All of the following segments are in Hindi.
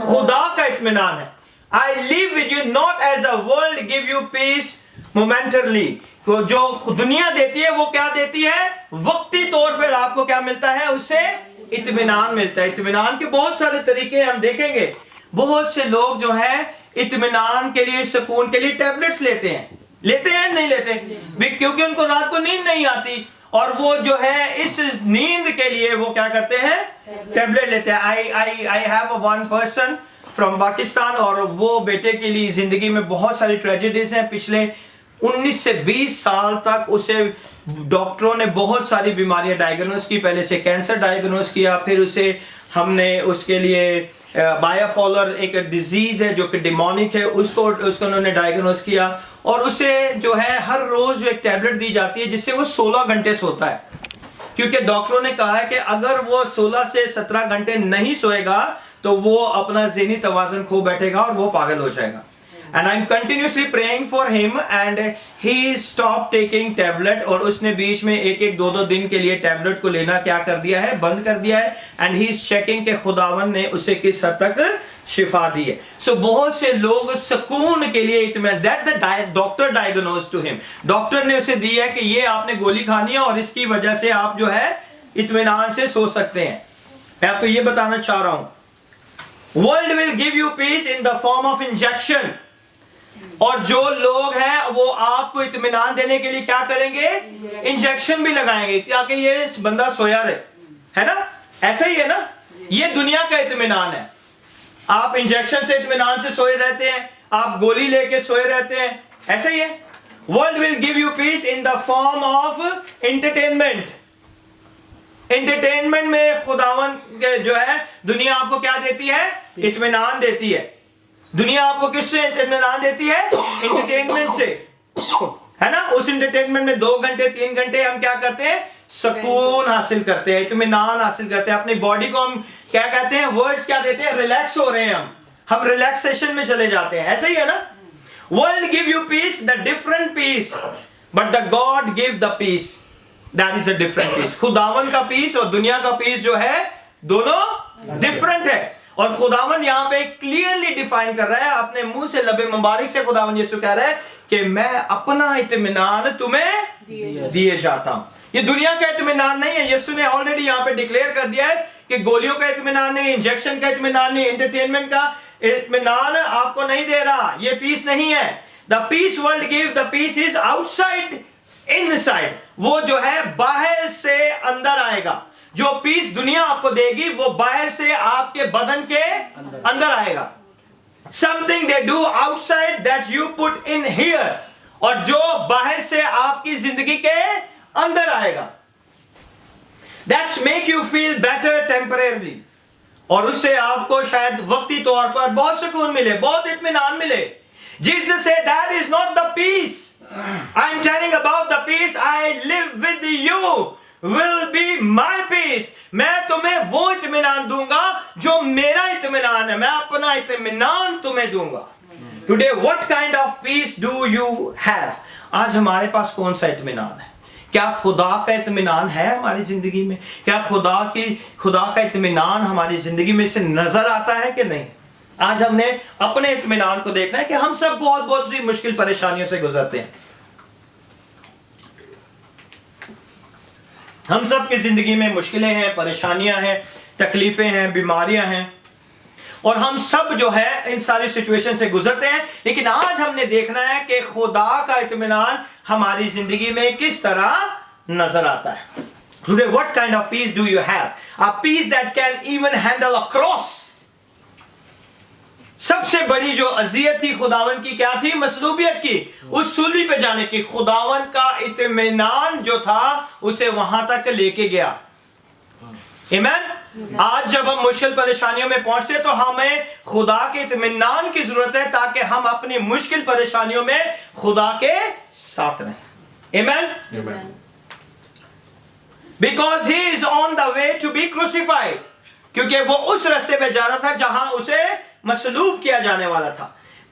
खुदा का इत्मीनान है। I live with you not as a world give you peace momentarily. जो दुनिया देती है वो क्या देती है? वक्ती तौर पर आपको क्या मिलता है? उससे इत्मीनान मिलता है। इत्मीनान के बहुत सारे तरीके हम देखेंगे। बहुत से लोग जो है इत्मीनान के लिए, सुकून के लिए टैबलेट्स लेते हैं नहीं लेते? क्योंकि उनको रात को नींद नहीं आती और वो जो है इस नींद के लिए वो क्या करते हैं? टैबलेट लेते हैं। I have one person from Pakistan और वो बेटे के लिए जिंदगी में बहुत सारी ट्रेजेडीज हैं। पिछले 19 से 20 साल तक उसे डॉक्टरों ने बहुत सारी बीमारियां डायग्नोस की। पहले से कैंसर डायग्नोस किया, फिर उसे हमने उसके लिए बायोपोलर एक डिजीज है जो कि डिमोनिक है, उसको उन्होंने डायग्नोस किया और उसे जो है हर रोज एक टैबलेट दी जाती है जिससे वो 16 घंटे सोता है। क्योंकि डॉक्टरों ने कहा है कि अगर वो 16 से 17 घंटे नहीं सोएगा तो वो अपना ज़हनी तवाज़ुन खो बैठेगा और वो पागल हो जाएगा। And I'm continuously praying for him and he stopped taking tablet और उसने बीच में एक 2 दिन के लिए टैबलेट को लेना क्या कर दिया है? बंद कर दिया है। And he is checking के खुदावन ने उसे किस हद तक शिफा दी है। So बहुत से लोग सुकून के लिए इत्मीनान, that the doctor diagnosed to him, doctor ने उसे दी है कि ये आपने गोली खानी है और इसकी वजह से आप जो है इत्मीनान से सो सकते हैं। मैं आपको ये बताना चाह रहा हूं, world will give you peace in the form of injection. और जो लोग हैं वो आपको इत्मीनान देने के लिए क्या करेंगे? इंजेक्शन भी लगाएंगे ताकि ये बंदा सोया रहे, है ना? ऐसा ही है ना? ये दुनिया का इत्मीनान है। आप इंजेक्शन से इत्मीनान से सोए रहते हैं, आप गोली लेके सोए रहते हैं, ऐसा ही है। World will give you peace in the form of entertainment. Entertainment में खुदावन जो है दुनिया आपको क्या देती है? इत्मीनान देती है। दुनिया आपको किससे इत्मीनान देती है? एंटरटेनमेंट से, है ना? उस एंटरटेनमेंट में 2 घंटे 3 घंटे हम क्या करते हैं? सुकून हासिल करते हैं, इत्मीनान हासिल करते हैं। अपनी बॉडी को हम क्या कहते हैं? वर्ड्स क्या देते हैं? रिलैक्स हो रहे हैं हम रिलैक्सेशन में चले जाते हैं। ऐसा ही है ना? World give you peace, the different peace, but the God give the peace, that is a different peace. खुदावन का पीस और दुनिया का पीस जो है दोनों डिफरेंट है। और खुदावन यहां पे क्लियरली डिफाइन कर रहा है अपने मुंह से, लबे मुबारक से खुदावन यीशु कह रहा है कि मैं अपना इत्मीनान तुम्हें दिए जाता हूं। ये दुनिया का इत्मीनान नहीं है। यीशु ने ऑलरेडी यहां पे डिक्लेयर कर दिया है कि गोलियों का इत्मीनान नहीं, इंजेक्शन का इत्मीनान नहीं, एंटरटेनमेंट का इत्मीनान आपको नहीं दे रहा। ये पीस नहीं है। The peace world give, the peace is outside inside. वो जो है बाहर से अंदर आएगा। जो पीस दुनिया आपको देगी वो बाहर से आपके बदन के अंदर आएगा। Something they do outside that you put in here. और जो बाहर से आपकी जिंदगी के अंदर आएगा, that's make you feel better temporarily. और उससे आपको शायद वक्ती तौर पर बहुत सुकून मिले, बहुत इत्मीनान मिले। जीसस से that is not the peace I am telling about. The peace I live with you will be my peace। मैं तुम्हें वो इत्मीनान दूंगा जो मेरा इत्मीनान है। मैं अपना इत्मीनान तुम्हें दूंगा। Today what kind of peace do you have? आज हमारे पास कौन सा इत्मीनान है? क्या खुदा का इत्मीनान है हमारी जिंदगी में? क्या खुदा का इत्मीनान हमारी जिंदगी में से नजर आता है कि नहीं? आज हमने अपने इत्मीनान को देखना है कि हम सब बहुत सी मुश्किल परेशानियों से गुजरते हैं। हम सब की जिंदगी में मुश्किलें हैं, परेशानियां हैं, तकलीफें हैं, बीमारियां हैं और हम सब जो है इन सारी सिचुएशन से गुजरते हैं। लेकिन आज हमने देखना है कि खुदा का इत्मीनान हमारी जिंदगी में किस तरह नजर आता है। Today what kind of peace do you have? A peace that can even handle a cross। सबसे बड़ी जो अजियत थी खुदावन की क्या थी? मसलूबियत की, उस सूली पे जाने की। खुदावन का इत्मीनान जो था उसे वहां तक लेके गया। आमीन। आज जब हम मुश्किल परेशानियों में पहुंचते तो हमें खुदा के इत्मीनान की जरूरत है ताकि हम अपनी मुश्किल परेशानियों में खुदा के साथ रहें। आमीन। Because he is on the way to be crucified, क्योंकि वो उस रास्ते पे जा रहा था जहां उसे मसलूब किया जाने वाला था।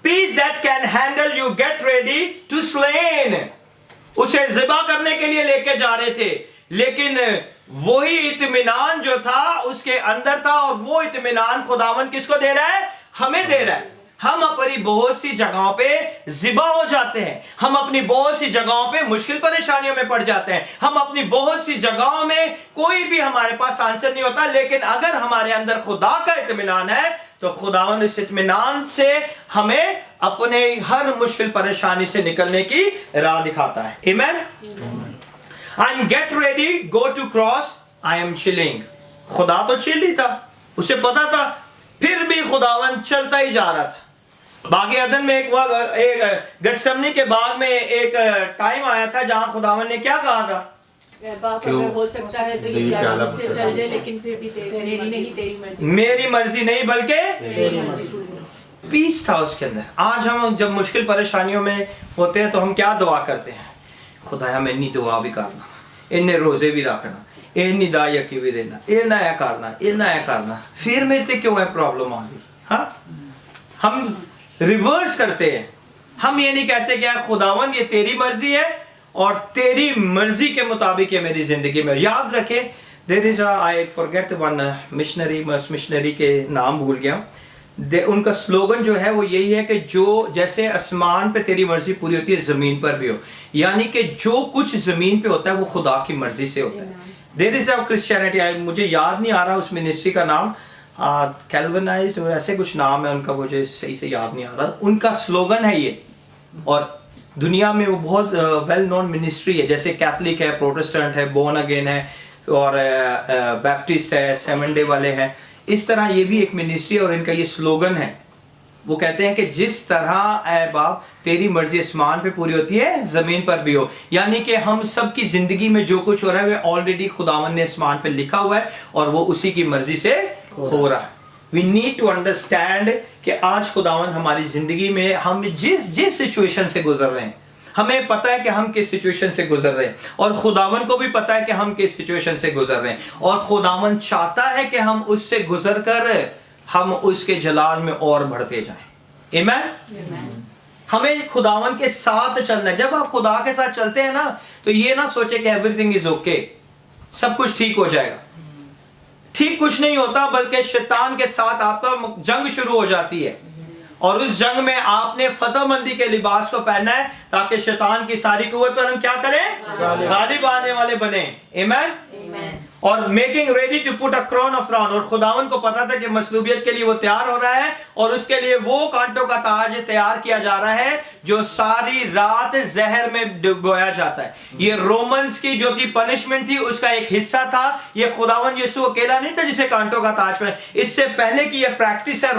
Peace that can handle you get ready to slain. उसे ज़िबा करने के लिए लेके जा रहे थे, लेकिन वही इत्मीनान जो था उसके अंदर था और वो इत्मीनान खुदावन किसको दे रहा है? हमें दे रहा है। हम अपनी बहुत सी जगहों पे ज़िबा हो जाते हैं, हम अपनी बहुत सी जगहों पे मुश्किल परेशानियों में पड़ जाते हैं, हम अपनी बहुत सी जगहों में कोई भी हमारे पास आंसर नहीं होता, लेकिन अगर हमारे अंदर खुदा का इत्मीनान है तो खुदावंद इस इत्मीनान से हमें अपने हर मुश्किल परेशानी से निकलने की राह दिखाता है। आमीन। I am get ready go to cross I am chilling. खुदा तो चिल ही था, उसे पता था, फिर भी खुदावंद चलता ही जा रहा था। बागे अदन में एक गतसमनी के बाग में एक टाइम आया था जहां खुदावंद ने क्या कहा था, बाप अगर हो सकता है तो ये प्याला मुझसे टल जाए, लेकिन फिर भी मेरी मर्जी नहीं बल्कि तेरी मर्जी। पीस था उसके अंदर। आज हम जब मुश्किल परेशानियों में होते हैं तो हम क्या दुआ करते हैं, खुदा हमें इन्नी दुआ भी करना, इन्ने रोजे भी रखना, इन्नी दायकी भी देना, इन्ना करना, फिर मेरे पे क्यों है प्रॉब्लम आ गई। हाँ, हम रिवर्स करते हैं। हम ये नहीं कहते कि यार खुदावन ये तेरी मर्जी है और तेरी मर्जी के मुताबिक ये मेरी जिंदगी में। याद रखें, there is I forget one missionary के नाम भूल गया, उनका स्लोगन जो है वो यही है कि जो जैसे आसमान पे तेरी मर्जी पूरी होती है जमीन पर भी हो, यानी कि जो कुछ जमीन पे होता है वो खुदा की मर्जी से होता है। देयर इज अ क्रिश्चियनिटी, मुझे याद नहीं आ रहा उस मिनिस्ट्री का नाम, कैल्विनाइज्ड और ऐसे कुछ नाम है उनका, मुझे सही से याद नहीं आ रहा। उनका स्लोगन है ये, और दुनिया में वो बहुत वेल नोन मिनिस्ट्री है। जैसे कैथलिक है, प्रोटेस्टेंट है, बोर्न अगेन है, और बैप्टिस्ट है, सेवन डे वाले हैं। इस तरह ये भी एक मिनिस्ट्री है और इनका ये स्लोगन है। वो कहते हैं कि जिस तरह ऐ बाप तेरी मर्जी आसमान पे पूरी होती है जमीन पर भी हो, यानी कि हम सब की जिंदगी में जो कुछ हो रहा है वो ऑलरेडी खुदावन ने आसमान पे लिखा हुआ है और वो उसी की मर्जी से हो रहा है। We need to understand कि आज खुदावन हमारी जिंदगी में हम जिस सिचुएशन से गुजर रहे हैं, हमें पता है कि हम किस सिचुएशन से गुजर रहे हैं, और खुदावन को भी पता है कि हम किस सिचुएशन से गुजर रहे हैं, और खुदावन चाहता है कि हम उससे गुजर कर हम उसके जलाल में और बढ़ते जाएं। आमीन। हमें खुदावन के साथ चलना है। जब आप खुदा के साथ चलते हैं ना, तो ये ना सोचे कि एवरीथिंग इज ओके, सब कुछ ठीक हो जाएगा। ठीक कुछ नहीं होता, बल्कि शैतान के साथ आपका जंग शुरू हो जाती है, और उस जंग में आपने फतहमंदी के लिबास को पहनना है ताकि शैतान की सारी कुव्वत पर हम क्या करें, गालिब आने वाले बने। आमीन। और making ready to put a crown of ron, और खुदावन को पता था कि मसलूबियत के लिए वो तैयार हो रहा है, और उसके लिए वो कांटों का ताज तैयार किया जा रहा है जो सारी रात जहर में डुबोया जाता है। ये रोमन्स की जो थी पनिशमेंट थी, उसका एक हिस्सा था। ये खुदावन यीशु अकेला नहीं था जिसे कांटों का ताज पहना, इससे पहले की ये प्रैक्टिस है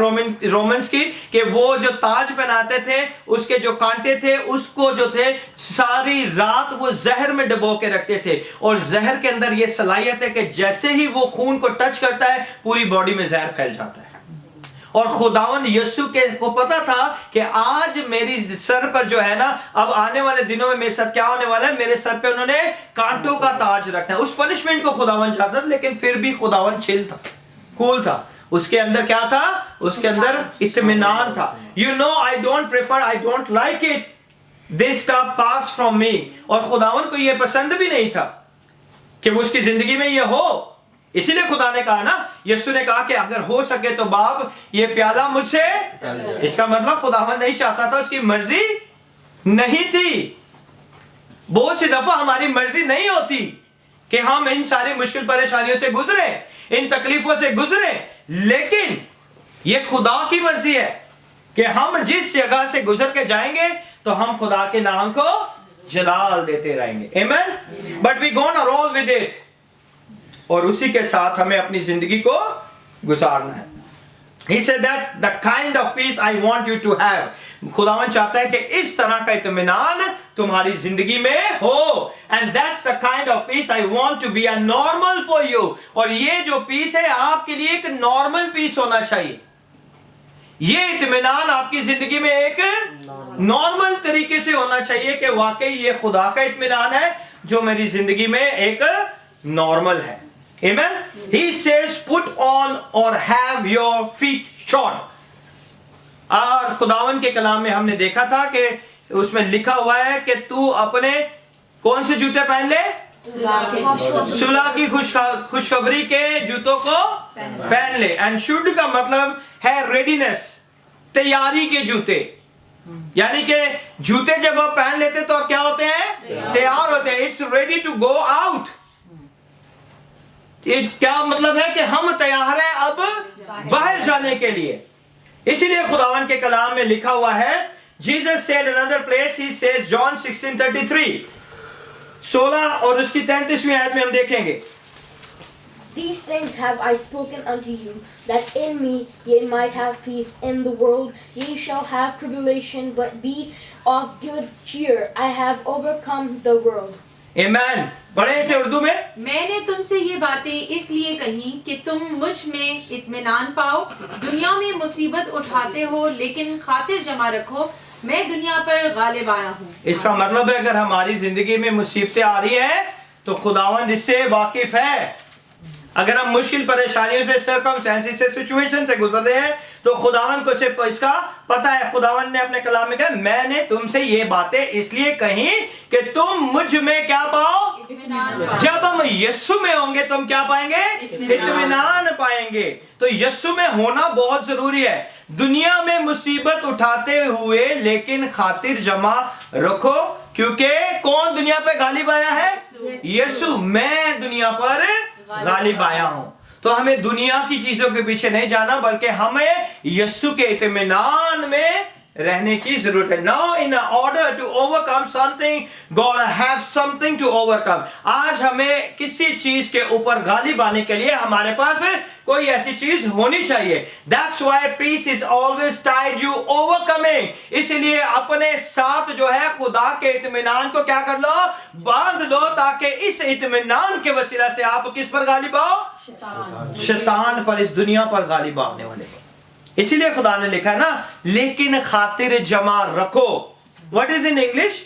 रोमन्स की कि वो जो ताज पहनाते थे उसके जो कांटे थे उसको जो थे सारी रात वो जहर में डुबो के रखते थे, और जहर के अंदर ये सलाहियत है कि जैसे ही वो खून को टच करता है पूरी बॉडी में जहर फैल जाता है। और खुदावन यीशु के को पता था कि आज मेरी सर पर जो है ना, अब आने वाले दिनों में मेरे साथ क्या होने वाला है, मेरे सर पे उन्होंने कांटों का ताज रखना है। उस पनिशमेंट को खुदावन चाहता था, लेकिन फिर भी खुदावन चिल था, कूल था। उसके अंदर क्या था, उसके अंदर इत्मीनान था। You know I don't prefer, I don't like it this का पास फ्रॉम मी। और खुदावन को यह पसंद भी नहीं था कि वो उसकी जिंदगी में ये हो। इसीलिए खुदा ने कहा ना, यीशु ने कहा कि अगर हो सके तो बाप ये प्याला मुझसे, इसका मतलब खुदावन नहीं चाहता था, उसकी मर्जी नहीं थी। बहुत सी दफा हमारी मर्जी नहीं होती कि हम इन सारी मुश्किल परेशानियों से गुजरे, इन तकलीफों से गुजरे, लेकिन ये खुदा की मर्जी है कि हम जिस जगह से गुजर के जाएंगे तो हम खुदा के नाम को जलाल देते रहेंगे। आमीन। But we gonna roll with it, और उसी के साथ हमें अपनी जिंदगी को गुजारना है। He said that the kind of peace I want you to have, खुदावन चाहता है कि इस तरह का इत्मीनान तुम्हारी जिंदगी में हो, and that's the kind of peace I want to be a normal for you। और ये जो पीस है आपके लिए एक नॉर्मल पीस होना चाहिए। ये इत्मीनान आपकी जिंदगी में एक नॉर्मल तरीके से होना चाहिए कि वाकई ये खुदा का इत्मीनान है जो मेरी जिंदगी में एक नॉर्मल है। Amen? He says put on or have your feet shod। और खुदावन के कलाम में हमने देखा था कि उसमें लिखा हुआ है कि तू अपने कौन से जूते पहन ले, सुलह की खुशखबरी के जूतों को पहन ले। एंड शुड का मतलब है रेडीनेस, तैयारी के जूते, यानी कि जूते जब आप पहन लेते तो आप क्या होते हैं? तैयार होते हैं। It's ready to go out. क्या मतलब है कि हम तैयार हैं अब बाहर जाने के लिए। इसीलिए खुदावन के कलाम में लिखा हुआ है, Jesus said in another place, he says John 16:33, 16 और उसकी 33वीं आयत में हम देखेंगे, These things have I spoken unto you, that in me ye might have peace. In the world ye shall have tribulation, but be of good cheer. I have overcome the world. आमेन। पढ़े इसे उर्दू में। मैंने तुमसे ये बातें इसलिए कही कि तुम मुझ में इत्मीनान पाओ। दुनिया में मुसीबत उठाते हो, लेकिन खातिर जमा रखो, मैं दुनिया पर गालिब आया हूँ। इसका मतलब है अगर हमारी जिंदगी में मुसीबतें आ रही हैं तो खुदावन इससे वाकिफ है। अगर हम मुश्किल परेशानियों से, सर्कमस्टेंसेस से, सिचुएशन से गुजर रहे हैं तो खुदावन को सिर्फ इसका पता है। खुदावन ने अपने कलाम में कहा, मैंने तुमसे ये बातें इसलिए कही कि तुम मुझ में क्या पाओ? जब हम यीशु में होंगे तो हम क्या पाएंगे? इत्मीनान पाएंगे। तो यीशु में होना बहुत जरूरी है। दुनिया में मुसीबत उठाते हुए लेकिन खातिर जमा रखो, क्योंकि कौन दुनिया पे गालिब आया है? यीशु। मैं दुनिया पर गालिब आया हूं। तो हमें दुनिया की चीजों के पीछे नहीं जाना, बल्कि हमें यीशु के इत्मीनान में रहने की जरूरत है। Now in order to overcome something, God have something to overcome. आज हमें किसी चीज के ऊपर गालिब आने के लिए हमारे पास कोई ऐसी चीज होनी चाहिए। That's why peace is always tied you overcoming. इसलिए अपने साथ जो है खुदा के इत्मीनान को क्या कर लो? बांध लो, ताकि इस इत्मीनान के वसीला से आप किस पर गालिब आओ? शैतान पर, इस दुनिया पर गालिब आने वाले। इसीलिए खुदा ने लिखा है ना, लेकिन खातिर जमा रखो। What is in English?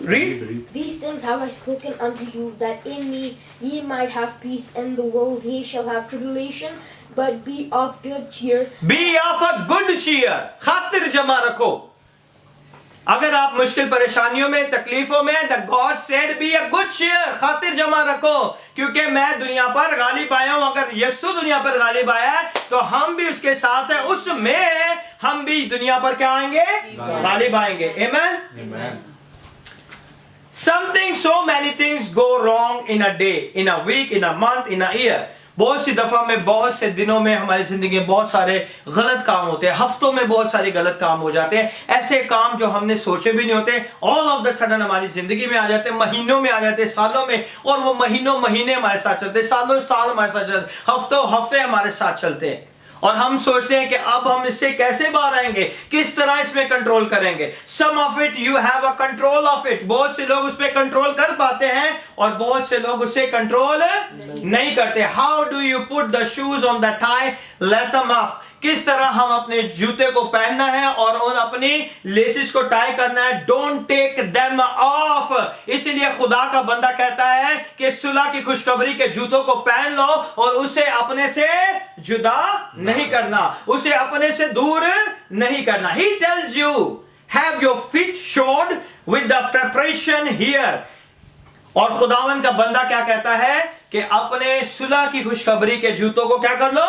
Read. These things have I spoken unto you, that in me ye might have peace. In the world ye shall have tribulation, but be of good cheer. Be of a good cheer. खातिर जमा रखो। अगर आप मुश्किल परेशानियों में, तकलीफों में, the God said be a good cheer, खातिर जमा रखो, क्योंकि मैं दुनिया पर गालिब आया हूं। अगर यीशु दुनिया पर गालिब आया है तो हम भी उसके साथ हैं, उसमें हम भी दुनिया पर क्या आएंगे? गालिब आएंगे। Amen? Something, so many things go wrong in a day, in a week, in a month, in a year. बहुत सी दफा में, बहुत से दिनों में हमारी जिंदगी में बहुत सारे गलत काम होते हैं। हफ्तों में बहुत सारे गलत काम हो जाते हैं, ऐसे काम जो हमने सोचे भी नहीं होते, ऑल ऑफ द सडन हमारी जिंदगी में आ जाते हैं, महीनों में आ जाते हैं, सालों में, और वो महीनों महीने हमारे साथ चलते हैं, सालों साल हमारे साथ चलते, हफ्तों हफ्ते हमारे साथ चलते हैं। और हम सोचते हैं कि अब हम इससे कैसे बाहर आएंगे, किस तरह इसमें कंट्रोल करेंगे। Some of it you have a control of it. बहुत से लोग उस पर कंट्रोल कर पाते हैं और बहुत से लोग उससे कंट्रोल नहीं करते। How do you put the shoes on the tie, let them up. किस तरह हम अपने जूते को पहनना है और उन अपनी लेसिस को टाई करना है। Don't take them off. इसीलिए खुदा का बंदा कहता है कि सुलह की खुशखबरी के जूतों को पहन लो और उसे अपने से जुदा नहीं करना, उसे अपने से दूर नहीं करना। He tells you, have your feet shod with the preparation here. और खुदावन का बंदा क्या कहता है कि अपने सुलह की खुशखबरी के जूतों को क्या कर लो?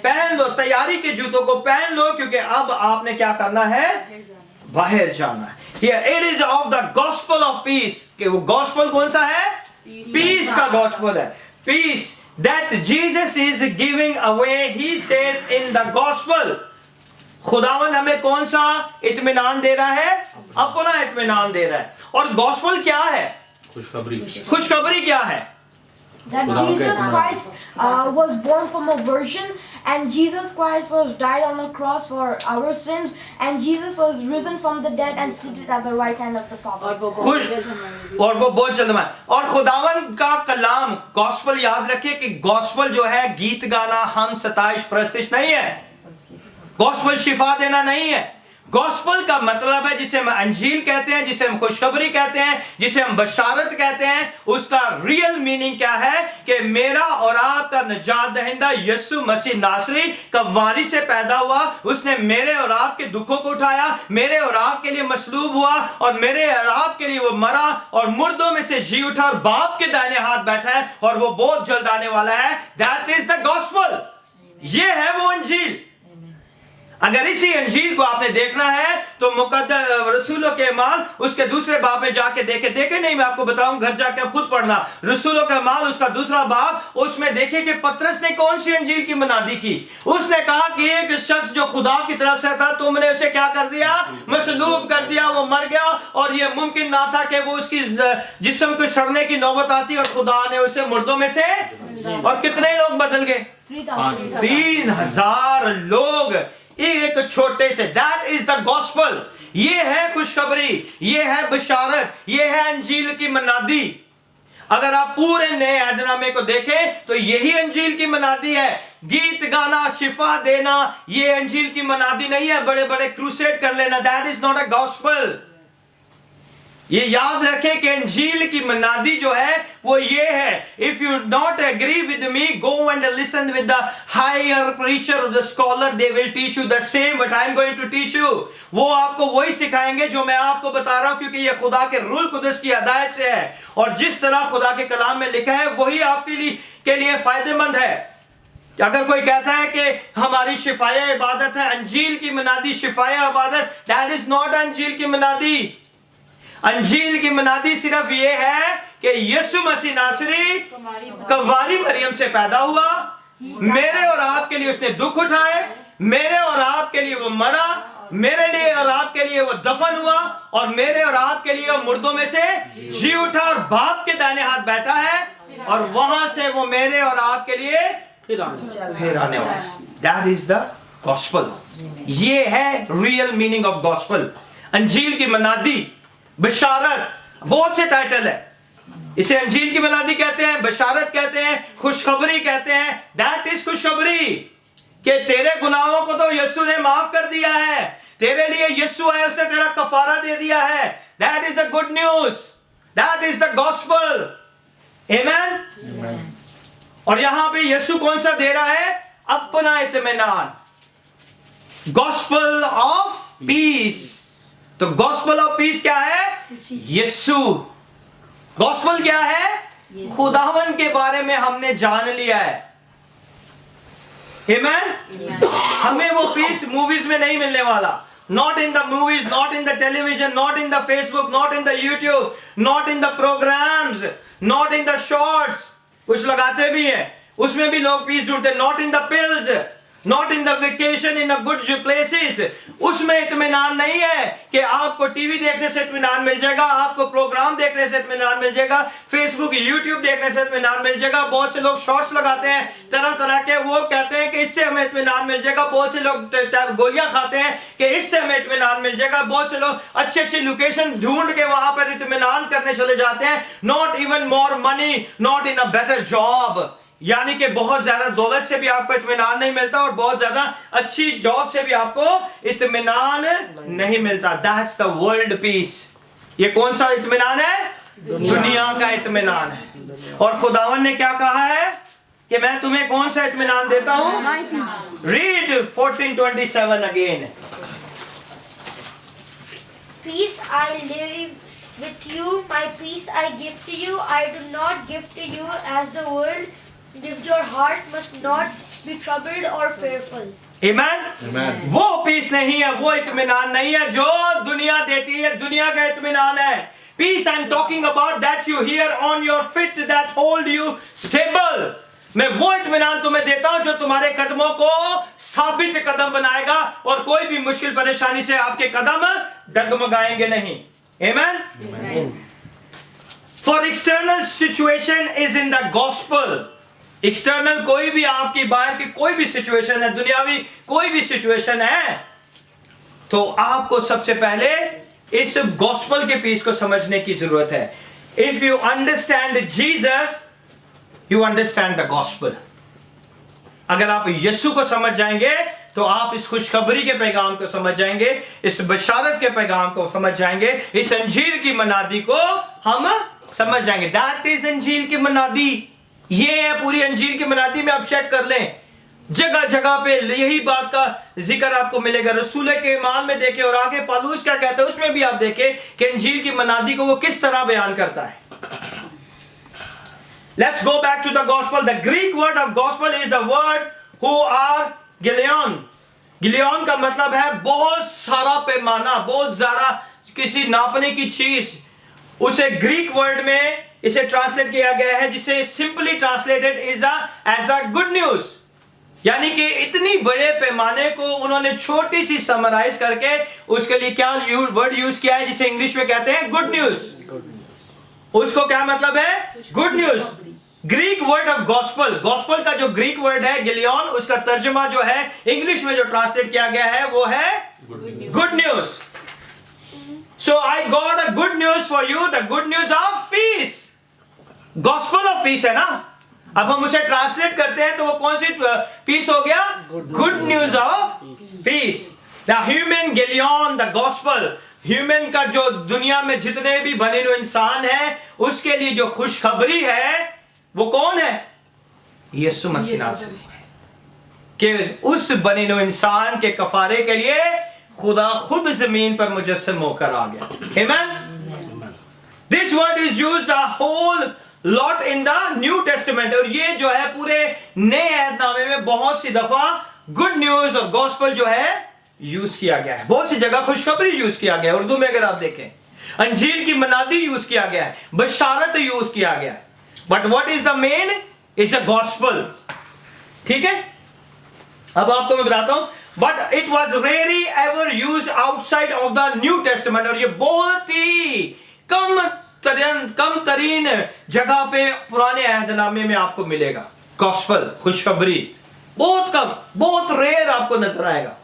पहन लो। तैयारी के जूतों को पहन लो, क्योंकि अब आपने क्या करना है? बाहर जाना है। Here it is of the gospel of peace। कि वो gospel कौन सा है? Peace का gospel है। Peace that Jesus is giving away, he says in the gospel। खुदावन हमें कौन सा इत्मीनान दे रहा है? अपना इत्मीनान दे रहा है। और gospel क्या है? खुशखबरी क्या है? That Jesus Christ was born from a virgin, and Jesus Christ was died on the cross for our sins, and Jesus was risen from the dead and seated at the right hand of the Father. और वो बहुत जल्द में। और खुदावन का कलाम गॉस्पल, याद रखिए कि गॉस्पल जो है गीत गाना, हम सताइश प्रस्तिश नहीं है। गॉस्पल शिफा देना नहीं है। गॉस्पल का मतलब है, जिसे हम अंजील कहते हैं, जिसे हम खुशखबरी कहते हैं, जिसे हम बशारत कहते हैं, उसका रियल मीनिंग क्या है कि मेरा और आपका निजात दहिंदा यीशु मसीह नासरी कव्वाली से पैदा हुआ। उसने मेरे और आपके दुखों को उठाया, मेरे और आपके लिए मसलूब हुआ, और मेरे और आपके लिए वो मरा और मुर्दों में से जी उठा और बाप के दाहिने हाथ बैठा है, और वो बहुत जल्द आने वाला है। That is the gospel. ये है वो अंजील। अगर इसी अंजील को आपने देखना है तो मुकद्दस रसूलों के अमाल उसके दूसरे बाब में जाके देखे नहीं, मैं आपको बताऊं, घर जाके आप खुद पढ़ना। रसूलों का अमाल उसका दूसरा बाब, उसमें देखे कि पतरस ने कौन सी अंजील की मनादी की। उसने कहा कि एक शख्स जो खुदा की तरफ से था, तुमने उसे क्या कर दिया, मसलूब कर दिया, वो मर गया, और ये मुमकिन ना था कि वो उसकी जिस्म को सड़ने की नौबत आती, और खुदा ने उसे मुर्दों में से, और कितने लोग बदल गए, 3000 लोग एक छोटे से। That is the gospel. ये है खुशखबरी, ये है बशारत, ये है अंजील की मनादी। अगर आप पूरे नए अहदनामे को देखें तो यही अंजील की मनादी है। गीत गाना, शिफा देना, ये अंजील की मनादी नहीं है। बड़े बड़े क्रूसेड कर लेना, that is not a gospel. ये याद रखें कि अंजील की मनादी जो है वो ये है। If you not agree with me, go and listen with the higher preacher और the scholar, they will teach you the same what I am going to teach you. वो आपको वही सिखाएंगे जो मैं आपको बता रहा हूं, क्योंकि ये खुदा के रूल कुदस की हिदायत से है, और जिस तरह खुदा के कलाम में लिखा है वही आपके लिए फायदेमंद है। अगर कोई कहता है कि हमारी शिफाया इबादत है, अंजील की मनादी शिफाया इबादत, दैट इज नॉट अंजील की मनादी। अंजील की मनादी सिर्फ ये है कि यीशु मसीह नासरी कव्वाली मरियम से पैदा हुआ, मेरे और आपके लिए उसने दुख उठाए, मेरे और आपके लिए वो मरा, मेरे लिए और आपके लिए वो दफन हुआ, और मेरे और आपके लिए वो मुर्दों में से जी उठा और बाप के दाहिने हाथ बैठा है, और वहां से वो मेरे और आपके लिए फिर आने वाला। That is the gospel. ये है रियल मीनिंग ऑफ गॉस्पल। अंजील की मनादी, बशारत, बहुत से टाइटल है। इसे अंजील की मनादी कहते हैं, बशारत कहते हैं, खुशखबरी कहते हैं। दैट इज खुशखबरी कि तेरे गुनाहों को तो यीशु ने माफ कर दिया है, तेरे लिए यीशु है, उसने तेरा कफारा दे दिया है। That is a good news, that is the gospel. Amen. और यहां पे यीशु कौन सा दे रहा है, अपना इत्मीनान, गॉस्पल ऑफ पीस। तो गॉस्पल ऑफ पीस क्या है, यीशु। गॉस्पल क्या है, खुदावन के बारे में हमने जान लिया है। आमेन। हमें वो पीस मूवीज में नहीं मिलने वाला। Not in the movies, not in the television, not in the Facebook, not in the YouTube, not in the programs, not in the shorts. कुछ लगाते भी हैं, उसमें भी लोग पीस ढूंढते। Not in the pills, not in the vacation in a good places. उसमें इत्मीनान नहीं है कि आपको टीवी देखने से इत्मीनान मिल जाएगा, आपको प्रोग्राम देखने से इत्मीनान मिल जाएगा, फेसबुक यूट्यूब देखने से इत्मीनान मिल जाएगा। बहुत से लोग शॉर्ट्स लगाते हैं तरह तरह के, वो कहते हैं कि इससे हमें इत्मीनान मिल जाएगा। बहुत से लोग गोलियां खाते हैं कि इससे हमें इत्मीनान मिल जाएगा। बहुत से लोग अच्छी अच्छी लोकेशन ढूंढ के वहां पर इत्मीनान करने चले जाते हैं। Not even more money, not in a better job, यानी कि बहुत ज्यादा दौलत से भी आपको इत्मीनान नहीं मिलता, और बहुत ज्यादा अच्छी जॉब से भी आपको इत्मीनान नहीं मिलता। That's the world peace. ये कौन सा इत्मीनान है, दुनिया का इत्मीनान है। और खुदावन ने क्या कहा है कि मैं तुम्हें कौन सा इत्मीनान देता हूं। Read 14:27 again. Peace I live with you, my peace I give to you. I do not give to you as the world gives. Your heart must not be troubled or fearful. Amen? वो पीस नहीं है, वो इत्मीनान नहीं है जो दुनिया देती है। दुनिया का इत्मीनान है peace. I am talking about that you here on your feet, that hold you stable. मैं वो इत्मीनान तुम्हें देता हूं जो तुम्हारे कदमों को साबित कदम बनाएगा, और कोई भी मुश्किल परेशानी से आपके कदम डगमगाएंगे नहीं। Amen? For external situation is in the gospel. External कोई भी आपकी बाहर की कोई भी सिचुएशन है, दुनियावी कोई भी सिचुएशन है, तो आपको सबसे पहले इस गॉस्पल के पीस को समझने की जरूरत है। If you understand Jesus, you understand the gospel. अगर आप यीशु को समझ जाएंगे तो आप इस खुशखबरी के पैगाम को समझ जाएंगे, इस बशारत के पैगाम को समझ जाएंगे, इस अंजील की मनादी को हम समझ जाएंगे। दैट इज अंजील की मनादी। ये है पूरी अंजील की मनादी में। आप चेक कर लें, जगह जगह पे यही बात का जिक्र आपको मिलेगा। रसूल के ईमान में देखें, और आगे पौलुस क्या कहता है उसमें भी आप देखें कि अंजील की मनादी को वो किस तरह बयान करता है। Let's go back to the gospel. The Greek word of gospel is the word who are galeon. Gillian का मतलब है बहुत सारा पैमाना, बहुत ज्यादा किसी नापने की चीज। उसे ग्रीक वर्ड में इसे ट्रांसलेट किया गया है, जिसे simply translated is as a good news. यानी कि इतनी बड़े पैमाने को उन्होंने छोटी सी समराइज करके उसके लिए क्या वर्ड यूज किया है, जिसे इंग्लिश में कहते हैं गुड न्यूज। उसको क्या मतलब है? Good news. Greek word of gospel, gospel का जो ग्रीक वर्ड है गिलियन, उसका तर्जुमा जो है इंग्लिश में जो ट्रांसलेट किया गया है वो है good news. So I got a good news for you, the good news of peace. Gospel of peace है ना। अब हम उसे ट्रांसलेट करते हैं तो वो कौन सी पीस हो गया? Good news of peace. The human Gillian, the gospel, human का जो दुनिया में जितने भी बने हुए इंसान हैं उसके लिए जो खुशखबरी है वो कौन है? यीशु मसीह नासरी के उस बने हुए इंसान के कफारे के लिए खुदा खुद जमीन पर मुजस्सम होकर आ गया। आमीन। This word is used a whole lot in the New Testament, और ये जो है पूरे नए अहदनामे में बहुत सी दफा गुड न्यूज और गॉस्पल जो है यूज किया गया है। बहुत सी जगह खुशखबरी यूज किया गया है। उर्दू में अगर आप देखें अंजील की मनादी यूज किया गया है, बशारत यूज किया गया है। But what is the main? It's a gospel. ठीक है, अब आपको मैं बताता हूं, but it was rarely ever use outside of the New Testament, और ये बहुत ही कम तरीन जगह पे पुराने अहदनामे में आपको मिलेगा। गॉस्पल, खुशखबरी, बहुत कम, बहुत रेयर आपको नजर आएगा।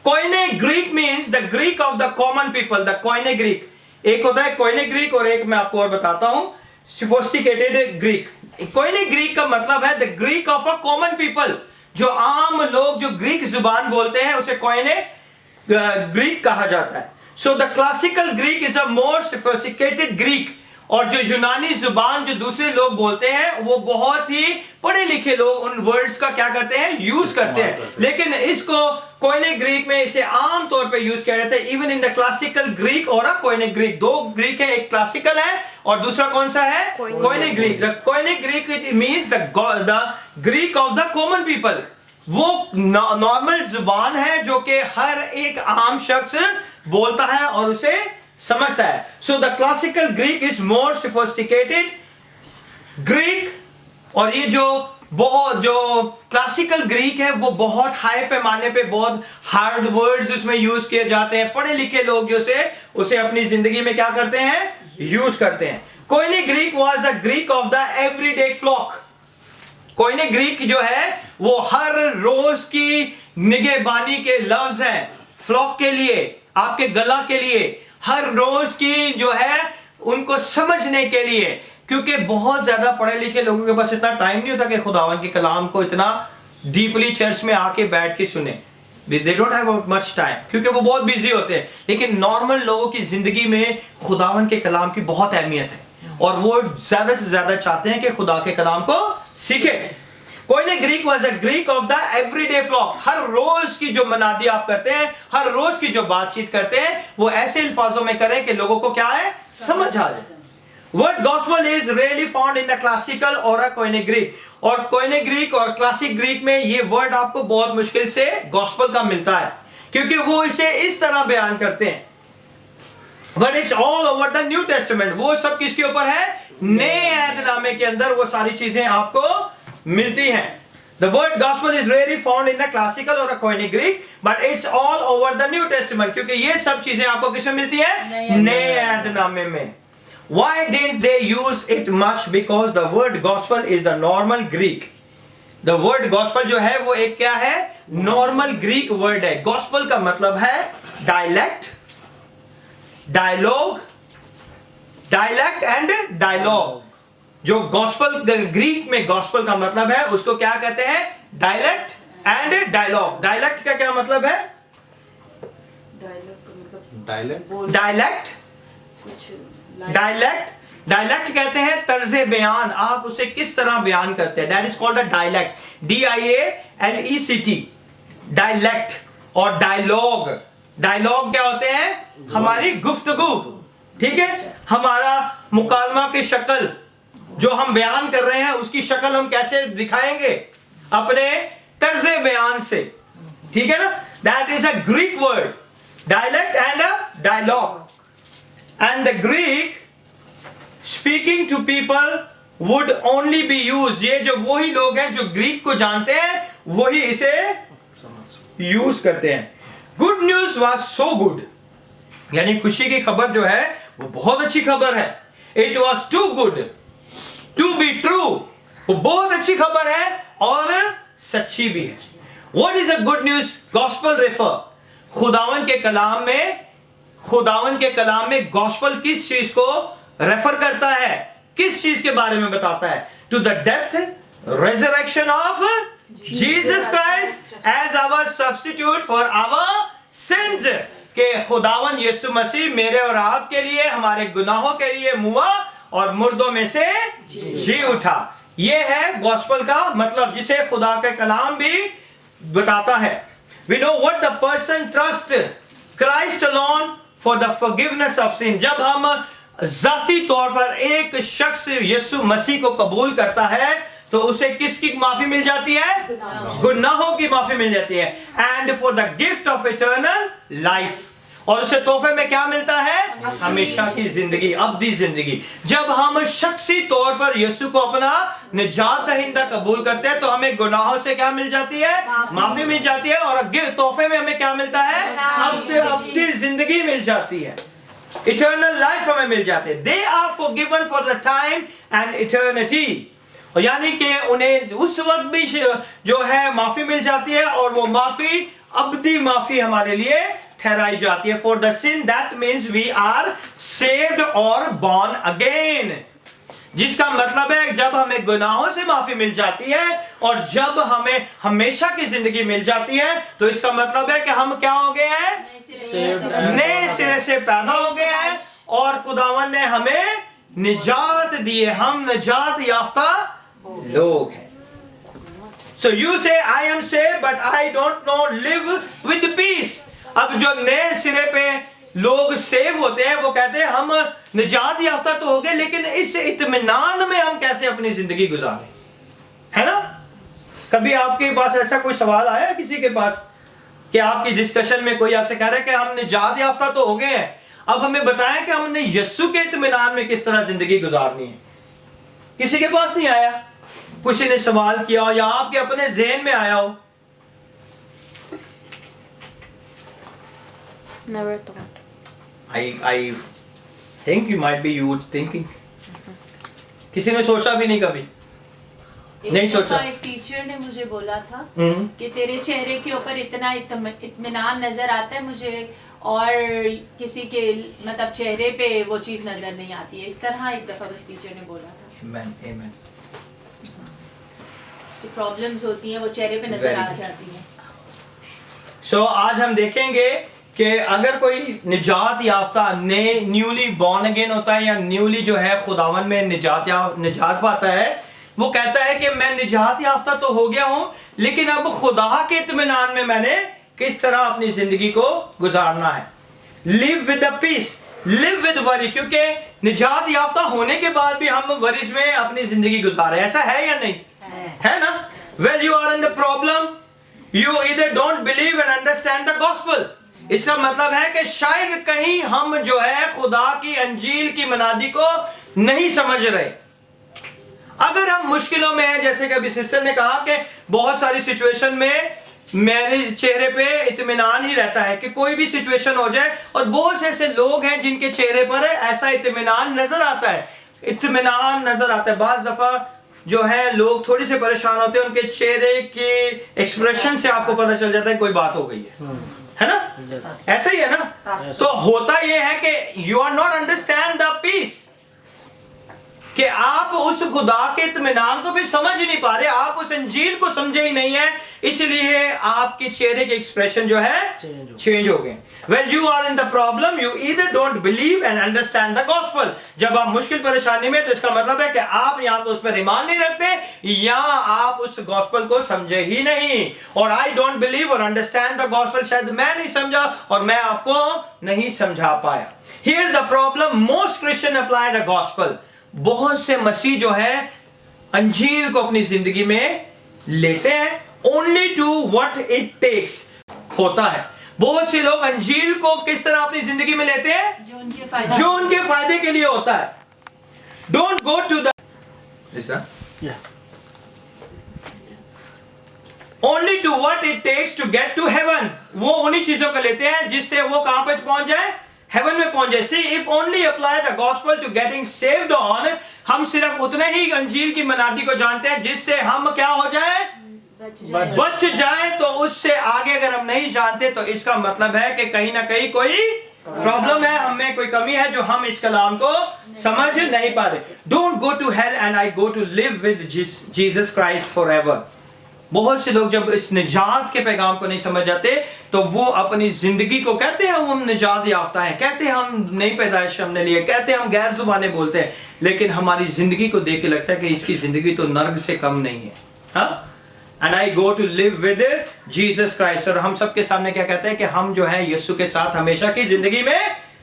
Koine Greek means the Greek of the common people. The koine Greek, एक होता है कोइने ग्रीक और एक मैं आपको और बताता हूं सोफिस्टिकेटेड ग्रीक। कोइने ग्रीक का मतलब है the Greek of a common people. जो आम लोग जो ग्रीक जुबान बोलते हैं उसे कोइने ग्रीक कहा जाता है। So the classical Greek is a more sophisticated Greek, और जो यूनानी जुबान जो दूसरे लोग बोलते हैं वो बहुत ही पढ़े लिखे लोग उन वर्ड्स का क्या करते हैं? यूज करते हैं। लेकिन इसको कोइने ग्रीक में इसे आम तौर पे यूज किया जाता है। Even in the classical Greek और कोइने ग्रीक, दो ग्रीक है, एक क्लासिकल है और दूसरा कौन सा है? Koine Greek. The koine Greek it means the Greek of the common people. वो नॉर्मल जुबान है जो कि हर एक आम शख्स बोलता है और उसे समझता है। So the classical Greek is more sophisticated Greek, और ये जो क्लासिकल ग्रीक है वो बहुत हाई पैमाने पे बहुत हार्ड वर्ड्स उसमें यूज किए जाते हैं। पढ़े लिखे लोग जो उसे अपनी जिंदगी में क्या करते हैं? यूज करते हैं। Koine Greek was a Greek of the everyday flock. Koine Greek जो है वो हर रोज की निगहबानी के लफ्ज हैं फ्लॉक के लिए, आपके गला के लिए, हर रोज की जो है उनको समझने के लिए, क्योंकि बहुत ज्यादा पढ़े लिखे लोगों के पास इतना टाइम नहीं होता कि खुदावन के कलाम को इतना डीपली चर्च में आके बैठ के सुने। They don't have much time, क्योंकि वो बहुत बिजी होते हैं। लेकिन नॉर्मल लोगों की जिंदगी में खुदावन के कलाम की बहुत अहमियत है और वो ज्यादा से ज्यादा चाहते हैं कि खुदा के कलाम को सीखे। Koine Greek was a Greek of the everyday flock. हर रोज की जो मनादी आप करते हैं, हर रोज की जो बातचीत करते हैं, वो ऐसे अल्फाजों में करें कि लोगों को क्या है? समझ आ जाए। Word gospel is rarely found in the classical और कोइने ग्रीक, और कोइने ग्रीक और क्लासिक ग्रीक में ये वर्ड आपको बहुत मुश्किल से गॉस्पेल का मिलता है, क्योंकि वो इसे इस तरह बयान करते हैं। But it's all over the New testament. वो सब किसके ऊपर है? नए अहदनामे के अंदर वो सारी चीजें आपको मिलती हैं। The word gospel is rarely found in the classical or a Koine Greek, but it's all over the New Testament, क्योंकि ये सब चीजें आपको किसमें मिलती है? नए अहदनामे में। Why didn't they use it much? Because the word gospel is the normal Greek. The word gospel जो है वो एक क्या है? Normal Greek word है। Gospel का मतलब है dialect, dialogue, dialect and dialogue। जो गॉस्पल ग्रीक में गॉस्पल का मतलब है उसको क्या कहते हैं? Dialect and dialogue. डायलेक्ट का क्या मतलब है? डायलेक्ट कहते हैं तर्ज बयान, आप उसे किस तरह बयान करते हैं, that is called a dialect. DIALECT, dialect. और डायलॉग, डायलॉग क्या होते हैं? हमारी गुफ्तगू, ठीक है, हमारा मुकालमा की शक्ल, जो हम बयान कर रहे हैं उसकी शक्ल हम कैसे दिखाएंगे? अपने तर्ज बयान से, ठीक है ना। That is a Greek word. Dialect and a dialogue. And the Greek speaking to people would only be used. ये जो वही लोग हैं जो ग्रीक को जानते हैं वही इसे यूज करते हैं. Good news was so good. यानी खुशी की खबर जो है वो बहुत अच्छी खबर है. It was too good to be true. वो बहुत अच्छी खबर है और सच्ची भी है. What is a good news? Gospel refer. खुदावन के कलाम में गॉस्पल किस चीज को रेफर करता है, किस चीज के बारे में बताता है? To the death resurrection of Jesus Christ as our substitute for our sins. के खुदावन यीशु मसीह मेरे और आपके लिए, हमारे गुनाहों के लिए मुआ और मुर्दों में से जी उठा. ये है गॉस्पल का मतलब, जिसे खुदा का कलाम भी बताता है. We know what the person trust Christ alone for the forgiveness of sin. जब हम जाती तौर पर एक शख्स यीशु मसीह को कबूल करता है तो उसे किसकी माफी मिल जाती है? गुनाहों की माफी मिल जाती है. And for the gift of eternal life. और उसे तोहफे में क्या मिलता है? हमेशा की जिंदगी, अब्दी जिंदगी. जब हम शख्सी तौर पर यीशु को अपना निजात दहिंदा कबूल करते हैं तो हमें गुनाहों से क्या मिल जाती है? माफी मिल जाती है. और तोहफे में हमें क्या मिलता है? अब्दी जिंदगी मिल जाती है. इटर्नल लाइफ हमें मिल जाती है. They are forgiven for the time and eternity. और यानी कि उन्हें उस वक्त भी जो है माफी मिल जाती है और वो माफी अब्दी माफी हमारे लिए ठहराई जाती है. For the sin that means we are saved और बॉर्न अगेन. जिसका मतलब है जब हमें गुनाहों से माफी मिल जाती है और जब हमें हमेशा की जिंदगी मिल जाती है तो इसका मतलब है कि हम क्या हो गए हैं? नए सिरे से पैदा हो गए हैं और खुदावन ने हमें निजात दी है. हम निजात याफ्ता लोग हैं. So you say I am saved but I don't know live with peace. अब जो नए सिरे पे लोग सेव होते हैं वो कहते हैं हम निजात याफ्ता तो हो गए लेकिन इस इत्मीनान में हम कैसे अपनी जिंदगी गुजारें, है ना? कभी आपके पास ऐसा कोई सवाल आया किसी के पास कि आपकी डिस्कशन में कोई आपसे कह रहा है कि हम निजात याफ्ता तो हो गए हैं, अब हमें बताएं कि हमने यीशु के इत्मीनान में किस तरह जिंदगी गुजारनी है? किसी के पास नहीं आया? किसी ने सवाल किया हो या आपके अपने ज़हन में आया हो? Never thought. I think you might be you thinking. किसी ने सोचा भी नहीं कभी? नहीं सोचा. एक टीचर ने मुझे बोला था कि तेरे चेहरे के ऊपर इतना इत्मीनान नजर आता है मुझे और किसी के मतलब चेहरे पे वो चीज नजर नहीं आती है. इस तरह एक दफा बस टीचर ने बोला था. Amen, amen. कि प्रॉब्लम्स होती हैं वो चेहरे पे नजर आ जाती हैं. So आज हम देखेंगे कि अगर कोई निजात याफ्ता न्यूली बॉर्न अगेन होता है या न्यूली जो है खुदावन में निजात पाता है, वो कहता है कि मैं निजात याफ्ता तो हो गया हूं लेकिन अब खुदा के इत्मीनान में मैंने किस तरह अपनी जिंदगी को गुजारना है. Live with the peace, live with worry. क्योंकि निजात याफ्ता होने के बाद भी हम वरीज में अपनी जिंदगी गुजारे. ऐसा है या नहीं? है ना? When you are in the problem, you either don't believe and understand the gospel. इसका मतलब है कि शायद कहीं हम जो है खुदा की अंजील की मनादी को नहीं समझ रहे. अगर हम मुश्किलों में हैं, जैसे कि अभी सिस्टर ने कहा कि बहुत सारी सिचुएशन में मेरे चेहरे पे इत्मीनान ही रहता है कि कोई भी सिचुएशन हो जाए, और बहुत से ऐसे लोग हैं जिनके चेहरे पर ऐसा इत्मीनान नजर आता है. इत्मीनान नजर आता है. बाज दफा जो है लोग थोड़ी से परेशान होते हैं, उनके चेहरे के एक्सप्रेशन से आपको पता चल जाता है कोई बात हो गई है ना? ऐसा ही है ना? तो होता यह है कि you are not understand the peace, कि आप उस खुदा के इत्मीनान को फिर समझ ही नहीं पा रहे, आप उस अंजील को समझे ही नहीं है, इसलिए आपके चेहरे के एक्सप्रेशन जो है चेंज हो गए. When you are in the problem, you either don't believe and understand the gospel. जब आप मुश्किल परेशानी में, तो इसका मतलब है कि आप यहाँ तो उस पर ईमान नहीं रखते या आप उस गॉस्पल को समझे ही नहीं. और I don't believe और understand the gospel, शायद मैं नहीं समझा और मैं आपको नहीं समझा पाया. Here the problem, most Christians apply the gospel. बहुत से मसीह जो है अंजील को अपनी जिंदगी में लेते हैं only to what it takes. होता है। बहुत से लोग अंजील को किस तरह अपनी जिंदगी में लेते हैं? जो उनके फायदे के लिए होता है। Don't go to the only to what it takes to get to heaven. वो उन्हीं चीजों को लेते हैं जिससे वो कहां पे पहुंच जाए? हेवन में पहुंच जाए। See if only apply the gospel to getting saved on, हम सिर्फ उतने ही अंजील की मनादी को जानते हैं जिससे हम क्या हो जाए? बच जाए। तो उससे आगे अगर हम नहीं जानते तो इसका मतलब है कि कहीं ना कहीं कोई प्रॉब्लम है, हमें कोई कमी है जो हम इस कलाम को समझ नहीं पा रहे। Don't go to hell and I go to live with Jesus Christ forever. बहुत से लोग जब इस निजात के पैगाम को नहीं समझ जाते तो वो अपनी जिंदगी को कहते हैं हम निजात याफ्ता हैं, कहते हैं हम नई पैदाइश हमने लिए, कहते हैं हम गैर जुबानें बोलते हैं, लेकिन हमारी जिंदगी को देख के लगता है कि इसकी जिंदगी तो नर्क से कम नहीं है। हाँ, and I go to live with Jesus Christ. और हम सबके सामने क्या कहते हैं कि हम जो है यीशु के साथ हमेशा की जिंदगी में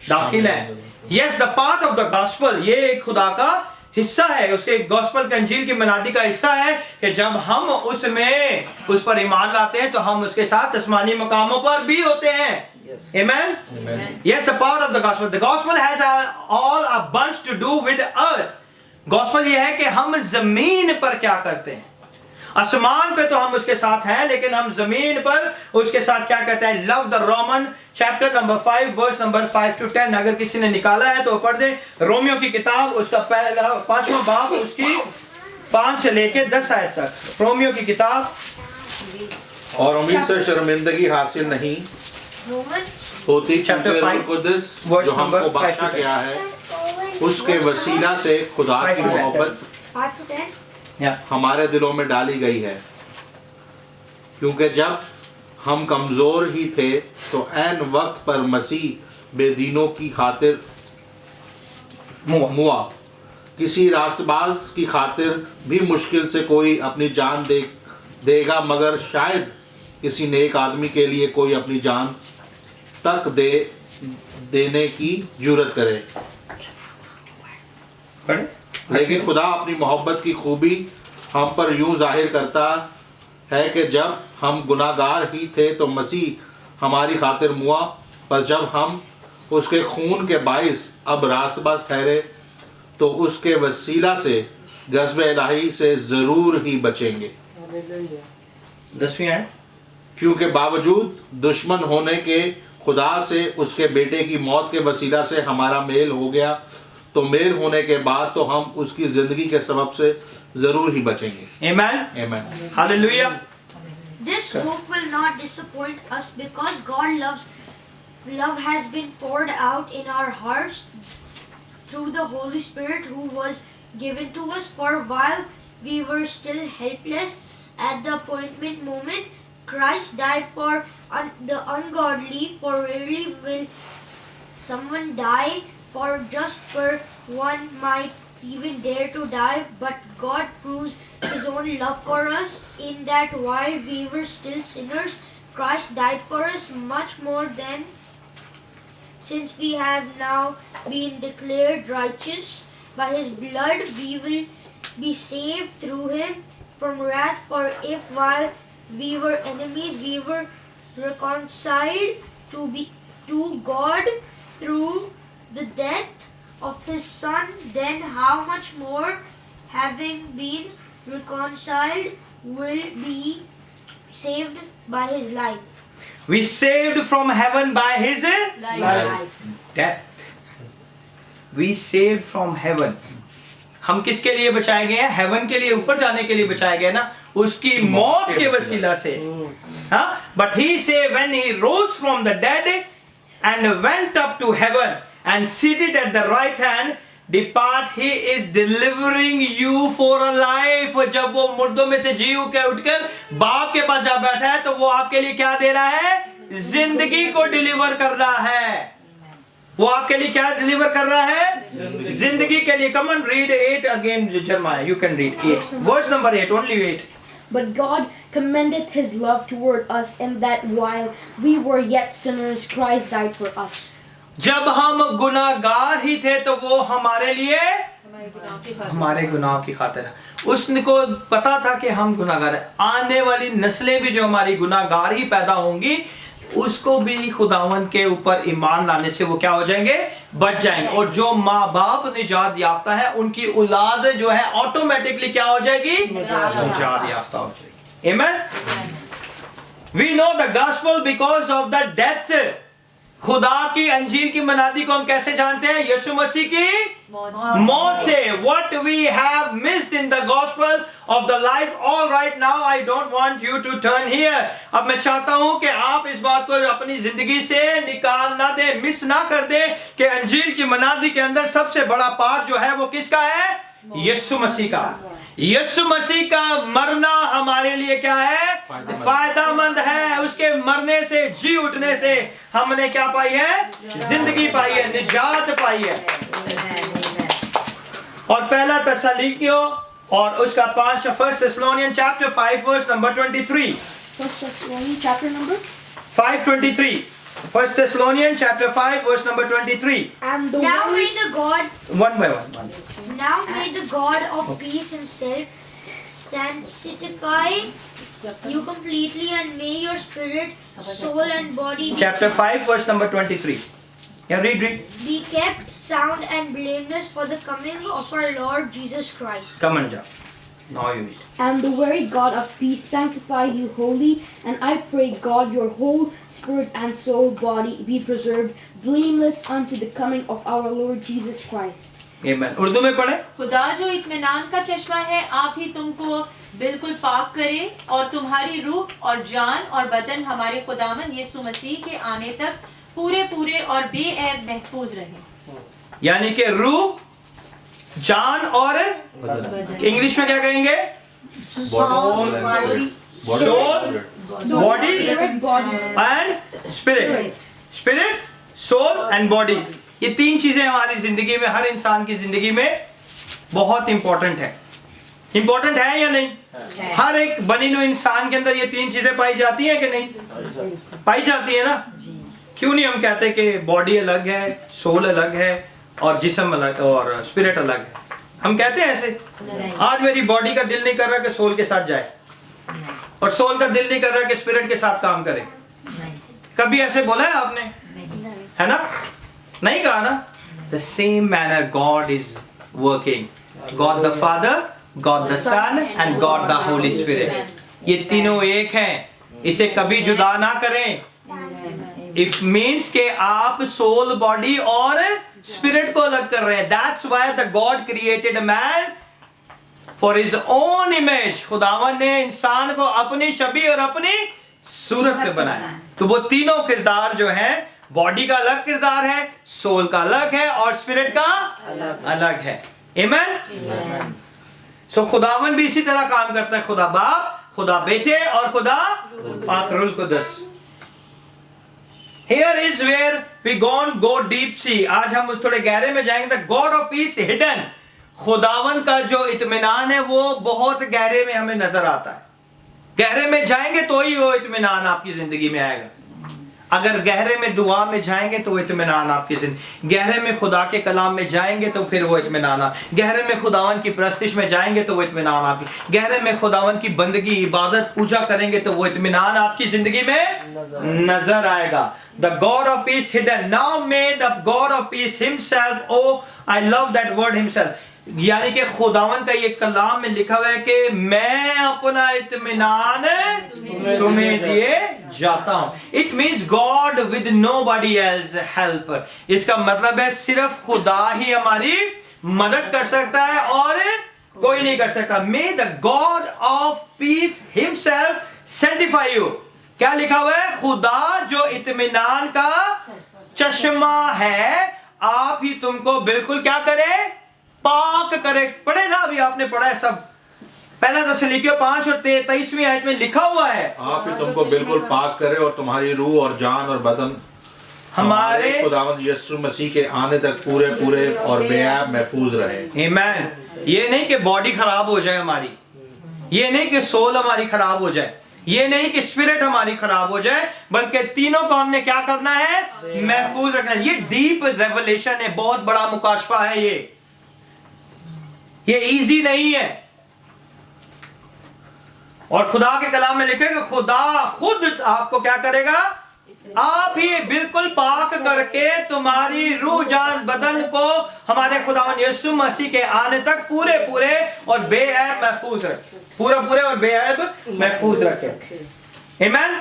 दाखिल हैं। Yes, the part of the gospel, ये खुदा का हिस्सा है, उसके गॉस्पेल का अंजील की मनादी का हिस्सा है कि जब हम उस पर ईमान लाते हैं तो हम उसके साथ आसमानी मकामों पर भी होते हैं। Amen? Yes, the part of the gospel. The gospel has all a bunch to do with earth. Gospel ये है कि हम जमीन पर क्या करते हैं। आसमान पे तो हम उसके साथ हैं, लेकिन हम जमीन पर उसके साथ क्या करते हैं? Love the Roman chapter number 5 verse number 5 to 10। अगर किसी ने निकाला है तो पढ़ दें। रोमियो की किताब उसका पहला 5वां बाब उसकी 5 से लेके 10 आयत तक। रोमियो की किताब। और उम्मीद से शर्मिंदगी हासिल नहीं होती, Chapter 5 जो हमको बख्शा गया है उसके वसीला से खुदा की मोहब्बत 5 to 10. हमारे दिलों में डाली गई है, क्योंकि जब हम कमजोर ही थे तो ऐन वक्त पर मसीह बेदीनों की खातिर मुआ। किसी रास्तबाज की खातिर भी मुश्किल से कोई अपनी जान देगा, मगर शायद किसी नेक आदमी के लिए कोई अपनी जान तक देने की जुर्रत करे। लेकिन खुदा अपनी मोहब्बत की खूबी हम पर यूं जाहिर करता है कि जब हम गुनाहगार ही थे तो मसीह हमारी खातिर मुआ, पर जब हम उसके खून के बाइस अब रास्तबाज ठहरे तो उसके वसीला से गज़ब इलाही से ज़रूर ही बचेंगे। 10वीं आयत। क्योंकि बावजूद दुश्मन होने के खुदा से उसके बेटे की मौत के वसीला से हमारा मेल हो गया, तो मेल होने के बाद तो हम उसकी जिंदगी के सबब से जरूर ही बचेंगे। Amen. Amen. Hallelujah. This hope will not disappoint us because love has been poured out in our hearts through the Holy Spirit who was given to us. For while we were still helpless at the appointed moment, Christ died for the ungodly. For rarely will someone die for just for one might even dare to die, but God proves his own love for us in that while we were still sinners, Christ died for us. Much more than, since we have now been declared righteous by his blood, we will be saved through him from wrath. For if while we were enemies we were reconciled to God through the death of his son, then how much more, having been reconciled, will be saved by his life. We saved from heaven by his life. death. We saved from heaven. हम किसके लिए बचाए गए हैं? हेवन के लिए, ऊपर जाने के लिए बचाए गए ना, उसकी मौत के वसीला से। हाँ, but he say when he rose from the dead and went up to heaven and seated at the right hand, depart, he is delivering you for a life. जब वो मुर्दों में से जी के उठकर बाप के पास जा बैठा है तो वो आपके लिए क्या दे रहा है? जिंदगी को डिलीवर कर रहा है। वो आपके लिए क्या डिलीवर कर रहा है? जिंदगी के लिए। Come on, read 8 again, Jeremiah. You can read 8. Verse number 8, only 8. But God commendeth his love toward us, in that while we were yet sinners, Christ died for us. जब हम गुनाहगार ही थे तो वो हमारे लिए, हमारे गुनाह की खातिर, उसको पता था कि हम गुनाहगार हैं। आने वाली नस्लें भी जो हमारी गुनाहगार ही पैदा होंगी, उसको भी खुदावन के ऊपर ईमान लाने से वो क्या हो जाएंगे, बच जाएंगे। और जो माँ बाप निजात याफ्ता है उनकी औलाद जो है ऑटोमेटिकली क्या हो जाएगी, निजात याफ्ता हो जाएगी। आमीन। We know the gospel because of the death. खुदा की अंजील की मनादी को हम कैसे जानते हैं, यीशु मसीह की मौत से। What we have missed in the gospel of the life, all right now I don't want you to turn here। अब मैं चाहता हूं कि आप इस बात को अपनी जिंदगी से निकाल ना दें, मिस ना कर दें कि अंजील की मनादी के अंदर सबसे बड़ा पार्ट जो है वो किसका है, यीशु मसीह का। यीशु मसीह का मरना हमारे लिए क्या है, फायदामंद है। उसके मरने से, जी उठने से हमने क्या पाई है, जिंदगी पाई है, निजात पाई है। और पहला तसलीकियों और उसका 1 Thessalonians chapter 5 verse number 23। 1 Thessalonians chapter number 5:23। 1 Thessalonians chapter 5 verse number 23। and the Now word may the God One by one. Now may the God of peace himself sanctify you completely, and may your spirit, soul and body Chapter 5 verse number 23. Yeah, read. be kept sound and blameless for the coming of our Lord Jesus Christ. Come on, Jah. Now you read. And the very God of peace sanctify you wholly, and I pray God your whole spirit and soul body be preserved blameless unto the coming of our Lord Jesus Christ. Amen. Urdu में पढ़े। खुदा जो इत्मीनान का चश्मा है, आप ही तुमको बिल्कुल पाक करे और तुम्हारी रूह और जान और बदन हमारे खुदावन यीशु मसीह के आने तक पूरे पूरे और बेऐब महफूज रहे। यानी कि रूह, जान और इंग्लिश में क्या कहेंगे, soul, body Spirit, body, and spirit. Spirit, soul and body, ये तीन चीजें हमारी जिंदगी में, हर इंसान की जिंदगी में बहुत इंपॉर्टेंट है। इंपॉर्टेंट है या नहीं? हर एक बनी हुई इंसान के अंदर ये तीन चीजें पाई जाती हैं कि नहीं? पाई जाती है ना। क्यों नहीं हम कहते कि बॉडी अलग है, सोल अलग है और जिस्म अलग और स्पिरिट अलग है? हम कहते हैं ऐसे। आज मेरी बॉडी का दिल नहीं कर रहा कि सोल के साथ जाए और सोल का दिल नहीं कर रहा कि स्पिरिट के साथ काम करे। कभी ऐसे बोला है आपने? है ना? नहीं कहा ना? The same manner God is working. God the Father, God the Son and God the Holy Spirit. ये तीनों एक हैं, इसे कभी जुदा ना करें। It means कि आप सोल, बॉडी और स्पिरिट को अलग कर रहे हैं। That's why the God created a man for his own image। खुदावन ने इंसान को अपनी छवि और अपनी सूरत पे बनाया। तो वो तीनों किरदार जो हैं, बॉडी का अलग किरदार है, सोल का अलग है और स्पिरिट का अलग है। आमीन। सो खुदावन भी इसी तरह काम करता है, खुदा बाप, खुदा बेटे और खुदा पाक रूह कुदस। Here is where we go deep see। आज हम थोड़े गहरे में जाएंगे। The God of peace hidden। खुदावन का जो इत्मीनान है वो बहुत गहरे में हमें नजर आता है। गहरे में जाएंगे तो ही वो इत्मीनान आपकी जिंदगी में आएगा। अगर गहरे में दुआ में जाएंगे तो वो इत्मीनान आपकी जिंदगी, गहरे में खुदा के कलाम में जाएंगे तो फिर वो इत्मीनान, गहरे में खुदावन की प्रस्तिश में जाएंगे तो वो इत्मीनान आपकी, गहरे में खुदावन की बंदगी, इबादत, पूजा करेंगे तो वो इत्मीनान आपकी जिंदगी में नजर आएगा। The God of peace hidden। Now may the God of peace himself, oh I love that word himself, यानी कि खुदावन का ये कलाम में लिखा हुआ है कि मैं अपना इत्मीनान तुम्हें दिए जाता हूं। It means God with nobody else help. इसका मतलब है सिर्फ खुदा ही हमारी मदद कर सकता है और कोई नहीं कर सकता। मे the God of piece himself sanctify you. क्या लिखा हुआ है? खुदा जो इत्मीनान का चश्मा है, आप ही तुमको बिल्कुल क्या करे? पाक करे। पढ़े ना, अभी आपने पढ़ा है सब। पहला तसलीकियों 5 और 23वीं आयत में लिखा हुआ है, आप ही तुमको बिल्कुल पाक करे और तुम्हारी रूह और जान और बदन हमारे खुदावंद यीशु मसीह के आने तक पूरे पूरे और बेऐब महफूज रहे। आमीन। ये नहीं कि बॉडी खराब हो जाए हमारी, ये नहीं कि सोल हमारी खराब हो जाए, ये नहीं कि स्पिरिट हमारी खराब हो जाए, बल्कि तीनों को हमने क्या करना है? महफूज रखना है। ये डीप रेवलेशन है, बहुत बड़ा मुकाशफा है। ये इजी नहीं है। और खुदा के कलाम में लिखे कि खुदा खुद आपको क्या करेगा? आप ही बिल्कुल पाक करके तुम्हारी रूह जान बदन को हमारे खुदावन यीशु मसीह के आने तक पूरे पूरे और बेऐब महफूज रखे, पूरे पूरे और बेऐब महफूज रखे। आमीन।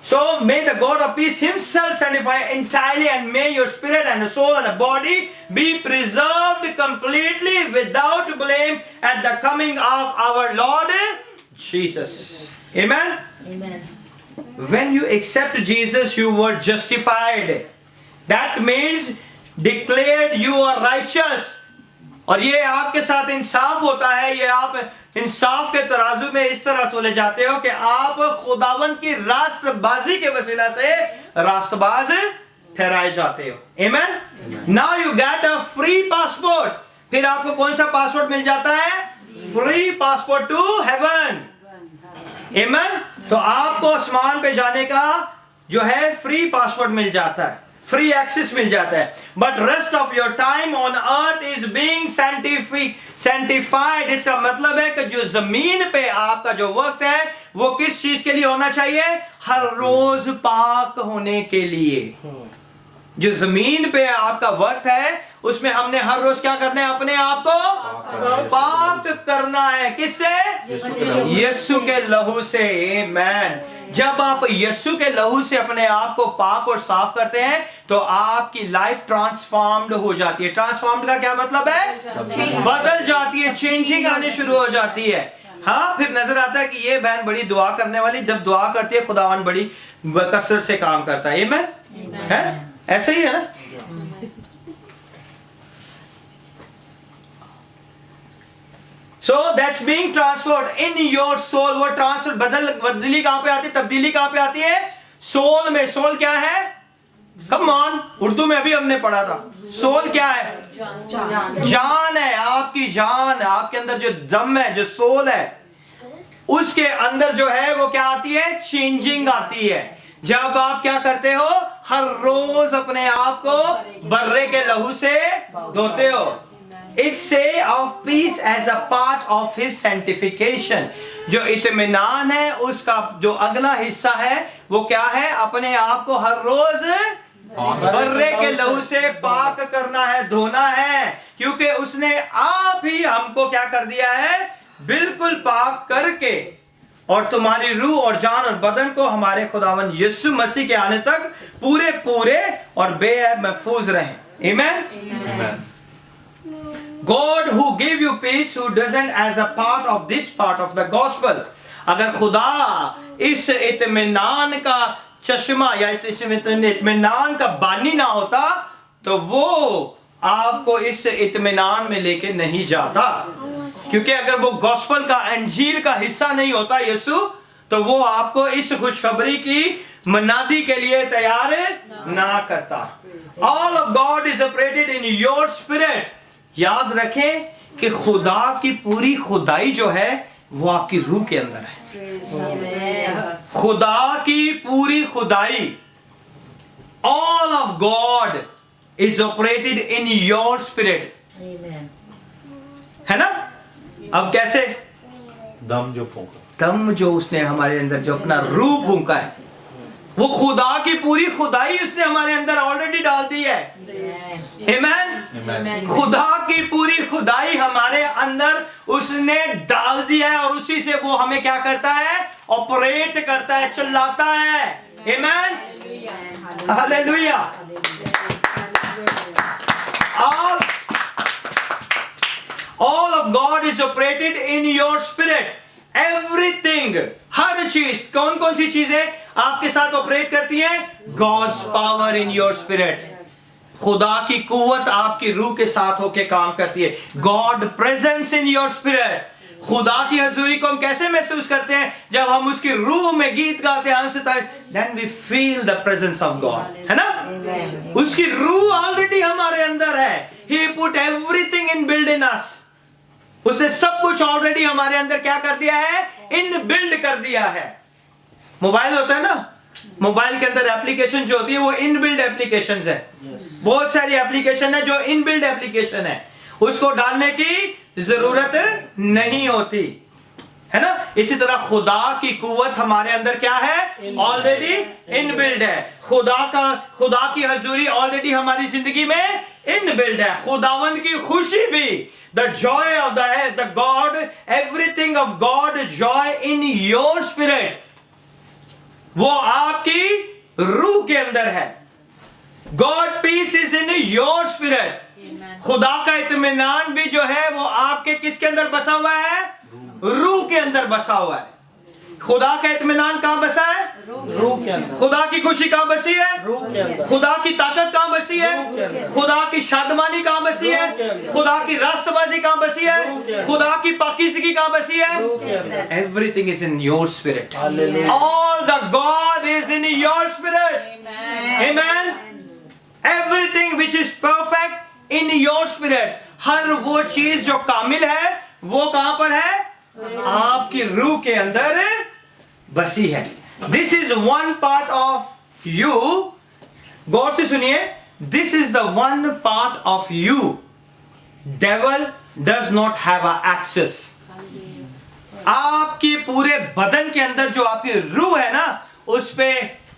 So may the God of peace himself sanctify entirely, and may your spirit and soul and body be preserved completely without blame at the coming of our Lord Jesus. Amen. Amen. When you accept Jesus, you were justified. That means declared you are righteous. और ये आपके साथ इंसाफ होता है, ये आप इंसाफ के तराजू में इस तरह तोले जाते हो कि आप खुदावंद की रास्तबाजी के वसीला से रास्तबाज ठहराए जाते हो। Amen? Now you get a free passport. फिर आपको कौन सा पासपोर्ट मिल जाता है? Free passport to heaven. Amen? तो आपको आसमान पे जाने का जो है फ्री पासपोर्ट मिल जाता है, फ्री एक्सेस मिल जाता है। But rest of your time on earth is being sanctified. इसका मतलब है कि जो जमीन पे आपका जो वक्त है वो किस चीज के लिए होना चाहिए? हर रोज पाक होने के लिए। जो जमीन पे आपका वक्त है उसमें हमने हर रोज क्या करना है? अपने आप को पाक करना है। किससे? यीशु के लहू से। आमीन। जब आप यीशु के लहू से अपने आप को पाक और साफ करते हैं तो आपकी लाइफ ट्रांसफॉर्म्ड हो जाती है। ट्रांसफॉर्म्ड का क्या मतलब है? बदल जाती है, चेंजिंग आने शुरू हो जाती है। हाँ, फिर नजर आता है कि ये बहन बड़ी दुआ करने वाली, जब दुआ करती है खुदावन बड़ी कसरत से काम करता है। आमीन। है ऐसे ही है ना? So that's being transferred in your soul. वो ट्रांसफर बदली कहां पे आती है? तब्दीली कहां पे आती है? सोल में। सोल क्या है? कम ऑन, उर्दू में अभी हमने पढ़ा था। सोल क्या है? जान है। आपकी जान, आपके अंदर जो दम है, जो सोल है, उसके अंदर जो है वो क्या आती है? चेंजिंग आती है। जब आप क्या करते हो? हर रोज अपने आप को बर्रे के लहू से धोते हो। It say of peace as a part of his sanctification. जो इत्मीनान है उसका जो अगला हिस्सा है वो क्या है? अपने आप को हर रोज बर्रे के लहू से पाक करना है, धोना है, क्योंकि उसने आप ही हमको क्या कर दिया है? बिल्कुल पाक करके, और तुम्हारी रूह और जान और बदन को हमारे खुदावन यीशु मसीह के आने तक पूरे पूरे और बेऐब महफूज रहे। आमीन। God who gave you peace, who doesn't as a part of this part of the gospel. अगर खुदा इस इत्मीनान का चश्मा या इस इत्मीनान का बानी ना होता तो वो आपको इस इत्मीनान में लेके नहीं जाता। क्योंकि अगर वो गॉस्पल का, अंजील का हिस्सा नहीं होता यीशु, तो वो आपको इस खुशखबरी की मनादी के लिए तैयार ना करता। All of God is operated in your spirit. याद रखें कि खुदा की पूरी खुदाई जो है वो आपकी रूह के अंदर है। खुदा की पूरी खुदाई, all of God is operated in your spirit. है ना? अब कैसे? दम जो फूंका, दम जो उसने हमारे अंदर, जो अपना रूह फूंका है, वो खुदा की पूरी खुदाई उसने हमारे अंदर ऑलरेडी डाल दी है। आमीन। खुदा की पूरी खुदाई हमारे अंदर उसने डाल दिया है और उसी से वो हमें क्या करता है? ऑपरेट करता है, चलाता है। आमीन। Hallelujah. All of God is operated in your spirit. Everything, हर चीज, कौन कौन सी चीजें आपके साथ ऑपरेट करती है? God's power in your spirit. खुदा की कुव्वत आपकी रूह के साथ होके काम करती है। God presence in your spirit. खुदा की हजूरी को हम कैसे महसूस करते हैं? जब हम उसकी रूह में गीत गाते हैं, हमसे then we feel the presence of God. है ना? उसकी रूह ऑलरेडी हमारे अंदर है। He put everything inbuilt in us. उसने सब कुछ ऑलरेडी हमारे अंदर क्या कर दिया है? इन बिल्ड कर दिया है। मोबाइल होता है ना, मोबाइल के अंदर एप्लीकेशन जो होती है वो इन बिल्ड एप्लीकेशन है। बहुत सारी एप्लीकेशन है जो इन बिल्ड एप्लीकेशन है, उसको डालने की जरूरत नहीं होती, है ना। इसी तरह खुदा की कुव्वत हमारे अंदर क्या है, ऑलरेडी इनबिल्ड है। खुदा की हजूरी ऑलरेडी हमारी जिंदगी में इनबिल्ड है। खुदावंद की खुशी भी, the joy of the God, everything of God joy in your spirit, वो आपकी रूह के अंदर है। God peace is in your spirit. खुदा का इत्मीनान भी जो है वो आपके किसके अंदर बसा हुआ है, रूह के अंदर बसा हुआ है। खुदा का इत्मीनान कहां बसा है, रूह के अंदर। खुदा की खुशी कहां बसी है, रूह के अंदर। खुदा की ताकत कहां बसी है, रूह के अंदर। खुदा की शादमानी कहां बसी रूह के है, अंदर। खुदा की राष्ट्रबाजी कहां बसी रूह के है, अंदर। खुदा की पाकीज़गी कहां बसी है। रूह के अंदर। Everything is in your spirit. Hallelujah. All the God is in your spirit. Amen. Everything which is perfect in your spirit. हर वो चीज जो कामिल है वो कहां पर है, आपकी रूह के अंदर बसी है। This is one part of you. गौर से सुनिए, this is the one part of you. Devil does not have a access. आपके पूरे बदन के अंदर जो आपकी रूह है ना, उस पे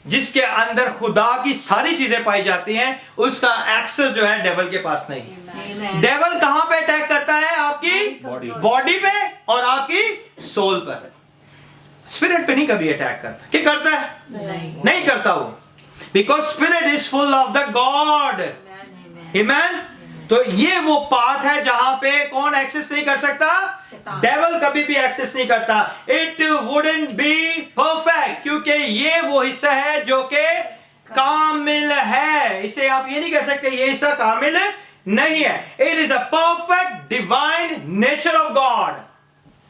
जिसके अंदर खुदा की सारी चीजें पाई जाती हैं, उसका एक्सेस जो है डेविल के पास नहीं है। डेविल कहां पे अटैक करता है, आपकी बॉडी पे और आपकी सोल पर, स्पिरिट पे नहीं कभी अटैक करता। क्या करता है, नहीं करता वो, because spirit is full of the God. Amen. तो ये वो पाथ है जहां पे कौन एक्सेस नहीं कर सकता, डेविल कभी भी एक्सेस नहीं करता। इट वुडंट बी परफेक्ट, क्योंकि ये वो हिस्सा है जो कि कामिल है। इसे आप ये नहीं कह सकते ये हिस्सा कामिल नहीं है। It is a perfect divine nature of God,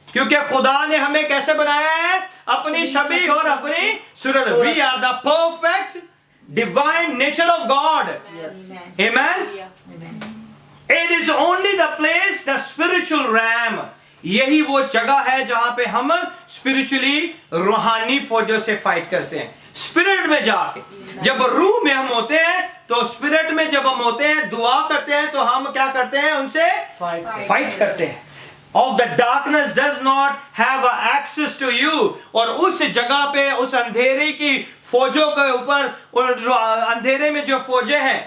क्योंकि खुदा ने हमें कैसे बनाया है, अपनी छवि और अपनी सूरत। We are the perfect divine nature of God. Amen. It is only the place, the spiritual realm. यही वो जगह है जहां पे हम स्पिरिचुअली रूहानी फौजों से फाइट करते हैं। स्पिरिट में जाके जब रूह में हम होते हैं, तो स्पिरिट में जब हम होते हैं, दुआ करते हैं, तो हम क्या करते हैं, उनसे फाइट करते हैं। Of the darkness does not have access to you. और उस जगह पे उस अंधेरे की फौजों के ऊपर, अंधेरे में जो फौजें हैं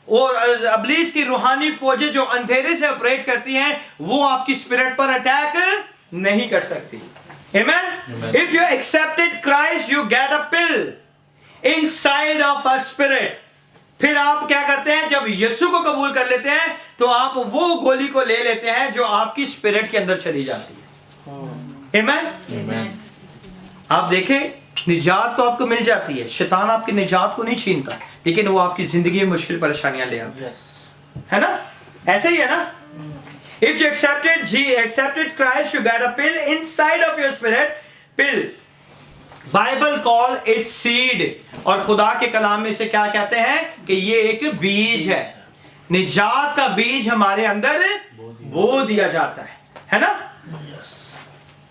और अब्लीस की रूहानी फौजें जो अंधेरे से ऑपरेट करती हैं, वो आपकी स्पिरिट पर अटैक नहीं कर सकती। Amen? If you accepted Christ, you get a pill inside of a spirit. फिर आप क्या करते हैं, जब यीशु को कबूल कर लेते हैं, तो आप वो गोली को ले लेते हैं जो आपकी स्पिरिट के अंदर चली जाती है। Amen? आप देखें, निजात तो आपको मिल जाती है, शैतान आपकी निजात को नहीं छीनता, लेकिन वो आपकी जिंदगी में मुश्किल परेशानियां ले आता है ना। ऐसे ही है ना। If you accepted Christ, you get a pill inside of your spirit. Pill, Bible call it seed. और खुदा के कलाम में इसे क्या कहते हैं कि ये एक बीज है। निजात का बीज हमारे अंदर बो दिया जाता है ना।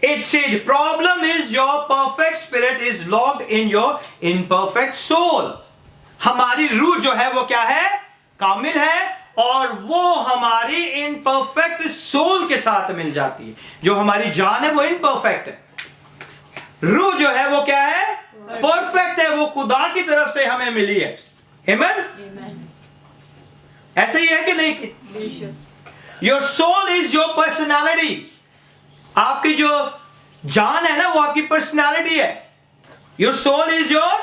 It said, problem is your perfect spirit is locked in your imperfect soul. हमारी रूह जो है वो क्या है, कामिल है, और वो हमारी इनपरफेक्ट सोल के साथ मिल जाती है। जो हमारी जान है वो इनपरफेक्ट है, रूह जो है वो क्या है, परफेक्ट है, वो खुदा की तरफ से हमें मिली है। आमेन। ऐसे ही है कि नहीं। Your soul is your personality. आपकी जो जान है ना, वो आपकी पर्सनालिटी है। Your soul is your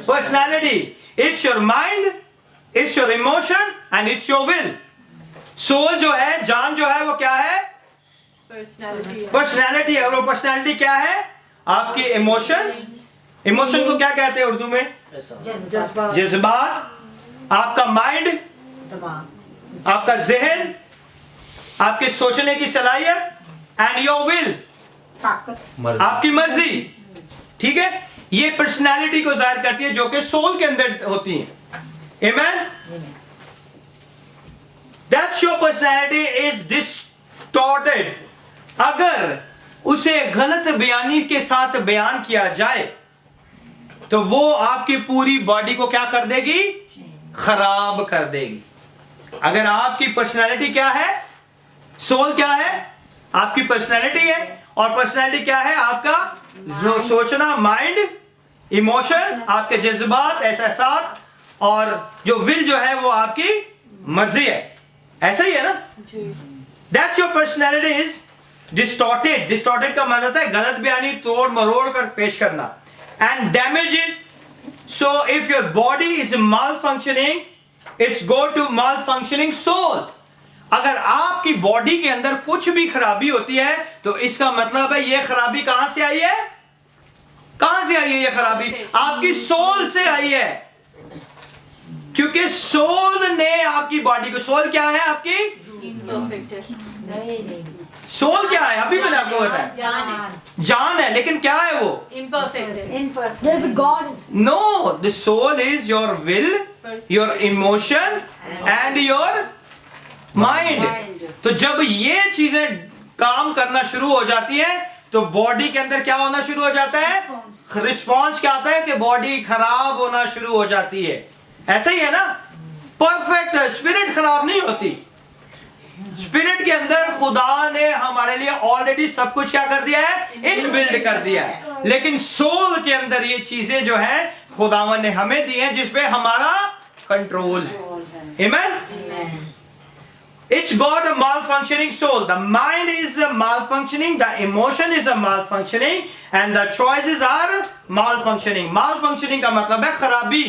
personality. It's your mind, it's your emotion and it's your will. Soul जो है, जान जो है, वो क्या है, पर्सनालिटी है। और वो पर्सनालिटी क्या है, आपकी इमोशंस। इमोशन को क्या कहते हैं उर्दू में, जज्बात। आपका माइंड, आपका जहन, आपके सोचने की सलाहियत, एंड योर विल, आपकी मर्जी। ठीक है, ये पर्सनालिटी को जाहिर करती है जो कि सोल के अंदर होती है। Amen. That's your personality is distorted. अगर उसे गलत बयानी के साथ बयान किया जाए, तो वो आपकी पूरी बॉडी को क्या कर देगी, खराब कर देगी। अगर आपकी पर्सनालिटी क्या है, सोल क्या है, आपकी पर्सनालिटी है, और पर्सनैलिटी क्या है? आपका जो सोचना, माइंड, इमोशन, आपके जज्बात, एहसास, और जो विल जो है वो आपकी मर्जी है। ऐसा ही है ना? That's your personality is distorted. Distorted का मतलब है गलत बयानी, तोड़ मरोड़ कर पेश करना, and damage it. So if your body is malfunctioning, it's go to malfunctioning soul. अगर आपकी बॉडी के अंदर कुछ भी खराबी होती है तो इसका मतलब है ये खराबी कहां से आई है? कहां से आई है ये खराबी? आपकी सोल से आई है, क्योंकि सोल ने आपकी बॉडी को, सोल क्या है आपकी? इम्परफेक्ट सोल क्या है? अभी मैंने आपको बताया जान है, जान है, लेकिन क्या है वो? Imperfect There's a God. No, the soul is your will, your emotion and your mind. तो जब ये चीजें काम करना शुरू हो जाती है तो बॉडी के अंदर क्या होना शुरू हो जाता है? रिस्पॉन्स क्या आता है कि बॉडी खराब होना शुरू हो जाती है। ऐसा ही है ना? परफेक्ट स्पिरिट खराब नहीं होती। स्पिरिट के अंदर खुदा ने हमारे लिए ऑलरेडी सब कुछ क्या कर दिया है? इनबिल्ड कर दिया है। लेकिन सोल के अंदर ये चीजें जो है खुदावन ने हमें दी हैं जिसपे हमारा कंट्रोल है। आमीन। It's got a malfunctioning soul. The mind is malfunctioning, the emotion is malfunctioning, and the choices are malfunctioning. Malfunctioning का मतलब है खराबी।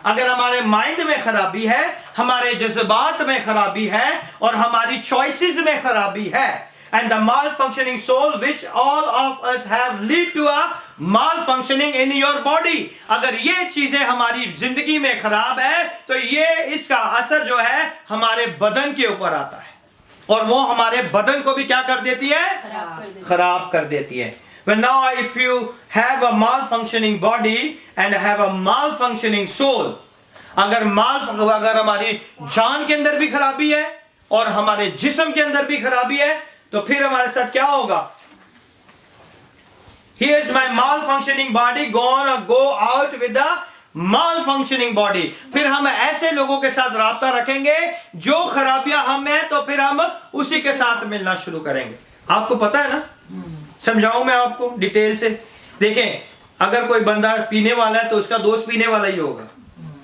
अगर हमारे माइंड में खराबी है, हमारे जज्बात में खराबी है और हमारी चॉइसेस में खराबी है, and the malfunctioning soul which all of us have lead to a malfunctioning in your body. अगर ये चीजें हमारी जिंदगी में खराब है तो ये इसका असर जो है हमारे बदन के ऊपर आता है और वो हमारे बदन को भी क्या कर देती है? खराब कर देती है। Well, now if you have a malfunctioning body and have a malfunctioning soul, अगर हमारी जान के अंदर भी खराबी है और हमारे जिस्म के अंदर भी खराबी है तो फिर हमारे साथ क्या होगा? Here's my malfunctioning body, gonna go out with the malfunctioning body. फिर हम ऐसे लोगों के साथ राब्ता रखेंगे जो खराबियां हम में है तो फिर हम उसी के साथ मिलना शुरू करेंगे। आपको पता है ना? समझाऊं मैं आपको डिटेल से। देखें, अगर कोई बंदा पीने वाला है तो उसका दोस्त पीने वाला ही होगा,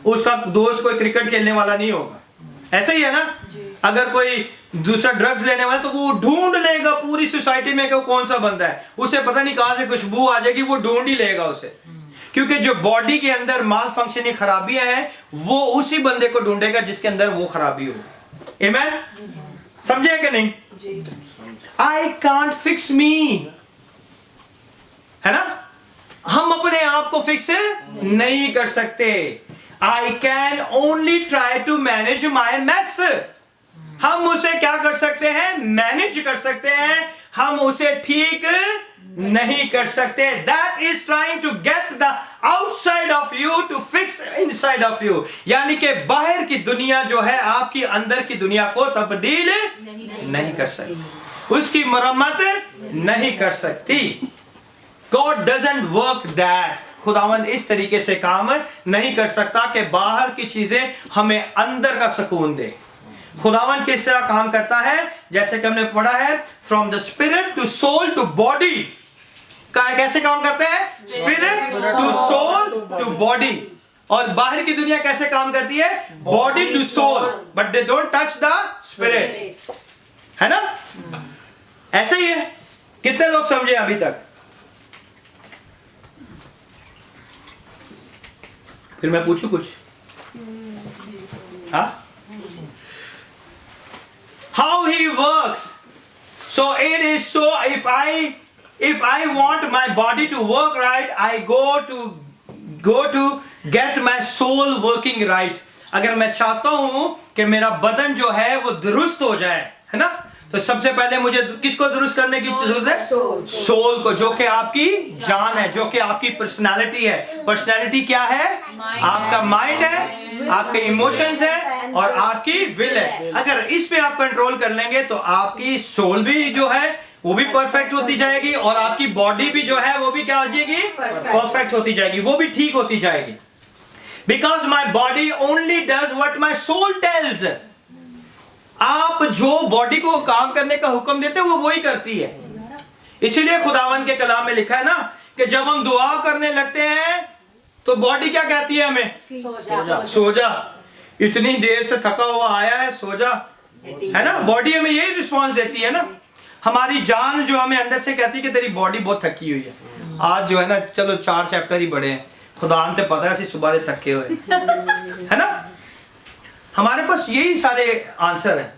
उसका दोस्त कोई क्रिकेट खेलने वाला नहीं होगा। ऐसा ही है ना? अगर कोई दूसरा ड्रग्स लेने वाला तो वो ढूंढ लेगा पूरी सोसाइटी में कि वो कौन सा बंदा है, उसे पता नहीं कहां से खुशबू आ जाएगी, वो ढूंढ ही लेगा उसे, क्योंकि जो बॉडी के अंदर माल फंक्शनिंग खराबियां हैं वो उसी बंदे को ढूंढेगा जिसके अंदर वो खराबी हो। आमीन। समझे कि नहीं? आई कांट फिक्स मी, है ना? हम अपने आप को फिक्स नहीं कर सकते। I can only try to manage my mess. हम उसे क्या कर सकते हैं? मैनेज कर सकते हैं, हम उसे ठीक नहीं कर सकते। That is trying to get the outside of you to fix inside of you, यानी कि बाहर की दुनिया जो है आपकी अंदर की दुनिया को तब्दील नहीं कर सकती, उसकी मरम्मत नहीं कर सकती। God doesn't work that. खुदावंद इस तरीके से काम नहीं कर सकता कि बाहर की चीजें हमें अंदर का सुकून दे। खुदावंद किस तरह काम करता है? जैसे कि हमने पढ़ा है, from the spirit to soul to body. कैसे काम करते हैं? Spirit to soul to body. और बाहर की दुनिया कैसे काम करती है? Body to soul, but they don't touch the spirit, है ना? ऐसे ही है। कितने लोग समझे अभी तक? फिर मैं पूछूं कुछ? हाँ? How he works. So it is so if I want my body to work right, I go to get my soul working right. अगर मैं चाहता हूं कि मेरा बदन जो है वो दुरुस्त हो जाए, है ना? तो सबसे पहले मुझे किसको दुरुस्त करने की जरूरत है? सोल को, जो कि आपकी जान है, जो कि आपकी पर्सनालिटी है। पर्सनालिटी क्या है? आपका माइंड है, आपके इमोशंस है और आपकी विल है। अगर इस पे आप कंट्रोल कर लेंगे तो आपकी सोल भी जो है वो भी परफेक्ट होती जाएगी और आपकी बॉडी भी जो है वो भी क्या हो जाएगी? परफेक्ट होती जाएगी, वो भी ठीक होती जाएगी। Because my body only does what my soul tells. आप जो बॉडी को काम करने का हुक्म देते हो वो वही करती है। इसीलिए खुदावन के कलाम में लिखा है ना कि जब हम दुआ करने लगते हैं तो बॉडी क्या कहती है हमें? सो जा, इतनी देर से थका हुआ आया है, सो जा, है ना? बॉडी हमें यही रिस्पॉन्स देती है ना। हमारी जान जो हमें अंदर से कहती है कि तेरी बॉडी बहुत थकी हुई है। आज जो है ना, चलो 4 चैप्टर ही बड़े हैं, खुदा ने पता है सी सुबह से थके हुए है ना। हमारे पास यही सारे आंसर हैं,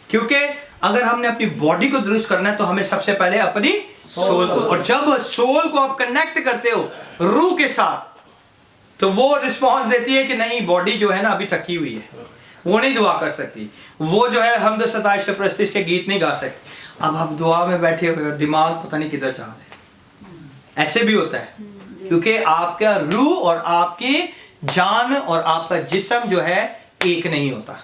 क्योंकि अगर हमने अपनी बॉडी को दुरुस्त करना है तो हमें सबसे पहले अपनी सोल को, और जब सोल को आप कनेक्ट करते हो रूह के साथ तो वो रिस्पॉन्स देती है कि नहीं, बॉडी जो है ना अभी थकी हुई है, वो नहीं दुआ कर सकती, वो जो है हम 27 के गीत नहीं गा सकते। अब आप दुआ में बैठे हुए दिमाग पता नहीं किधर जा रहे हैं। ऐसे भी होता है, क्योंकि आपका रूह और आपकी जान और आपका जिस्म जो है एक नहीं होता।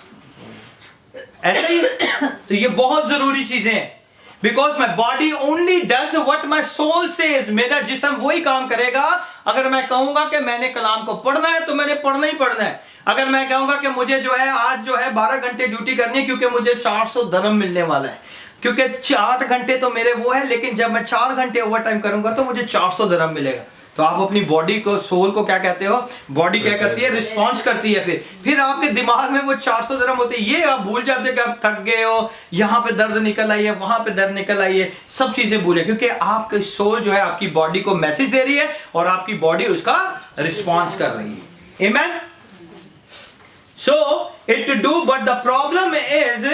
ऐसा ही तो ये बहुत जरूरी चीजें हैं, because my body only does what my soul says. मेरा जिस्म वही काम करेगा। अगर मैं कहूंगा कि मैंने कलाम को पढ़ना है तो मैंने पढ़ना ही पढ़ना है। अगर मैं कहूंगा कि मुझे जो है आज जो है 12 घंटे ड्यूटी करनी है क्योंकि मुझे 400 दरम मिलने वाला है, क्योंकि 8 घंटे तो मेरे वो है, लेकिन जब मैं 4 घंटे ओवर टाइम करूंगा तो मुझे 400 दरम मिलेगा। तो आप अपनी बॉडी को, सोल को क्या कहते हो? बॉडी क्या करती है? रिस्पॉन्स करती है। फिर आपके दिमाग में वो 400 दरम होते हैं, ये आप भूल जाते हो कि आप थक गए हो, यहाँ पे दर्द निकल आई है, वहां पे दर्द निकल आई है, सब चीजें भूले, क्योंकि आपकी सोल जो है आपकी बॉडी को मैसेज दे रही है और आपकी बॉडी उसका रिस्पॉन्स कर रही है। आमीन। So it do, but the problem is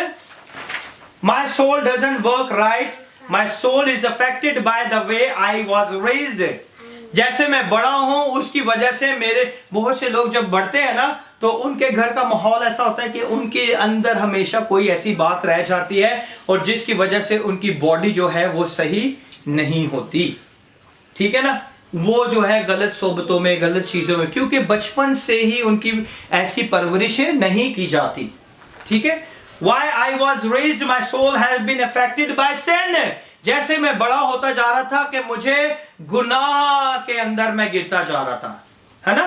my soul doesn't work right. My soul is affected by the way I was raised. जैसे मैं बड़ा हूं उसकी वजह से मेरे बहुत से लोग जब बढ़ते हैं ना तो उनके घर का माहौल ऐसा होता है कि उनके अंदर हमेशा कोई ऐसी बात रह जाती है और जिसकी वजह से उनकी बॉडी जो है वो सही नहीं होती। ठीक है ना, वो जो है गलत सोबतों में, गलत चीजों में, क्योंकि बचपन से ही उनकी ऐसी परवरिश नहीं की जाती। ठीक है, Why I was raised, my soul has been affected by sin. जैसे मैं बड़ा होता जा रहा था कि मुझे गुनाह के अंदर मैं गिरता जा रहा था, है ना।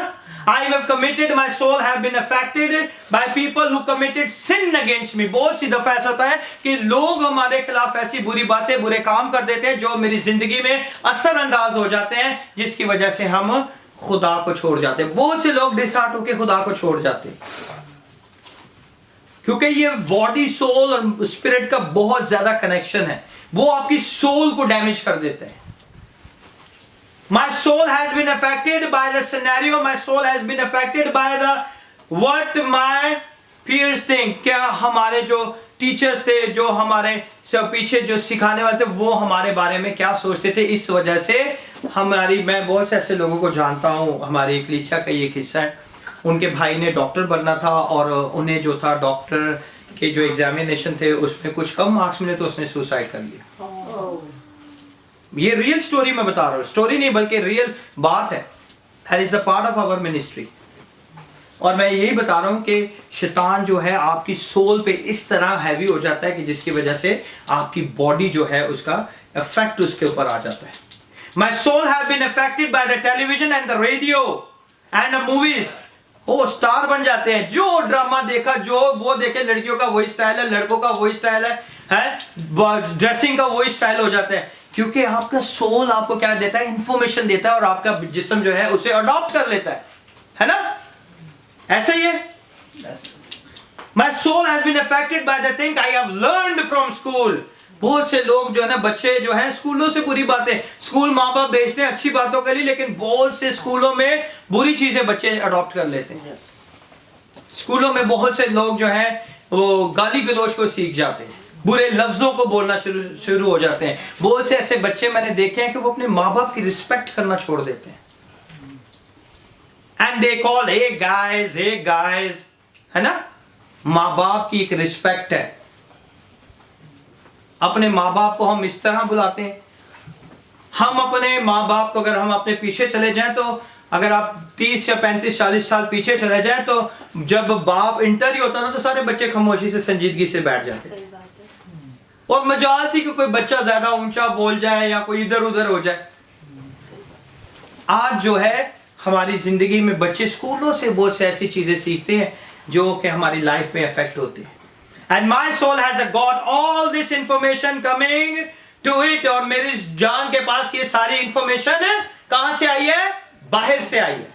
I have committed, my soul have been affected by people who committed sin against me. बहुत सी दफा ऐसा होता है कि लोग हमारे खिलाफ ऐसी बुरी बातें, बुरे काम कर देते हैं जो मेरी जिंदगी में असरअंदाज हो जाते हैं, जिसकी वजह से हम खुदा को छोड़ जाते हैं। बहुत से लोग डिसहार्ट होकर खुदा को छोड़ जाते हैं, क्योंकि ये बॉडी, सोल और स्पिरिट का बहुत ज्यादा कनेक्शन है। वो आपकी सोल को डैमेज कर देते हैं। My soul has been affected by the scenario. My soul has been affected by the what my peers think. क्या हमारे जो टीचर्स थे, जो हमारे सब पीछे जो सिखाने वाले थे, वो हमारे बारे में क्या सोचते थे। इस वजह से मैं बहुत से ऐसे लोगों को जानता हूँ। हमारी कलीसिया का ये किस्सा है, उनके भाई ने डॉक्टर बनना था और उन्हें जो था डॉक्टर के जो एग्जामिनेशन थे उसमें कुछ कम मार्क्स मिले तो उसने सुसाइड कर लिया। ये रियल स्टोरी मैं बता रहा हूँ, स्टोरी नहीं बल्कि रियल बात है। That is the part of our ministry. और मैं यही बता रहा हूँ कि शैतान जो है आपकी सोल पे इस तरह हैवी हो जाता है कि जिसकी वजह से आपकी बॉडी जो है उसका इफेक्ट उसके ऊपर आ जाता है। My soul have been affected by the television and the radio and the movies. वो स्टार बन जाते हैं, जो ड्रामा देखा, जो वो देखे, लड़कियों का वही स्टाइल है, लड़कों का वही स्टाइल है, ड्रेसिंग का वही स्टाइल हो जाता है, क्योंकि आपका सोल आपको क्या देता है? इंफॉर्मेशन देता है और आपका जिस्म जो है उसे अडॉप्ट कर लेता है ना। ऐसा ही है। My soul has been affected by the thing I have learned from school. बहुत से लोग जो है ना, बच्चे जो हैं स्कूलों से बुरी बातें, स्कूल माँ बाप भेजते हैं अच्छी बातों के लिए, लेकिन बहुत से स्कूलों में बुरी चीजें बच्चे अडॉप्ट कर लेते हैं। स्कूलों में बहुत से लोग जो हैं वो गाली गलौज को सीख जाते हैं, बुरे लफ्जों को बोलना शुरू हो जाते हैं। बहुत से ऐसे बच्चे मैंने देखे हैं कि वो अपने माँ बाप की रिस्पेक्ट करना छोड़ देते हैं। And they call hey guys, है ना। माँ बाप की एक रिस्पेक्ट है। अपने माँ बाप को हम इस तरह बुलाते हैं। हम अपने माँ बाप को, अगर हम अपने पीछे चले जाएं तो अगर आप 30 या 35 40 साल पीछे चले जाएं तो जब बाप इंटर ही होता ना तो सारे बच्चे खामोशी से, संजीदगी से बैठ जाते। और मजाल थी कि कोई बच्चा ज्यादा ऊंचा बोल जाए या कोई इधर उधर हो जाए। आज जो है हमारी जिंदगी में बच्चे स्कूलों से बहुत से ऐसी चीजें सीखते हैं जो कि हमारी लाइफ में इफेक्ट होती है। And my soul has got all this information coming to it, और मेरी जान के पास ये सारी इंफॉर्मेशन कहां से आई है? बाहर से आई है।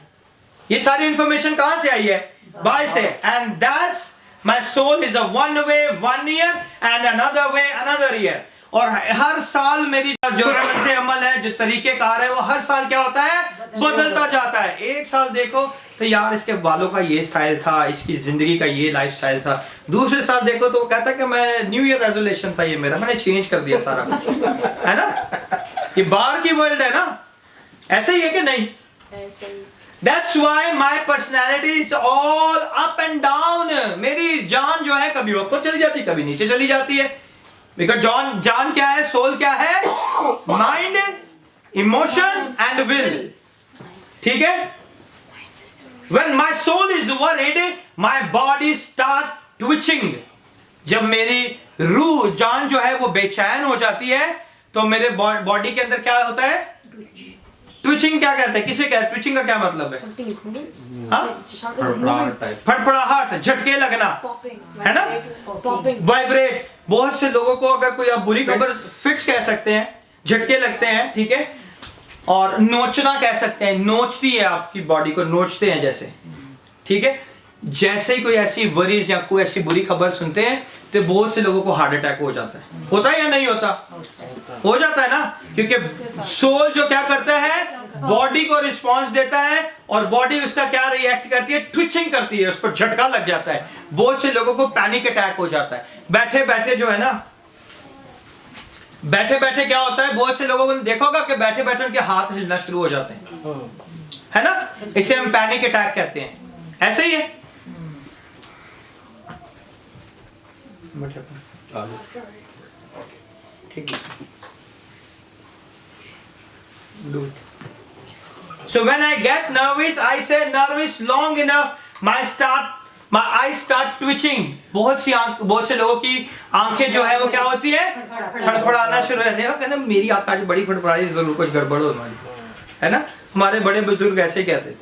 ये सारी इंफॉर्मेशन कहां से आई है? बाहर से। And that's my soul is a one way 1 year and another way another year. और हर साल मेरी जो रमज़ अमल है, जो तरीकेकार है, वो हर साल क्या होता है? बदलता जाता है। एक साल देखो तो यार इसके बालों का ये स्टाइल था, इसकी जिंदगी का ये लाइफ स्टाइल था। दूसरे साल देखो तो वो कहता है कि मैं न्यू ईयर रेजोल्यूशन था ये मेरा, मैंने चेंज कर दिया सारा कुछ। है ना? ये बाहर की वर्ल्ड है ना, ऐसे ही है कि नहीं? ऐसे ही। That's why my personality is all up and down. मेरी जान जो है कभी ऊपर चली जाती है, कभी नीचे चली जाती है। Because जान क्या है? सोल क्या है? Mind, emotion and will. ठीक है? When my soul is worried, my body starts twitching. जब मेरी रूह, जान जो है वो बेचैन हो जाती है, तो मेरे बॉडी के अंदर क्या होता है? ट्विचिंग। क्या कहते हैं? किसे कहते हैं? ट्विचिंग का क्या मतलब है? हाँ? फड़फड़ाहट, झटके लगना, है ना? वाइब्रेट। बहुत से लोगों को अगर कोई आप बुरी खबर, फिट्स कह सकते हैं, झटके लगते हैं, ठीक है? और नोचना कह सकते हैं, नोचती है आपकी बॉडी को, नोचते हैं जैसे, ठीक है? जैसे ही कोई ऐसी वरीज या कोई ऐसी बुरी खबर सुनते हैं तो बहुत से लोगों को हार्ट अटैक हो जाता है। होता है या नहीं होता? हो जाता है ना, क्योंकि सोल जो क्या करता है? बॉडी को रिस्पांस देता है, और बॉडी उसका क्या रिएक्ट करती है? ट्विचिंग करती है, उसको झटका लग जाता है। बहुत से लोगों को पैनिक अटैक हो जाता है। बैठे बैठे जो है ना, बैठे बैठे क्या होता है? बहुत से लोगों को देखोगा कि बैठे बैठे उनके हाथ हिलना शुरू हो जाते हैं, है ना? इसे हम पैनिक अटैक कहते हैं। ऐसे ही है। ठीक है। So when I get nervous, I say nervous long enough, my eyes start twitching. बहुत से लोगों की आंखें जो है वो क्या होती है? फड़फड़ाना शुरू हो जाती है। कहना मेरी आंख आज बड़ी फड़फड़ा रही है, जरूर कुछ गड़बड़ हो हमारी, है ना? हमारे बड़े बुजुर्ग ऐसे कहते थे।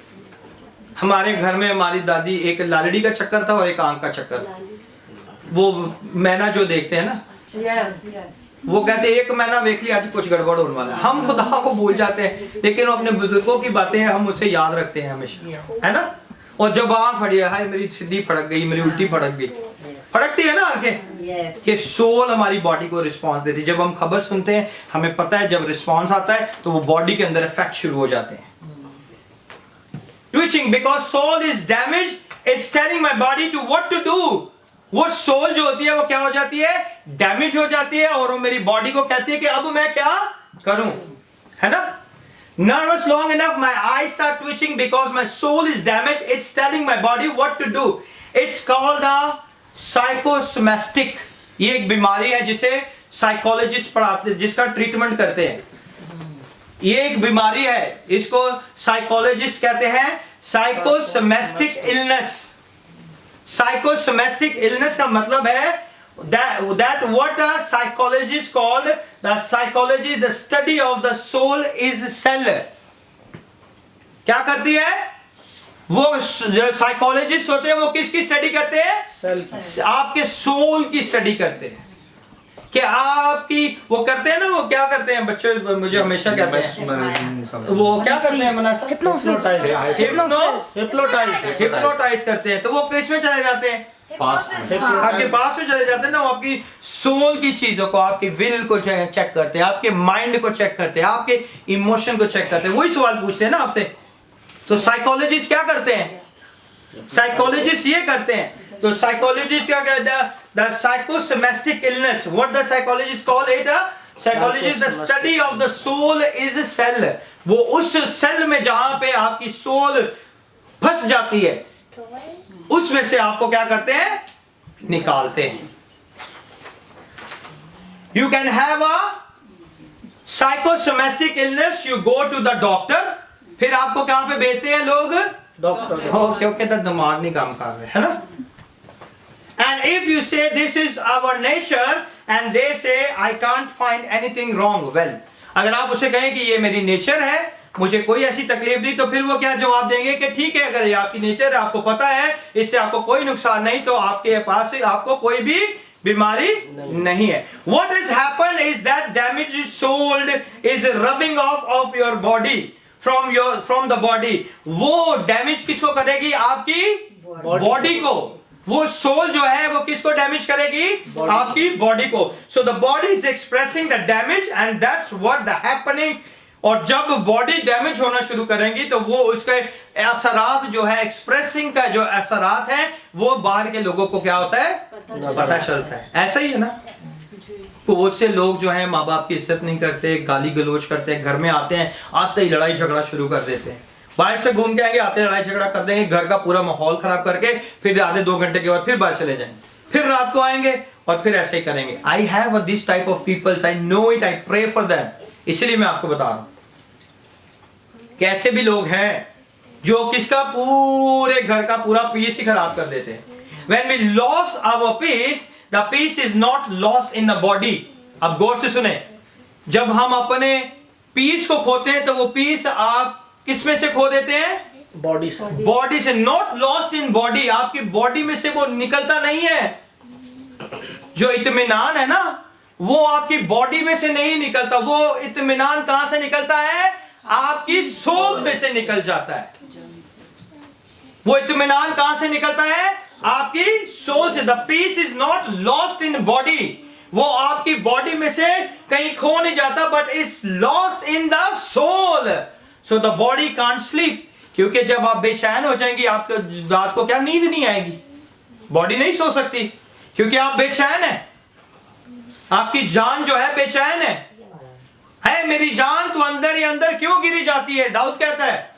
हमारे घर में हमारी दादी, एक लालड़ी का चक्कर था और एक आंख का चक्कर। वो मैना जो देखते हैं ना, वो कहते हैं एक महीना देख लिया आज कुछ गड़बड़ होने वाला है। हम खुदा को भूल जाते हैं, लेकिन अपने बुजुर्गों की बातें हम उसे याद रखते हैं हमेशा, है ना? और जब आंख फटी है, हाय मेरी सीधी फड़क गई, मेरी उल्टी फड़क गई, फड़कती है ना आंखें। ये सोल हमारी बॉडी को रिस्पांस देती है। जब हम खबर सुनते हैं, हमें पता है जब रिस्पांस आता है तो वो बॉडी के अंदर इफेक्ट शुरू हो जाते हैं। Twitching, because soul is damage, it's telling my body to what to do. वो सोल जो होती है वो क्या हो जाती है? डैमेज हो जाती है, और वो मेरी बॉडी को कहती है कि अब मैं क्या करूं, है ना? Nervous long enough, my eyes start twitching because my soul is damaged. It's telling my body what to do. It's called a psychosomatic. ये एक बीमारी है जिसे साइकोलॉजिस्ट पढ़ाते, जिसका ट्रीटमेंट करते हैं। ये एक बीमारी है, इसको साइकोलॉजिस्ट कहते हैं साइकोसोमेस्टिक इलनेस। साइकोसोमेस्टिक इलनेस का मतलब है that what a psychologist called the psychology, the study of the soul is cell. क्या करती है? वो जो साइकोलॉजिस्ट होते हैं वो किसकी स्टडी करते हैं? आपके सोल की स्टडी करते हैं। कि आपकी वो करते हैं ना, वो क्या करते हैं बच्चे मुझे हमेशा कहते हैं, वो क्या करते हैं मनासा? हिप्नोटाइज करते हैं। तो वो किस में चले जाते हैं? आपके पास में चले जाते हैं ना, वो आपकी सोल की चीजों को, आपके विल को चेक करते हैं, आपके माइंड को चेक करते हैं, आपके इमोशन को चेक करते हैं। वही सवाल पूछते हैं ना आपसे। तो साइकोलॉजिस्ट क्या करते हैं? साइकोलॉजिस्ट ये करते हैं। तो साइकोलॉजिस्ट क्या कहते हैं? The psychosomatic illness, what the psychologist call it? Psychologist the study of the soul is cell. वो उस सेल में जहां पे आपकी सोल फंस जाती है, उसमें से आपको क्या करते हैं? निकालते हैं। You can have a psychosomatic illness, you go to the doctor, फिर आपको कहां पे भेजते हैं लोग? डॉक्टर। क्योंकि दिमाग नहीं काम कर रहे, है ना? And if you say this is our nature and they say I can't find anything wrong, well, अगर आप उसे कहें कि ये मेरी नेचर है, मुझे कोई ऐसी तकलीफ नहीं, तो फिर वो क्या जवाब देंगे कि ठीक है, अगर ये आपकी नेचर है, आपको पता है इससे आपको कोई नुकसान नहीं, तो आपके पास आपको कोई भी बीमारी नहीं है। What has happened is that damaged soul is rubbing off of your body from the body. वो डैमेज किसको करेगी? आपकी बॉडी को। वो सोल जो है वो किसको डैमेज करेगी? आपकी बॉडी को। So the body is expressing the damage and that's what the happening। और जब बॉडी डैमेज होना शुरू करेंगी तो वो उसके असरात जो है, एक्सप्रेसिंग का जो असरात है, वो बाहर के लोगों को क्या होता है? पता चलता है। ऐसा ही है ना, बहुत से लोग जो हैं माँ बाप की इज्जत नहीं करते, गाली गलौज करते हैं, घर में आते हैं, आते ही लड़ाई झगड़ा शुरू कर देते हैं। बाहर से घूम के आएंगे, आते ही लड़ाई झगड़ा कर देंगे, घर का पूरा माहौल खराब करके फिर आधे 2 घंटे के बाद फिर बाहर चले जाएंगे, फिर रात को आएंगे और फिर ऐसे ही करेंगे। I have this type of peoples, I know it, I pray for them. इसलिए मैं आपको बता रहा हूं कैसे भी लोग हैं जो किसका पूरे घर का पूरा पीस ही खराब कर देते हैं। When we lost our peace, the peace is not lost in the body। अब गौर से सुने, जब हम अपने पीस को खोते हैं तो वो पीस आप किस में से खो देते हैं? बॉडी से। बॉडी से। नॉट लॉस्ट इन बॉडी, आपकी बॉडी में से वो निकलता नहीं है। जो इत्मीनान है ना, वो आपकी बॉडी में से नहीं निकलता। वो इत्मीनान कहां से निकलता है? आपकी सोल में से निकल जाता है। वो इत्मीनान कहां से निकलता है? आपकी सोल से। The peace is not lost in body, वो आपकी बॉडी में से कहीं खो नहीं जाता, but is lost in the soul. So the body can't sleep, क्योंकि जब आप बेचैन हो जाएंगी, आपको रात को क्या नींद नहीं आएगी, बॉडी नहीं सो सकती, क्योंकि आप बेचैन है। आपकी जान जो है बेचैन है मेरी जान तो अंदर ही अंदर क्यों गिरी जाती है? दाऊद कहता है,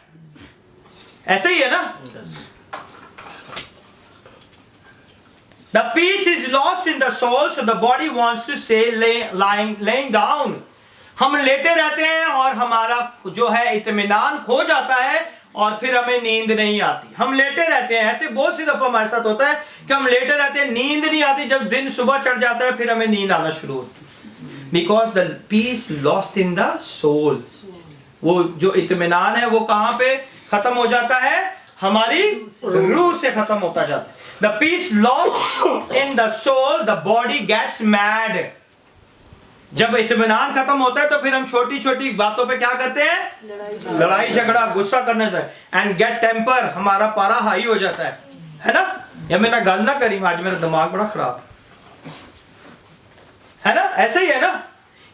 ऐसे ही है ना। The peace is lost in the soul, so the body wants to stay laying down। हम लेटे रहते हैं और हमारा जो है इत्मीनान खो जाता है और फिर हमें नींद नहीं आती। हम लेटे रहते हैं, ऐसे बहुत सी दफा हमारे साथ होता है कि हम लेटे रहते हैं, नींद नहीं आती। जब दिन सुबह चढ़ जाता है फिर हमें नींद आना शुरू होती है। Because the peace lost in the soul। वो जो इत्मीनान है वो कहां पे खत्म हो जाता है? हमारी रूह से खत्म होता जाता है। The peace lost in the soul, the body gets mad। जब इत्मीनान खत्म होता है तो फिर हम छोटी छोटी बातों पे क्या करते हैं? लड़ाई झगड़ा, गुस्सा करने जाते हैं। एंड गेट टेम्पर, हमारा पारा हाई हो जाता है ना। या मेरा गल ना करी, आज मेरा दिमाग बड़ा खराब है ना। ऐसे ही है ना,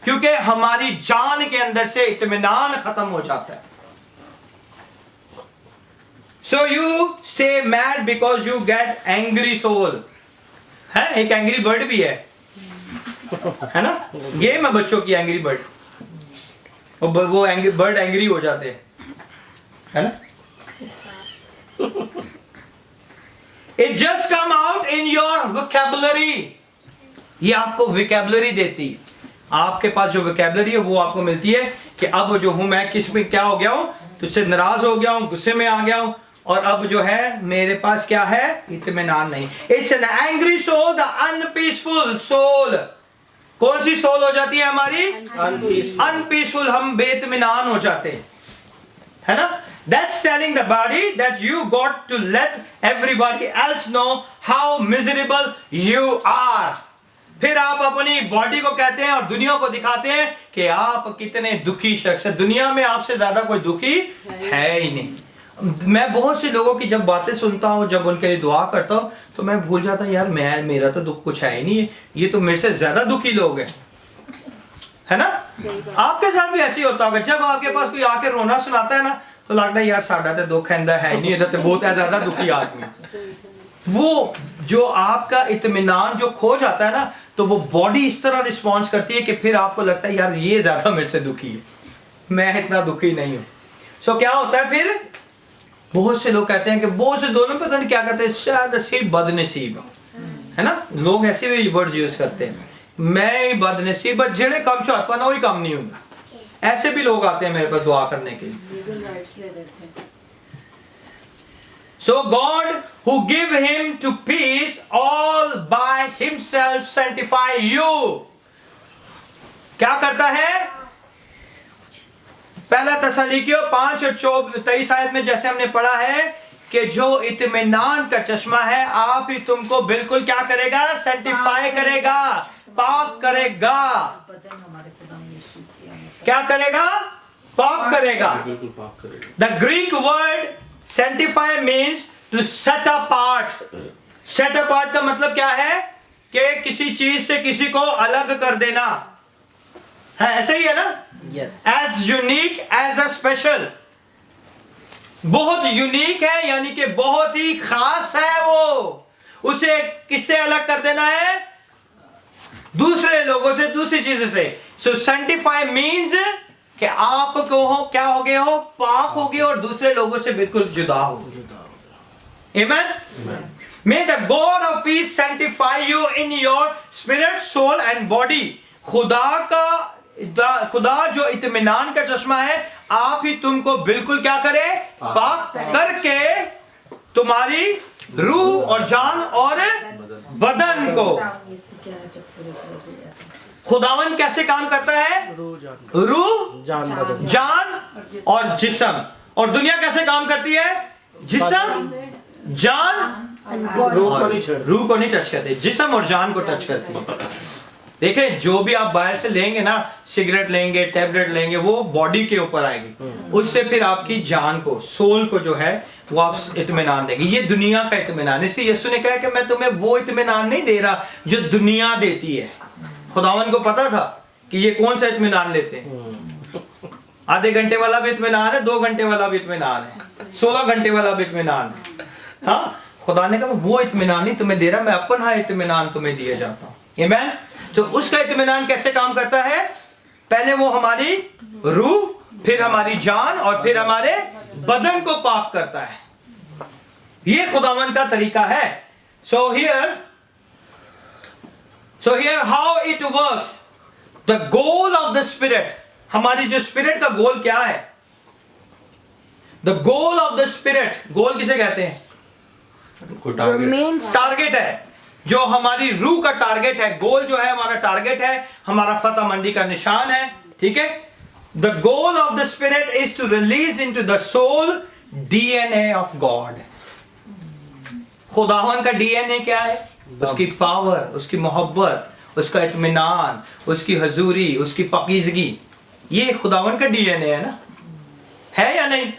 क्योंकि हमारी जान के अंदर से इत्मीनान खत्म हो जाता है। So you stay mad because you get angry soul। है, एक एंग्री बर्ड भी है ना, गेम है बच्चों की एंग्री बर्ड। वो एंग्री बर्ड एंग्री हो जाते हैं, है ना। It just come out in your vocabulary। ये आपको vocabulary देती है। आपके पास जो vocabulary है वो आपको मिलती है कि अब जो हूं मैं किस में क्या हो गया हूं, तुझसे नाराज हो गया हूं, गुस्से में आ गया हूं, और अब जो है मेरे पास क्या है? इत्मीनान नहीं। It's an angry soul, the unpeaceful soul. कौन सी सोल हो जाती है हमारी? अनपीसफुल। हम बेइत्मीनान हो जाते हैं, है ना। That's telling the body that you got to let everybody else know how miserable you are। फिर आप अपनी बॉडी को कहते हैं और दुनिया को दिखाते हैं कि आप कितने दुखी शख्स हैं। दुनिया में आपसे ज्यादा कोई दुखी है ही नहीं। मैं बहुत से लोगों की जब बातें सुनता हूँ, जब उनके लिए दुआ करता हूँ, तो मैं भूल जाता हूँ यार मेरा तो दुख कुछ है ही नहीं है, ये तो मेरे से ज्यादा दुखी लोग हैं, है ना। आपके साथ भी ऐसे ही होता होगा। जब आपके पास कोई आके रोना सुनाता है ना, तो लगता है यार साडा तो दुख है नहीं, तो बहुत है ज्यादा दुखी आदमी। वो जो आपका इत्मीनान जो खो जाता है ना, तो वो बॉडी इस तरह रिस्पॉन्स करती है कि फिर आपको लगता है यार ये ज्यादा मेरे से दुखी है, मैं इतना दुखी नहीं हूं। सो क्या होता है फिर? बहुत से लोग कहते हैं कि बहुत से दोनों पता नहीं क्या कहते हैं, शायद सिर्फ बदनसीब, है ना। लोग ऐसे भी वर्ड यूज करते हैं, मैं बदनसीब, जेड़े कम चाहता ना वही काम नहीं होगा। ऐसे भी लोग आते हैं मेरे पास दुआ करने के लिए। So God who give him to peace all by himself sanctify you। क्या करता है? पहला तसलीकियों 5 और 23 आयत में जैसे हमने पढ़ा है कि जो इत्मीनान का चश्मा है आप ही तुमको बिल्कुल क्या करेगा, सेंटिफाई करेगा, पाक करेगा। क्या करेगा, पाक करेगा। बिल्कुल पाक करेगा। The Greek word sanctify means to set apart. Set apart का मतलब क्या है कि किसी चीज से किसी को अलग कर देना है, ऐसे ही है ना। As unique as a special, बहुत यूनिक है यानी कि बहुत ही खास है वो, उसे किससे अलग कर देना है, दूसरे लोगों से, दूसरी चीजों से। सो सेंटिफाई मीन्स कि आप क्या हो गए हो, पाक हो गए और दूसरे लोगों से बिल्कुल जुदा हो। आमेन। May the God of peace sanctify you in your spirit, soul and body. खुदा जो इत्मीनान का चश्मा है आप ही तुमको बिल्कुल क्या करे, पाक करके तुम्हारी रूह और जान और बदन को। खुदावन कैसे काम करता है, रूह, जान और जिस्म। और दुनिया कैसे काम करती है, जिस्म, जान, रूह को नहीं टच करती, जिस्म और जान को टच करती है। देखें, जो भी आप बाहर से लेंगे ना, सिगरेट लेंगे, टैबलेट लेंगे, वो बॉडी के ऊपर आएगी, उससे फिर आपकी जान को, सोल को जो है वो आप इत्मीनान देंगे। ये दुनिया का इत्मीनान। इसलिए यीशु ने कहा कि मैं तुम्हें वो इत्मीनान नहीं दे रहा जो दुनिया देती है। खुदावन को पता था कि ये कौन सा इत्मीनान लेते हैं। आधे घंटे वाला भी इत्मीनान है, 2 घंटे वाला भी इत्मीनान है, 16 घंटे वाला भी इत्मीनान है। हाँ, खुदा ने कहा वो इत्मीनान नहीं तुम्हें दे रहा, मैं अपना इत्मीनान तुम्हें दिए जाता हूँ। आमीन। तो उसका इत्मीनान कैसे काम करता है, पहले वो हमारी रूह, फिर हमारी जान और फिर हमारे बदन को पाक करता है। ये खुदावन का तरीका है। So here how it works, the goal of the spirit. हमारी जो स्पिरिट का गोल क्या है, the goal of the spirit, goal किसे कहते हैं, टारगेट है। जो हमारी रूह का टारगेट है, गोल जो है हमारा टारगेट है, हमारा फतहमंदी का निशान है। ठीक है। The goal of the spirit is to release into the soul DNA of God. खुदावन का डीएनए क्या है, उसकी पावर, उसकी मोहब्बत, उसका इत्मीनान, उसकी हजूरी, उसकी पाकीज़गी। ये खुदावन का डीएनए है ना, है या नहीं।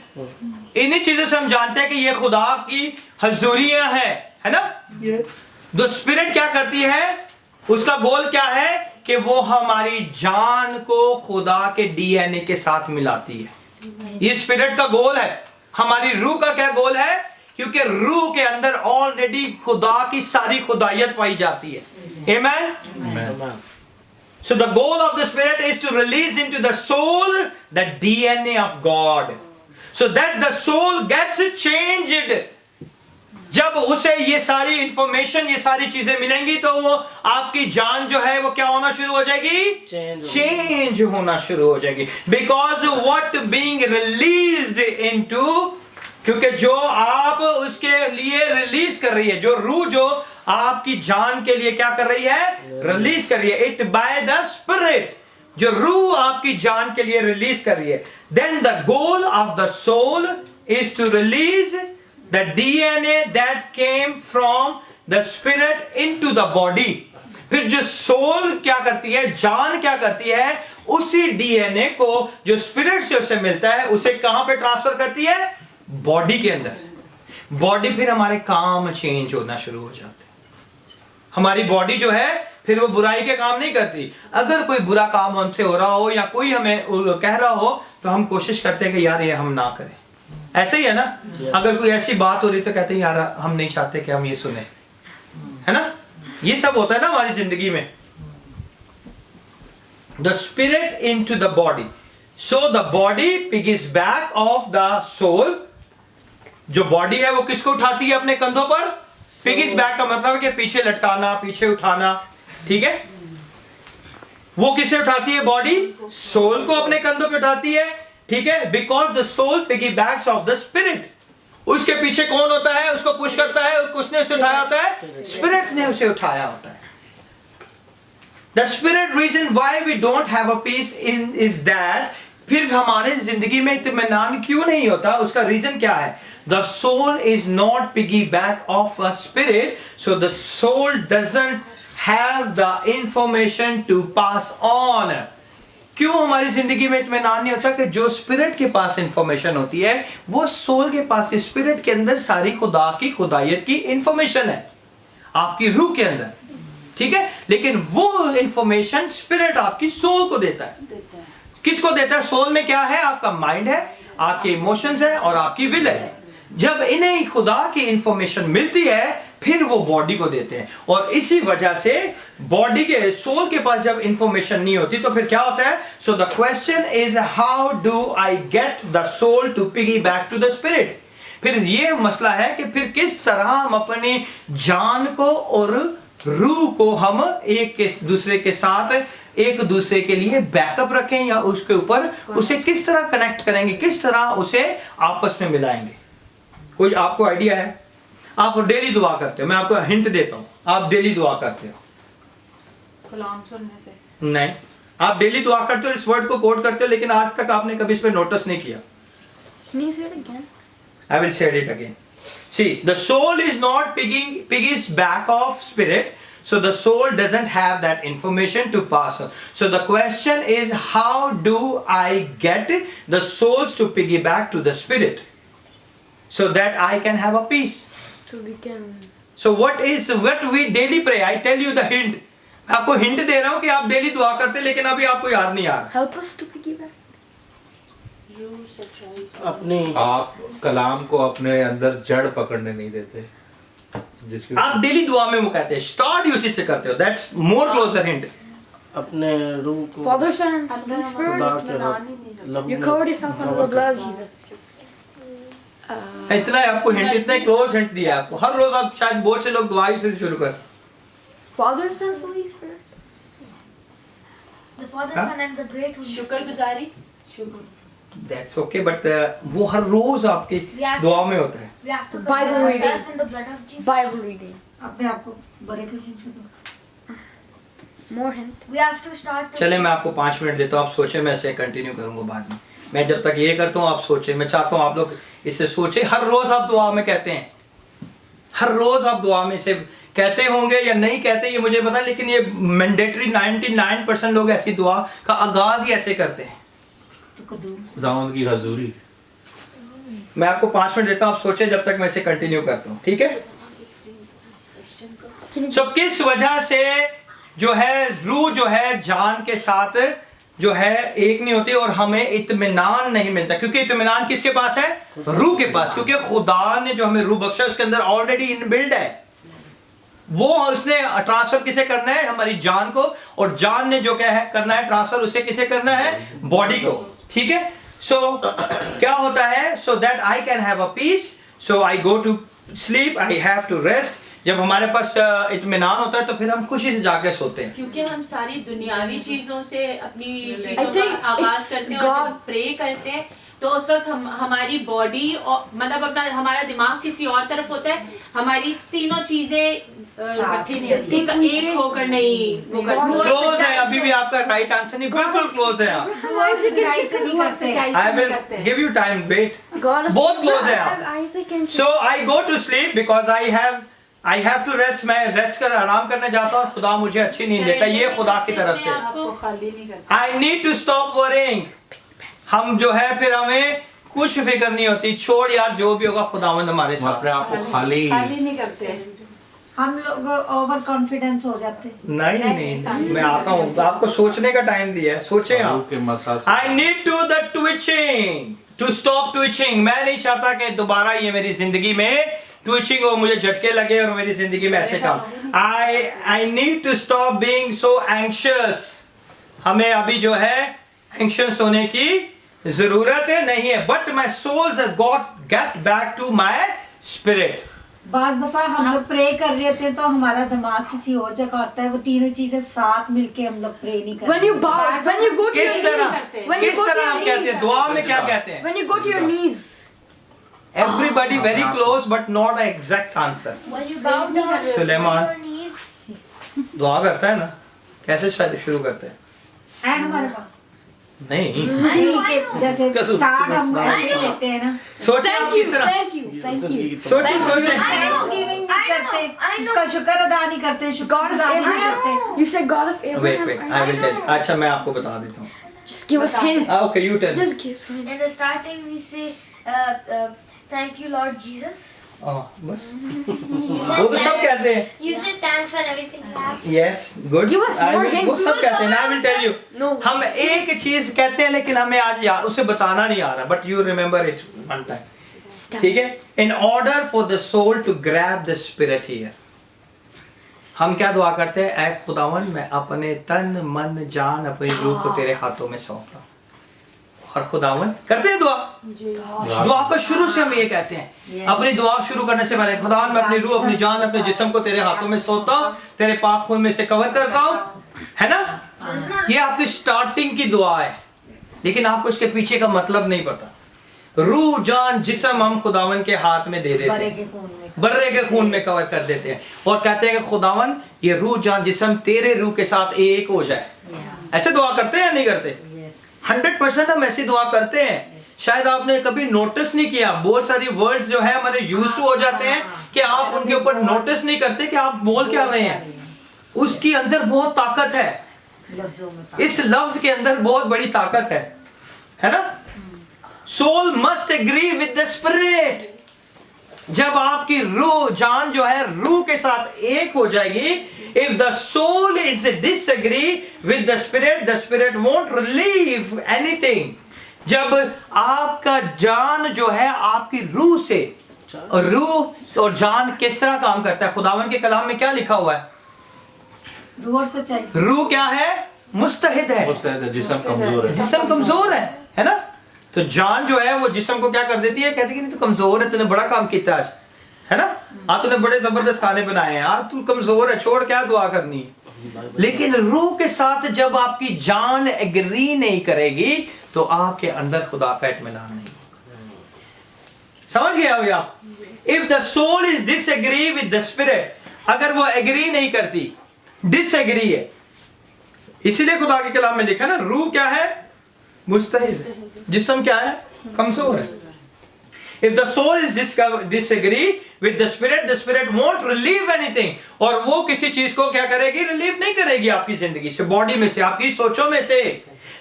इन्हीं चीजों से हम जानते हैं कि ये खुदा की हजूरियां हैं, है ना। जो स्पिरिट क्या करती है, उसका गोल क्या है कि वो हमारी जान को खुदा के डीएनए के साथ मिलाती है। ये स्पिरिट का गोल है। हमारी रूह का क्या गोल है, क्योंकि रूह के अंदर ऑलरेडी खुदा की सारी खुदायत पाई जाती है। आमीन। So the goal of the spirit is to release into the soul the DNA of God, so that the soul gets changed. जब उसे ये सारी इंफॉर्मेशन, ये सारी चीजें मिलेंगी तो वो आपकी जान जो है वो क्या होना शुरू हो जाएगी, चेंज होना शुरू हो जाएगी। Because what being released into, क्योंकि जो आप उसके लिए रिलीज कर रही है, जो रूह जो आपकी जान के लिए क्या कर रही है, रिलीज कर रही है, इट बाय द स्पिरिट, जो रूह आपकी जान के लिए रिलीज कर रही है। Then the goal of the soul is to release the DNA that came from the spirit into the body. फिर जो सोल क्या करती है, जान क्या करती है, उसी डीएनए को जो स्पिरिट से उसे मिलता है उसे कहां पे ट्रांसफर करती है, बॉडी के अंदर। बॉडी फिर हमारे काम चेंज होना शुरू हो जाते हैं। हमारी बॉडी जो है फिर वो बुराई के काम नहीं करती। अगर कोई बुरा काम हमसे हो रहा हो या कोई हमें कह रहा हो तो हम कोशिश करते हैं कि यार ये हम ना करें। ऐसे ही है ना। अगर कोई ऐसी बात हो रही तो कहते हैं यार हम नहीं चाहते कि हम ये सुने, है ना। ये सब होता है ना हमारी जिंदगी में। The spirit into the body, so the body pigs back of the soul. जो बॉडी है वो किसको उठाती है अपने कंधों पर, पिग्स बैक का मतलब है कि पीछे लटकाना, पीछे उठाना। ठीक है। वो किसे उठाती है, बॉडी सोल को अपने कंधों पे उठाती है। ठीक है। Because the soul piggy backs of the spirit. उसके पीछे कौन होता है, उसको पुश करता है, उसने उसे उठाया होता है, स्पिरिट ने उसे उठाया होता है। The spirit reason why we don't have a peace is that फिर हमारे जिंदगी में इत्मीनान क्यों नहीं होता? उसका रीजन क्या है? The soul is not piggy back of a spirit, so the soul doesn't have the information to pass on. क्यों हमारी जिंदगी में इत्मीनान नहीं होता? कि जो स्पिरिट के पास इंफॉर्मेशन होती है वो सोल के पास, स्पिरिट के अंदर सारी खुदा की खुदायत की इंफॉर्मेशन है आपकी रूह के अंदर, ठीक है? लेकिन वो इंफॉर्मेशन स्पिरिट आपकी सोल को देता है। किसको देता है? सोल में क्या है? आपका माइंड है, आपके इमोशंस है और आपकी विल है। जब इन्हें खुदा की इंफॉर्मेशन मिलती है फिर वो बॉडी को देते हैं, और इसी वजह से बॉडी के, सोल के पास जब इंफॉर्मेशन नहीं होती तो फिर क्या होता है? So the question is how do I get the soul to piggy back to the spirit. फिर ये मसला है कि फिर किस तरह हम अपनी जान को और रूह को हम एक दूसरे के साथ, एक दूसरे के लिए बैकअप रखें, या उसके ऊपर उसे किस तरह कनेक्ट करेंगे, किस तरह उसे आपस में मिलाएंगे। कोई आपको आइडिया है? आप डेली दुआ करते हो, मैं आपको हिंट देता हूं, आप डेली दुआ करते हो? कलाम सुनने से नहीं, आप डेली दुआ करते हो, इस वर्ड को कोट करते हो, लेकिन आज तक आपने कभी इस पर नोटिस नहीं किया। Can you say it again? I will say it again. See, the soul is not piggy's back of spirit, so the soul doesn't have that information to pass on. So the question is, how do I get the souls to piggyback to the spirit, so that I can have a peace? So we can. So what we daily pray? I tell you the hint. मैं आपको हिंट दे रहा हूँ कि आप डेली दुआ करते हैं, लेकिन अभी आपको याद नहीं आ रहा। Help us to piggyback. अपने आप कलाम को अपने अंदर जड़ पकड़ने नहीं देते, जिसकी आप डेली दुआ में वो कहते हैं, स्टार्ट उसी से करते हो। That's more closer hint. अपने रूह को Father, Son, and अंदर Holy Spirit. खुदा हमारा के इत्मीनान ही नहीं रखते। लहू You में covered yourself under the blood of Jesus. इतना है आपको हिंट, इतना क्लोज हिंट दिया है आपको। हर रोज आप शायद बहुत से लोग दुआ ही से शुरू कर। Father, Son, Holy Spirit. The Father, Huh? Son, and the Great Holy Spirit. शुक्रगुजारी, शुक्र दैट्स ओके, बट वो हर रोज आपकी Yeah. दुआ में होता है। We have to Bible cover reading. ourselves in the blood of Jesus. Bible reading. अपने आप को बड़े करने से दो। More hint. We have to start. To चले मैं आपको 5 मिनट देता हूँ, आप सोचें, मैं इसे कंटिन्यू करूंगा बाद में। मैं जब तक ये करता हूँ आप सोचें, मैं चाहता हूँ आप लोग इससे सोचें। हर रोज आप दुआ में कहते हैं, हर रोज आप दुआ में इसे कहते होंगे या नहीं कहते ये मुझे पता, लेकिन ये मैंडेटरी 99% लोग ऐसी दुआ का आगाज ही ऐसे करते हैं। तो कदूम से खुदावंद की हजूरी। मैं आपको 5 मिनट देता हूँ, आप सोचें जब तक मैं इसे कंटिन्यू करता हूँ, ठीक है? सो किस वजह से जो है रूह जो है जान के साथ जो है एक नहीं होती और हमें इत्मीनान नहीं मिलता? क्योंकि इत्मीनान किसके पास है? रूह के पास। क्योंकि खुदा ने जो हमें रूह बख्शा उसके अंदर ऑलरेडी इनबिल्ड है, वो उसने ट्रांसफर किसे करना है? हमारी जान को। और जान ने जो क्या है करना है ट्रांसफर, उसे किसे करना है? बॉडी को, ठीक है? सो क्या होता है? So that I can have a peace, so I go to sleep, I have to rest. जब हमारे पास इत्मीनान होता है तो फिर हम खुशी से जाके सोते हैं। क्योंकि हम सारी दुनियावी चीजों से अपनी I चीजों think का आगाज it's करते हैं, और God. जब प्रे करते हैं तो उस वक्त हमारी बॉडी और मतलब अपना हमारा दिमाग किसी और तरफ होता है, हमारी तीनों चीजें इकट्ठी नहीं होती। एक होकर नहीं वो करती। क्लोज है, अभी भी आपका राइट आंसर नहीं, बिल्कुल क्लोज है आप। सच्चाई से नहीं करते। I will give you time, wait. God is बहुत close है आप। Isaac and so I go to sleep because I have to rest. मैं रेस्ट कर आराम करने जाता हूँ, खुदा मुझे अच्छी नींद देता है, ये खुदा की तरफ से। आपको खाली नहीं करते। I need to stop worrying. हम जो है फिर हमें कुछ फिक्र नहीं होती, छोड़ यार जो भी होगा खुदावंद हमारे हम अपने साथ। आप को खाली खाली नहीं करते। हम लोग ओवर कॉन्फिडेंस हो जाते। नहीं, मैं आता हूँ, आपको सोचने का टाइम दिया है, सोचें रूह आप। के मसा से। I need to the twitching, to stop twitching. मैं नहीं चाहता कि दोबारा ये मेरी जिंदगी में ट्विचिंग हो, मुझे झटके लगे और मेरी जिंदगी में ऐसे काम। I need to stop being so anxious. हमें अभी जो है एंग्शियस होने की जरूरत नहीं है, but my soul's got get back to my spirit. बाज दफा हम लोग प्रे कर रहे होते हैं तो हमारा दिमाग किसी और जगह होता है, वो तीनों चीजें साथ मिलके हम लोग प्रे नहीं करते। when you bow, when you go to your किस तरह knees, when you किस go to तरह your हम कहते हैं? knees, दुआ में क्या कहते हैं? when you go to your knees. Everybody very close but not an exact answer. When you bow down on Suleman your knees, दुआ करता है ना, कैसे शायद शुरू करते हैं? है हमारे पास। नहीं, नहीं कि जैसे कदू- स्टार्ट हम I ऐसे know. लेते हैं ना, सोचिए आप Thank you, किस तरह, thank you, thank you. सोचिए सोचिए, थैंक्सगिविंग नहीं करते, I know. उसका शुक्र अदा नहीं करते, God of शुक्रगुजार नहीं करते। Abraham. You said God of wait Abraham. Wait, I will tell. अच्छा मैं आपको बता देता हूँ। Just give us hint. Okay you tell. Just give us hint. In the starting, we say, "Thank you, Lord Jesus." बस You वो तो सब कहते हैं। You say thanks for everything you have. Yes good, Give us more hint. वो सब कहते हैं। I will tell you. No. हम एक चीज कहते हैं लेकिन हमें आज उसे बताना नहीं आ रहा, but you remember it one time. Stop. ठीक है, in order for the soul to grab the spirit here, हम क्या दुआ करते हैं? ऐ खुदावन मैं अपने तन मन जान अपनी रूह को तेरे हाथों में सौंपता हूं। और खुदावन करते हैं दुआ। दुआ को शुरू से हम ये कहते हैं, अपनी दुआ शुरू करने से पहले खुदावन मैं अपनी रूह अपनी जान अपने जिस्म को तेरे हाथों में सौंपता हूं, तेरे पाक खून में से कवर करता हूं, है ना? ये आपकी स्टार्टिंग की दुआ है, लेकिन आपको इसके पीछे का मतलब नहीं पता। रूह जान जिस्म हम खुदावन के हाथ में दे देते बर्रे हैं, के खून में, बर्रे के खून में कवर कर देते हैं और कहते हैं कि खुदावन ये रूह जान जिस्म तेरे रूह के साथ एक हो जाए। ऐसे दुआ करते हैं या नहीं करते? 100% हम ऐसी दुआ करते हैं। शायद आपने कभी नोटिस नहीं किया, बहुत सारी वर्ड्स जो है हमारे यूज टू हो जाते हैं कि आप उनके ऊपर नोटिस नहीं करते कि आप बोल क्या रहे हैं। उसके अंदर बहुत ताकत है, लफ्जों में इस लफ्ज के अंदर बहुत बड़ी ताकत है ना? Soul must agree with the spirit. जब आपकी रूह जान जो है रूह के साथ एक हो जाएगी, if the soul is disagree with the spirit won't relieve anything. जब आपका जान जो है आपकी रूह से, और रूह और जान किस तरह काम करता है? खुदावन के कलाम में क्या लिखा हुआ है? रूह और सच्चाई से। रूह क्या है? मुस्तहिद है, जिस्म कमजोर है। जिस्म कमजोर है ना? तो जान जो है वो जिस्म को क्या कर देती है? कहती है कि नहीं तू कमजोर है, तूने बड़ा काम किया आज, है ना? तूने बड़े जबरदस्त खाने बनाए हैं, आज तू कमजोर है, छोड़, क्या दुआ करनी है? लेकिन रूह के साथ जब आपकी जान एग्री नहीं करेगी तो आपके अंदर खुदा का इत्मीनान नहीं। समझ गए अभी आप? If the soul is disagree with the spirit, अगर वो एग्री नहीं करती, डिसएग्री है, इसीलिए खुदा के कलाम में लिखा ना, रूह क्या है? मुस्तहिज, जिस्म क्या है? कमजोर है। If the soul is disagree with the spirit won't relieve anything। और वो किसी चीज को क्या करेगी? रिलीव नहीं करेगी आपकी जिंदगी से, बॉडी में से, आपकी सोचों में से।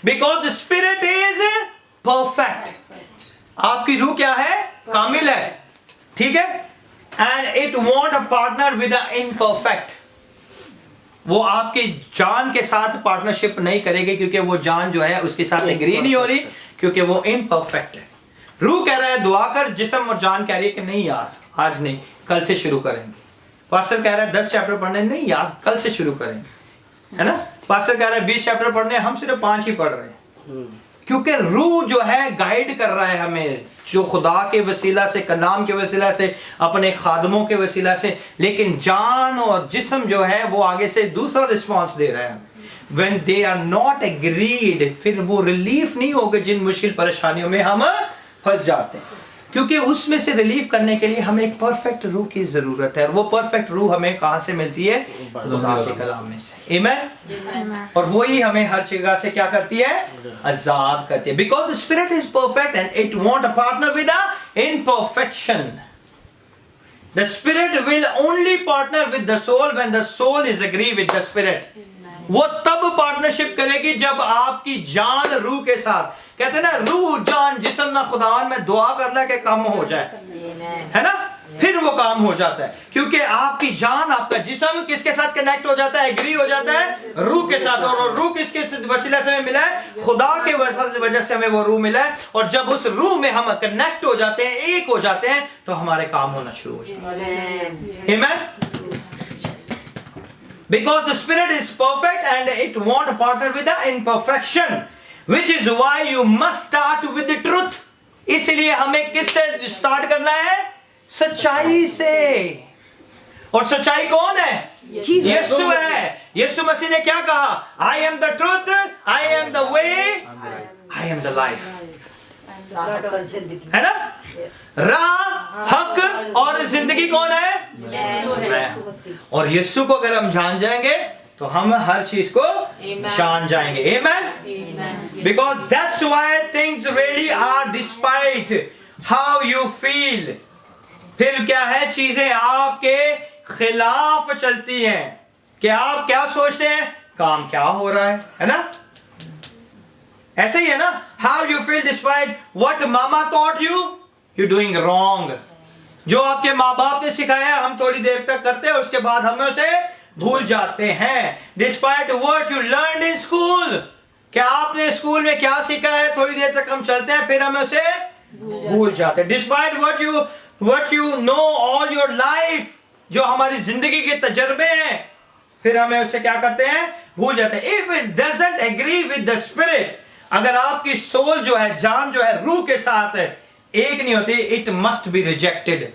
Because the spirit is perfect। आपकी रूह क्या है? कामिल है, ठीक है? And it won't a partner with the imperfect। वो आपकी जान के साथ पार्टनरशिप नहीं करेगी, क्योंकि वो जान जो है उसके साथ एग्री नहीं हो रही, क्योंकि वो इम्परफेक्ट है। रूह कह रहा है दुआ कर, जिस्म और जान कह रही है कि नहीं यार आज नहीं, कल से शुरू करेंगे। पास्टर कह रहा है 10 चैप्टर पढ़ने, नहीं यार कल से शुरू करेंगे, है ना? पास्टर कह रहा है 20 चैप्टर पढ़ने, हम सिर्फ 5 ही पढ़ रहे हैं। क्योंकि रूह जो है गाइड कर रहा है हमें, जो खुदा के वसीला से, कलाम के वसीला से, अपने खादमों के वसीला से। लेकिन जान और जिस्म जो है वो आगे से दूसरा रिस्पॉन्स दे रहा है। When they are not agreed, फिर वो रिलीफ नहीं होगा जिन मुश्किल परेशानियों में हम फंस जाते हैं, क्योंकि उसमें से रिलीफ करने के लिए हमें एक परफेक्ट रूह की जरूरत है। और वो परफेक्ट रूह हमें कहां से मिलती है? खुदा के कलाम में से। आमीन। और वही हमें हर जगह से क्या करती है? आजाद करती है। Because the spirit is perfect and it want a partner with a imperfection. The spirit will only partner with the soul when the soul is agree with the spirit. वो तब पार्टनरशिप करेगी जब आपकी जान रूह के साथ, कहते हैं ना रूह जान जिस्म ना खुदावन में दुआ करना के काम हो जाए, है ना? फिर वो काम हो जाता है, क्योंकि आपकी जान, आपका जिस्म किसके साथ कनेक्ट हो जाता है? एग्री हो जाता है रूह के साथ। और रूह किसके वसीला से हमें मिला है? खुदा के वजह से हमें वो रूह मिला है। और जब उस रूह में हम कनेक्ट हो जाते हैं, एक हो जाते हैं, तो हमारे काम होना शुरू हो जाते हैं। आमीन। Because the spirit is perfect and it won't partner with the imperfection, which is why you must start with the truth। इसलिए हमें किससे स्टार्ट करना है? सच्चाई से। और सच्चाई कौन है? यीशु है। यीशु मसीह ने क्या कहा? I am the truth, I am the way, I am the life। है ना? राह, हक और जिंदगी कौन है? और यीशु को अगर हम जान जाएंगे तो हम हर चीज को जान जाएंगे। Amen? Amen. Because that's why things really are despite how you feel. फिर क्या है, चीजें आपके खिलाफ चलती हैं कि आप क्या सोचते हैं, काम क्या हो रहा है ना? ऐसे ही है ना, how you feel despite what mama taught you, you doing wrong. जो आपके माँ बाप ने सिखाया हम थोड़ी देर तक करते हैं, उसके बाद हमें उसे भूल जाते हैं। Despite what you learned in school, क्या आपने स्कूल में क्या सीखा है, थोड़ी देर तक हम चलते हैं, फिर हमें उसे भूल जाते हैं। Despite what you know all your life, जो हमारी जिंदगी के तजर्बे हैं, फिर हमें उसे क्या करते हैं, भूल जाते हैं। If it doesn't agree with the spirit, अगर आपकी सोल जो है, जान जो है, रूह के साथ एक नहीं होती, इट मस्ट बी रिजेक्टेड।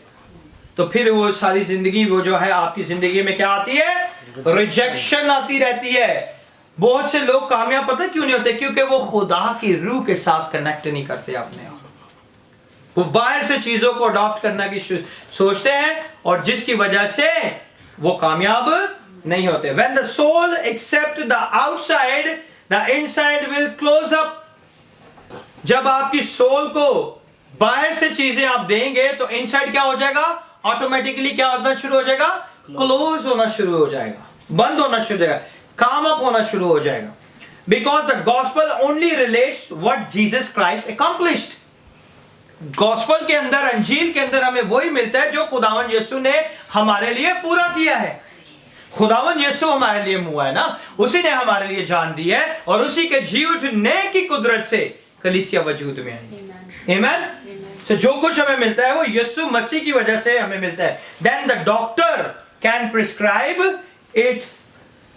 तो फिर वो सारी जिंदगी, वो जो है आपकी जिंदगी में क्या आती है, रिजेक्शन आती रहती है। बहुत से लोग कामयाब पता क्यों नहीं होते, क्योंकि वो खुदा की रूह के साथ कनेक्ट नहीं करते अपने आप। वो बाहर से चीजों को अडॉप्ट करने की सोचते हैं, और जिसकी वजह से वो कामयाब नहीं होते। When the soul accept the outside, the inside will close up. जब आपकी सोल को बाहर से चीजें आप देंगे तो इनसाइड क्या हो जाएगा, ऑटोमेटिकली क्या होना शुरू हो जाएगा, क्लोज होना शुरू हो जाएगा, बंद होना शुरू हो जाएगा, काम अप होना शुरू हो जाएगा। Because the gospel only relates what Jesus Christ accomplished. Gospel के अंदर, अंजील के अंदर हमें वही मिलता है जो खुदावन यीशु ने हमारे लिए पूरा किया है। खुदावन यीशु हमारे लिए मुआ है ना, उसी ने हमारे लिए जान दी है, और उसी के जी उठने की कुदरत से कलीसिया वजूद में आई। Amen? So, जो कुछ हमें मिलता है वो यीशु मसीह की वजह से हमें मिलता है। Then the doctor can prescribe it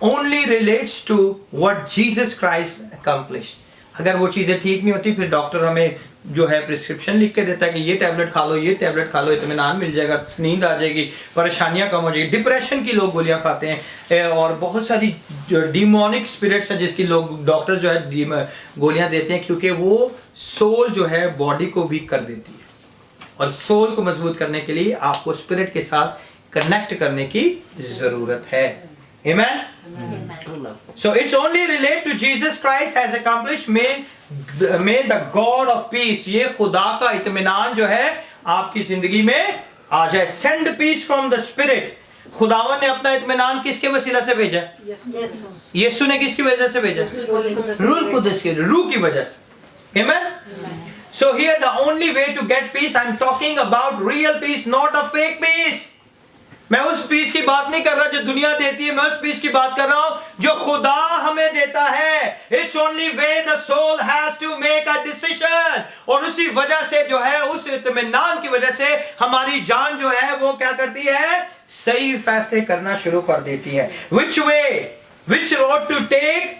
only relates to what Jesus Christ accomplished. अगर वो चीजें ठीक नहीं होती, फिर डॉक्टर हमें जो है प्रिस्क्रिप्शन लिख के देता है कि ये टैबलेट खा लो, ये टैबलेट खा लो, इत्मीनान मिल जाएगा, नींद आ जाएगी, परेशानियां कम हो जाएगी। डिप्रेशन की लोग गोलियां खाते हैं, और बहुत सारी डिमोनिक स्पिरिट्स हैं जिसकी लोग डॉक्टर जो है गोलियां देते हैं, क्योंकि वो सोल जो है बॉडी को वीक कर देती है, और सोल को मजबूत करने के लिए आपको स्पिरिट के साथ कनेक्ट करने की जरूरत है। Amen? So it's only relate to Jesus Christ has accomplished. May the God of peace, ये खुदा का इत्मीनान जो है आपकी जिंदगी में आ जाए। Send peace from the Spirit. खुदावन ने अपना इत्मीनान किसके वसीला से भेजा? यीशु ने किसकी वजह से भेजा? रूह कुदस के, रूह की वजह से। Amen? So here the only way to get peace, I'm talking about real peace, not a fake peace. मैं उस पीस की बात नहीं कर रहा जो दुनिया देती है, मैं उस पीस की बात कर रहा हूं जो खुदा हमें देता है। It's only way the soul has to make a decision, और उसी वजह से जो है, उस इत्मीनान की वजह से हमारी जान जो है वो क्या करती है, सही फैसले करना शुरू कर देती है। Which way, which road to take,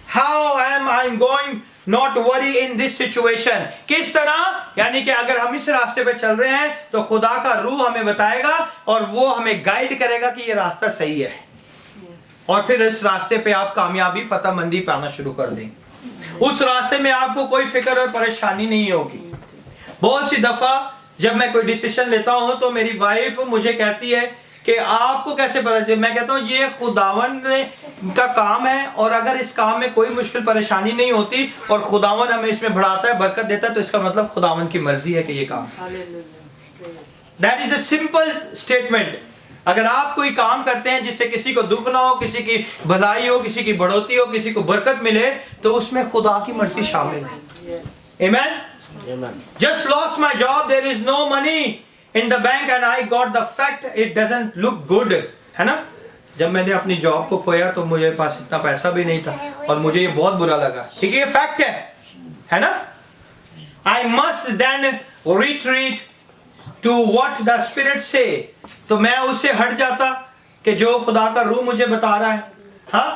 how am I am going, not worry in this situation. किस तरह, यानी कि अगर हम इस रास्ते पे चल रहे हैं तो खुदा का रूह हमें बताएगा और वो हमें गाइड करेगा कि ये रास्ता सही है, और फिर इस रास्ते पे आप कामयाबी, फतहमंदी पाना शुरू कर देंगे। उस रास्ते में आपको कोई फिक्र और परेशानी नहीं होगी। बहुत सी दफा जब मैं कोई डिसीजन लेता हूं तो मेरी वाइफ मुझे कहती है कि आपको कैसे पता चले, मैं कहता हूँ ये खुदावन का काम है, और अगर इस काम में कोई मुश्किल परेशानी नहीं होती और खुदावन हमें इसमें बढ़ाता है, बरकत देता है, तो इसका मतलब खुदावन की मर्जी है कि ये काम। That is a simple statement. अगर आप कोई काम करते हैं जिससे किसी को दुख ना हो, किसी की भलाई हो, किसी की बढ़ोतरी हो, किसी को बरकत मिले, तो उसमें खुदा की मर्जी शामिल है। Amen? Just lost my job, there is no money in the bank and I got the fact it doesn't look good, है ना? जब मैंने अपनी जॉब को खोया तो मुझे पास इतना पैसा भी नहीं था और मुझे ये बहुत बुरा लगा, ठीक है, ये फैक्ट है ना? I must then retreat to what the spirit say, तो मैं उससे हट जाता कि जो खुदा का रूह मुझे बता रहा है। हाँ,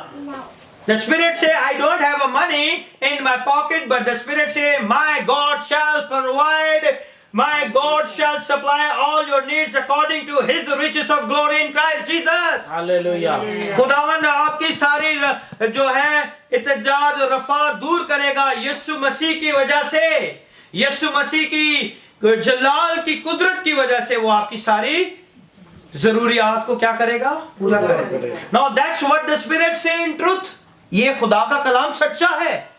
the spirit say I don't have a money in my pocket, but the spirit say my God shall provide, my God shall supply all your needs according to his riches of glory in Christ Jesus. Hallelujah. खुदावन आपकी सारी जो है इत्तेजाज रफा दूर करेगा यीशु मसीह की वजह से, यीशु मसीह की जलाल की कुदरत की वजह से वो आपकी सारी जरूरियात को क्या करेगा? पूरा करेगा। Now that's what the spirit से इन ट्रुथ। ये खुदा का कलाम सच्चा है,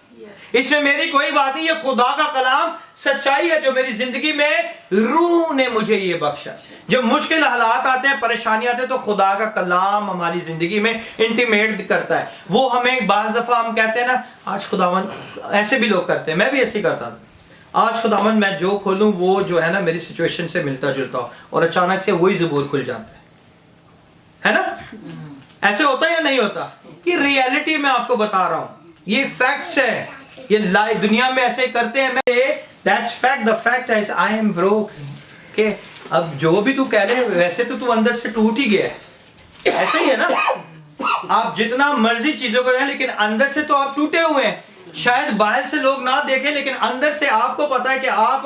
इसमें मेरी कोई बात नहीं, ये खुदा का कलाम सच्चाई है जो मेरी जिंदगी में रूह ने मुझे ये बख्शा। जब मुश्किल हालात आते हैं, परेशानी आते हैं, तो खुदा का कलाम हमारी जिंदगी में इंटीमेट करता है। वो हमें बाज दफा हम कहते हैं ना, आज खुदावन, ऐसे भी लोग करते हैं, मैं भी ऐसे ही करता था, आज खुदावन मैं जो खोलूं वो जो है ना मेरी सिचुएशन से मिलता जुलता हो, और अचानक से वही ज़बूर खुल जाता है ना? ऐसे होता है या नहीं होता? ये रियलिटी मैं आपको बता रहा हूं, ये फैक्ट्स है, ये लाइव दुनिया में ऐसे करते हैं। मैं that's fact, the fact is I am broke के। अब जो भी तू कह रहे हैं, वैसे तो तू अंदर से टूट ही गया है, ऐसे ही है ना? आप जितना मर्जी चीजों को रहें, लेकिन अंदर से तो आप टूटे हुए हैं। शायद बाहर से लोग ना देखें, लेकिन अंदर से आपको पता है कि आप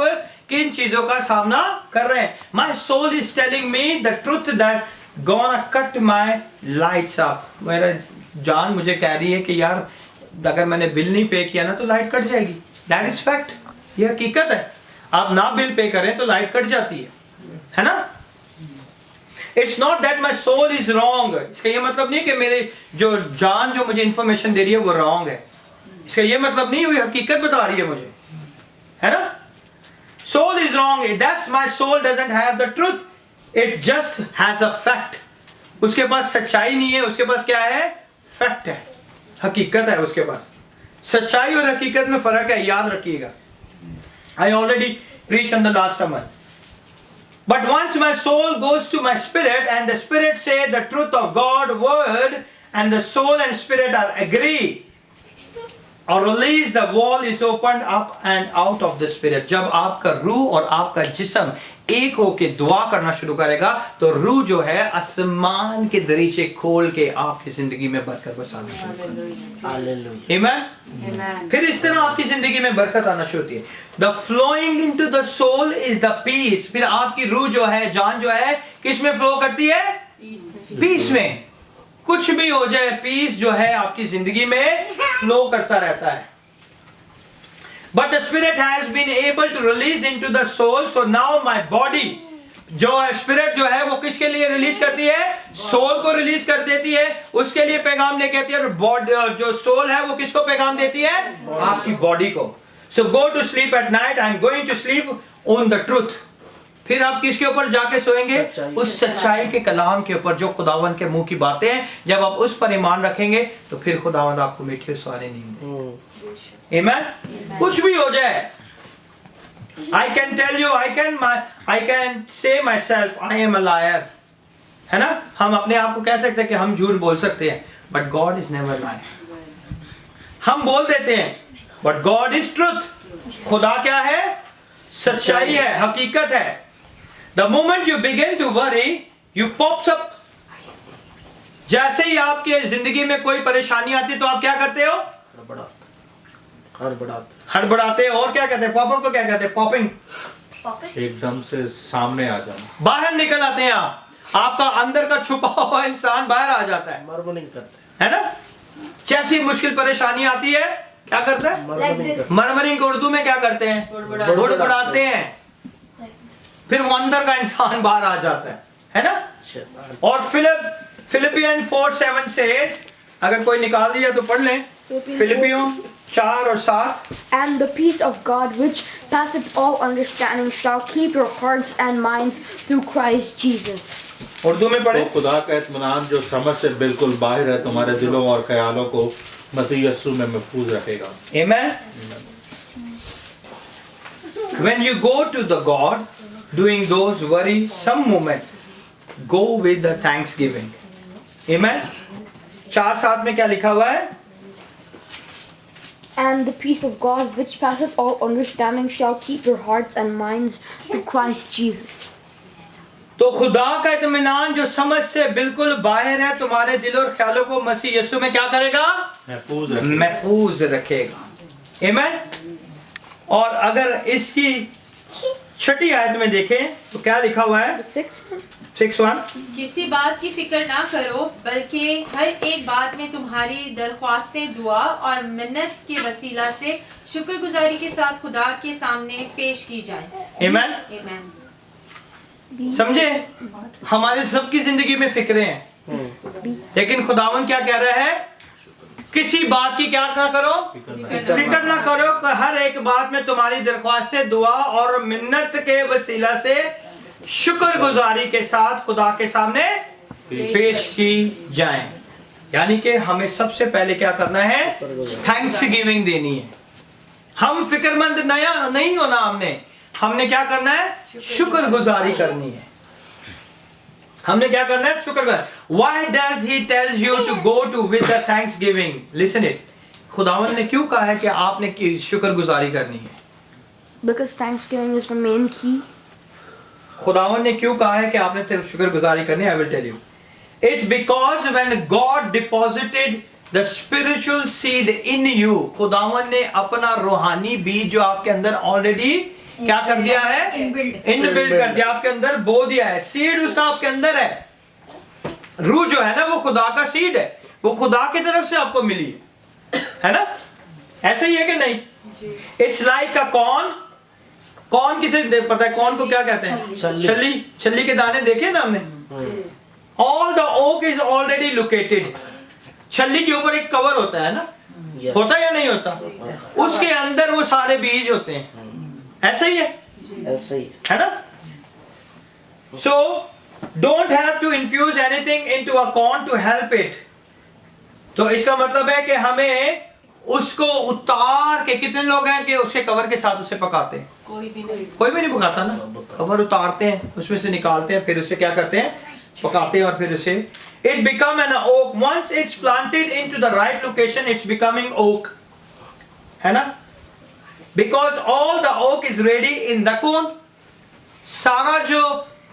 किन चीजों का सामना कर रहे हैं। My soul is telling me the truth that gonna cut my lights up. मेरा जान मुझे कह रही है कि यार अगर मैंने बिल नहीं पे किया ना तो लाइट कट जाएगी। दैट इज फैक्ट, ये हकीकत है। आप ना बिल पे करें तो लाइट कट जाती है ना? It's not that my soul is wrong. इसका ये मतलब नहीं कि मेरे जो जान जो मुझे इंफॉर्मेशन दे रही है वो रॉन्ग है। इसका ये मतलब नहीं, हुई हकीकत बता रही है मुझे, है ना? Soul is wrong, that's my soul doesn't have the truth, it just has a fact. उसके पास सच्चाई नहीं है, उसके पास क्या है? फैक्ट है, हकीकत है उसके पास। सच्चाई और हकीकत में फर्क है, याद रखिएगा। I already preach on the last sermon. But once my soul goes to my spirit, and the spirit say the truth of God word, and the soul and spirit are agree or release, the wall is opened up and out of the spirit. जब आपका रूह और आपका जिस्म एक होके दुआ करना शुरू करेगा, तो रूह जो है आसमान के दरीचे खोल के आपकी जिंदगी में बरकत बरसाना शुरू करेगा। हालेलुया। आमीन। फिर इस तरह आपकी जिंदगी में बरकत आना शुरू होती है। The flowing into the soul is the peace. फिर आपकी रूह जो है, जान जो है, किस में फ्लो करती है? पीस में। कुछ भी हो जाए, पीस जो है आपकी जिंदगी में फ्लो करता रहता है। But the spirit has been able to release into the soul, so now my body, जो है स्पिरिट जो है वो किसके लिए रिलीज करती है? सोल को रिलीज कर देती है, उसके लिए पैगाम लेके आती है। और बॉडी जो सोल है वो किसको पैगाम देती है? आपकी बॉडी को। So go to sleep at night, I'm going to sleep on the truth. फिर आप किसके ऊपर जाके सोएंगे? उस सच्चाई के कलाम के ऊपर, जो खुदावंद के मुंह की बातें हैं। जब आप उस पर ईमान रखेंगे तो फिर खुदावंद आपको मीठी सुहानी नींद देगा। Amen? कुछ भी हो जाए, I can tell you, I can say myself, I am a liar, है ना? हम अपने आप को कह सकते हैं कि हम झूठ बोल सकते हैं, but God is never liar. हम बोल देते हैं, but God is truth. खुदा क्या है? सच्चाई है, हकीकत है। The moment you begin to worry, you pops up. जैसे ही आपके जिंदगी में कोई परेशानी आती है तो आप क्या करते हो? हड़बड़ाते। और क्या कहते हैं? पॉपअप को क्या कहते हैं? पॉपिंग। एकदम से सामने आ जाना, बाहर निकल आते हैं आप। आपका अंदर का छुपा हुआ इंसान बाहर आ जाता है, मर्मरिंग करते है ना? जैसी मुश्किल परेशानी आती है क्या करता है? मरमरिंग को उर्दू में क्या करते हैं? बुड़बुड़ाते हैं। फिर वो अंदर का इंसान बाहर आ जाता है ना? और फिलिपियन 4:7 says, अगर कोई निकाल दिया तो पढ़ लें। फिलिपियों 4 और 7। And the peace of God, which passeth all understanding, shall keep your hearts and minds through Christ Jesus. Urdu में पढ़े। तो खुदा का इत्मीनान जो समझ से बिल्कुल बाहर है, तुम्हारे दिलों और ख्यालों को मसीह यीशु में महफूज रखेगा। Amen. When you go to the God doing those worrisome moment, go with the thanksgiving. Amen. 4:7 में क्या लिखा हुआ है? And the peace of God, which passeth all understanding, shall keep your hearts and minds through Christ Jesus. तो खुदा का इत्मीनान जो समझ से बिल्कुल बाहर है, तुम्हारे दिल और ख्यालों को मसीह यीशु में क्या करेगा? महफूज रखेगा। आमीन। और अगर इसकी 6ठी आयत में देखें तो क्या लिखा हुआ है? 6:1। किसी बात की फिक्र ना करो, बल्कि हर एक बात में तुम्हारी दरख्वास्तें दुआ और मिन्नत के वसीला से शुक्रगुजारी के साथ खुदा के सामने पेश की जाए। आमीन। आमीन। समझे? हमारे सबकी जिंदगी में फिक्रें हैं, लेकिन खुदावन क्या कह रहा है? किसी बात की क्या ना करो, फिक्र ना करो। हर एक बात में तुम्हारी दरख्वास्तें, दुआ और मिन्नत के वसीला से शुक्रगुजारी के साथ खुदा के सामने पेश की जाएं। यानी कि हमें सबसे पहले क्या करना है? थैंक्स गिविंग देनी है। हम फिक्रमंद नया नहीं होना, हमने क्या करना है? शुक्रगुजारी करनी है। हमने क्या करना है? शुक्रगुजारी। Why does he tells you to go to with the thanksgiving? Listen it. खुदावन ने क्यों कहा है कि आपने शुक्रगुजारी करनी है? Because thanksgiving is the main key. खुदावन ने क्यों कहा है कि आपने शुक्रगुजारी करनी है? I will tell you. It's because when God deposited the spiritual seed in you, खुदावन ने अपना रूहानी बीज जो आपके अंदर ऑलरेडी क्या कर दिया है? इनबिल्ड कर दिया, आपके अंदर बो दिया है। सीड उसका आपके अंदर है। रूह जो है ना, वो खुदा का सीड है, वो खुदा की तरफ से आपको मिली है ना? ऐसा ही है कि नहीं? इट्स लाइक अ कॉर्न किसे पता है? कॉर्न को क्या कहते हैं? छल्ली के दाने देखे ना हमने? All the oak is already located. छल्ली के ऊपर एक कवर होता है ना, होता है या नहीं होता? उसके अंदर वो सारे बीज होते हैं। ऐसा ही है, ऐसा ही है ना? So don't have to infuse anything into a corn to help it. तो इसका मतलब है कि हमें उसको उतार के, कितने लोग हैं कि उसके कवर के साथ उसे पकाते हैं? कोई भी नहीं पकाता ना। कवर उतारते हैं, उसमें से निकालते हैं, फिर उसे क्या करते हैं? पकाते हैं, और फिर उसे it become an oak. Once it's planted into the right location, it's becoming oak, है ना? Because all the oak is ready in the cone. सारा जो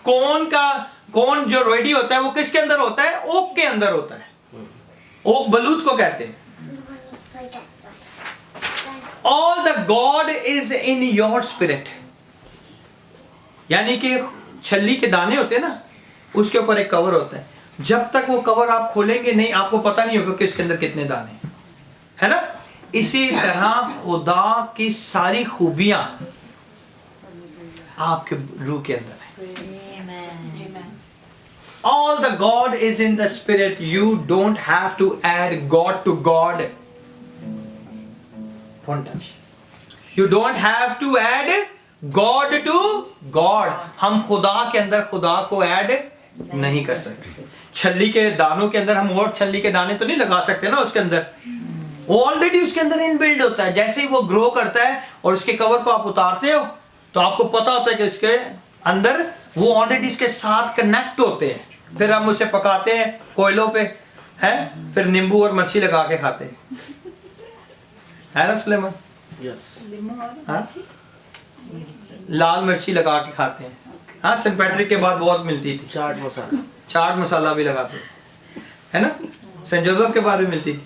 कोन जो रेडी होता है वो किसके अंदर होता है? ओक के अंदर होता है। ओक बलूत को कहते हैं। All the God is in your spirit. यानी कि छल्ली के दाने होते हैं ना, उसके ऊपर एक कवर होता है। जब तक वो कवर आप खोलेंगे नहीं, आपको पता नहीं होगा कि इसके अंदर कितने दाने, है ना? इसी तरह खुदा की सारी खूबियां आपके रूह के अंदर है। All the God is in the spirit. You don't have to add God to God. Don't touch. You don't have to add God to God. हम खुदा के अंदर खुदा को ऐड नहीं कर सकते। छल्ली के दानों के अंदर हम और छल्ली के दाने तो नहीं लगा सकते ना उसके अंदर। ऑलरेडी उसके अंदर इनबिल्ड होता है। जैसे ही वो ग्रो करता है और उसके कवर को आप उतारते हो तो आपको पता होता है कि इसके अंदर वो ऑलरेडी इसके साथ कनेक्ट होते हैं। फिर हम उसे पकाते हैं कोयलों पे, हैं? फिर नींबू और मिर्ची लगा के खाते हैं, है ना सुलेमान? हाँ? लाल मिर्ची लगा के खाते हैं। हाँ, सेंट पैट्रिक के बाद बहुत मिलती थी। चाट मसाला भी लगाते, है ना? सेंट जोसेफ के बाद भी मिलती थी।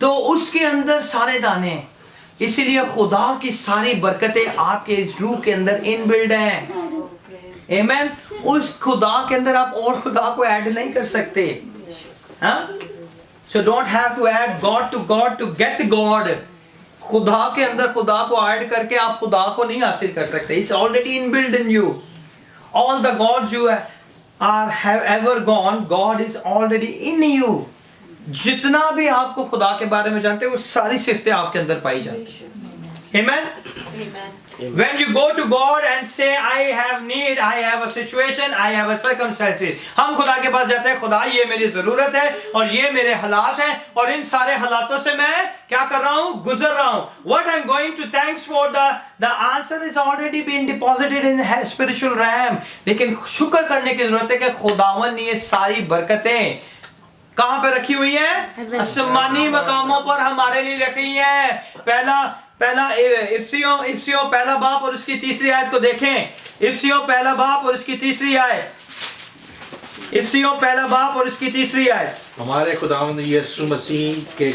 तो उसके अंदर सारे दाने हैं, इसीलिए खुदा की सारी बरकतें आपके इस रूह के अंदर इनबिल्ड हैं। आमीन। उस खुदा के अंदर आप और खुदा को ऐड नहीं कर सकते। हाँ? So don't have to add God to get God. खुदा के अंदर खुदा को ऐड करके आप खुदा को नहीं हासिल कर सकते। It's already inbuilt in you. All the gods you have ever gone, God is already in you. जितना भी आपको खुदा के बारे में जानते हैं वो सारी सिफतें आपके अंदर पाई जाती हैं। Amen. When you go to God and say I have need, I have a situation, I have a circumstances, हम खुदा के पास जाते हैं, खुदा ये मेरी जरूरत है और ये मेरे हालात हैं और इन सारे हालातों से मैं क्या कर रहा हूँ? गुजर रहा हूँ। What I'm going to thanks for the answer is already been deposited in the spiritual realm. लेकिन शुक्र करने की जरूरत है कि खुदावन ने ये सारी बरकतें कहाँ पे रखी हुई हैं? आसमानी मकामों पर हमारे लिए रखी हैं। पहला इफ्सियों पहला बाप और उसकी तीसरी आयत को देखें। इफ्सियों पहला बाप और उसकी तीसरी आयत। इफ्सियों पहला बाप और उसकी तीसरी आयत। हमारे खुदावंद यीशु मसीह के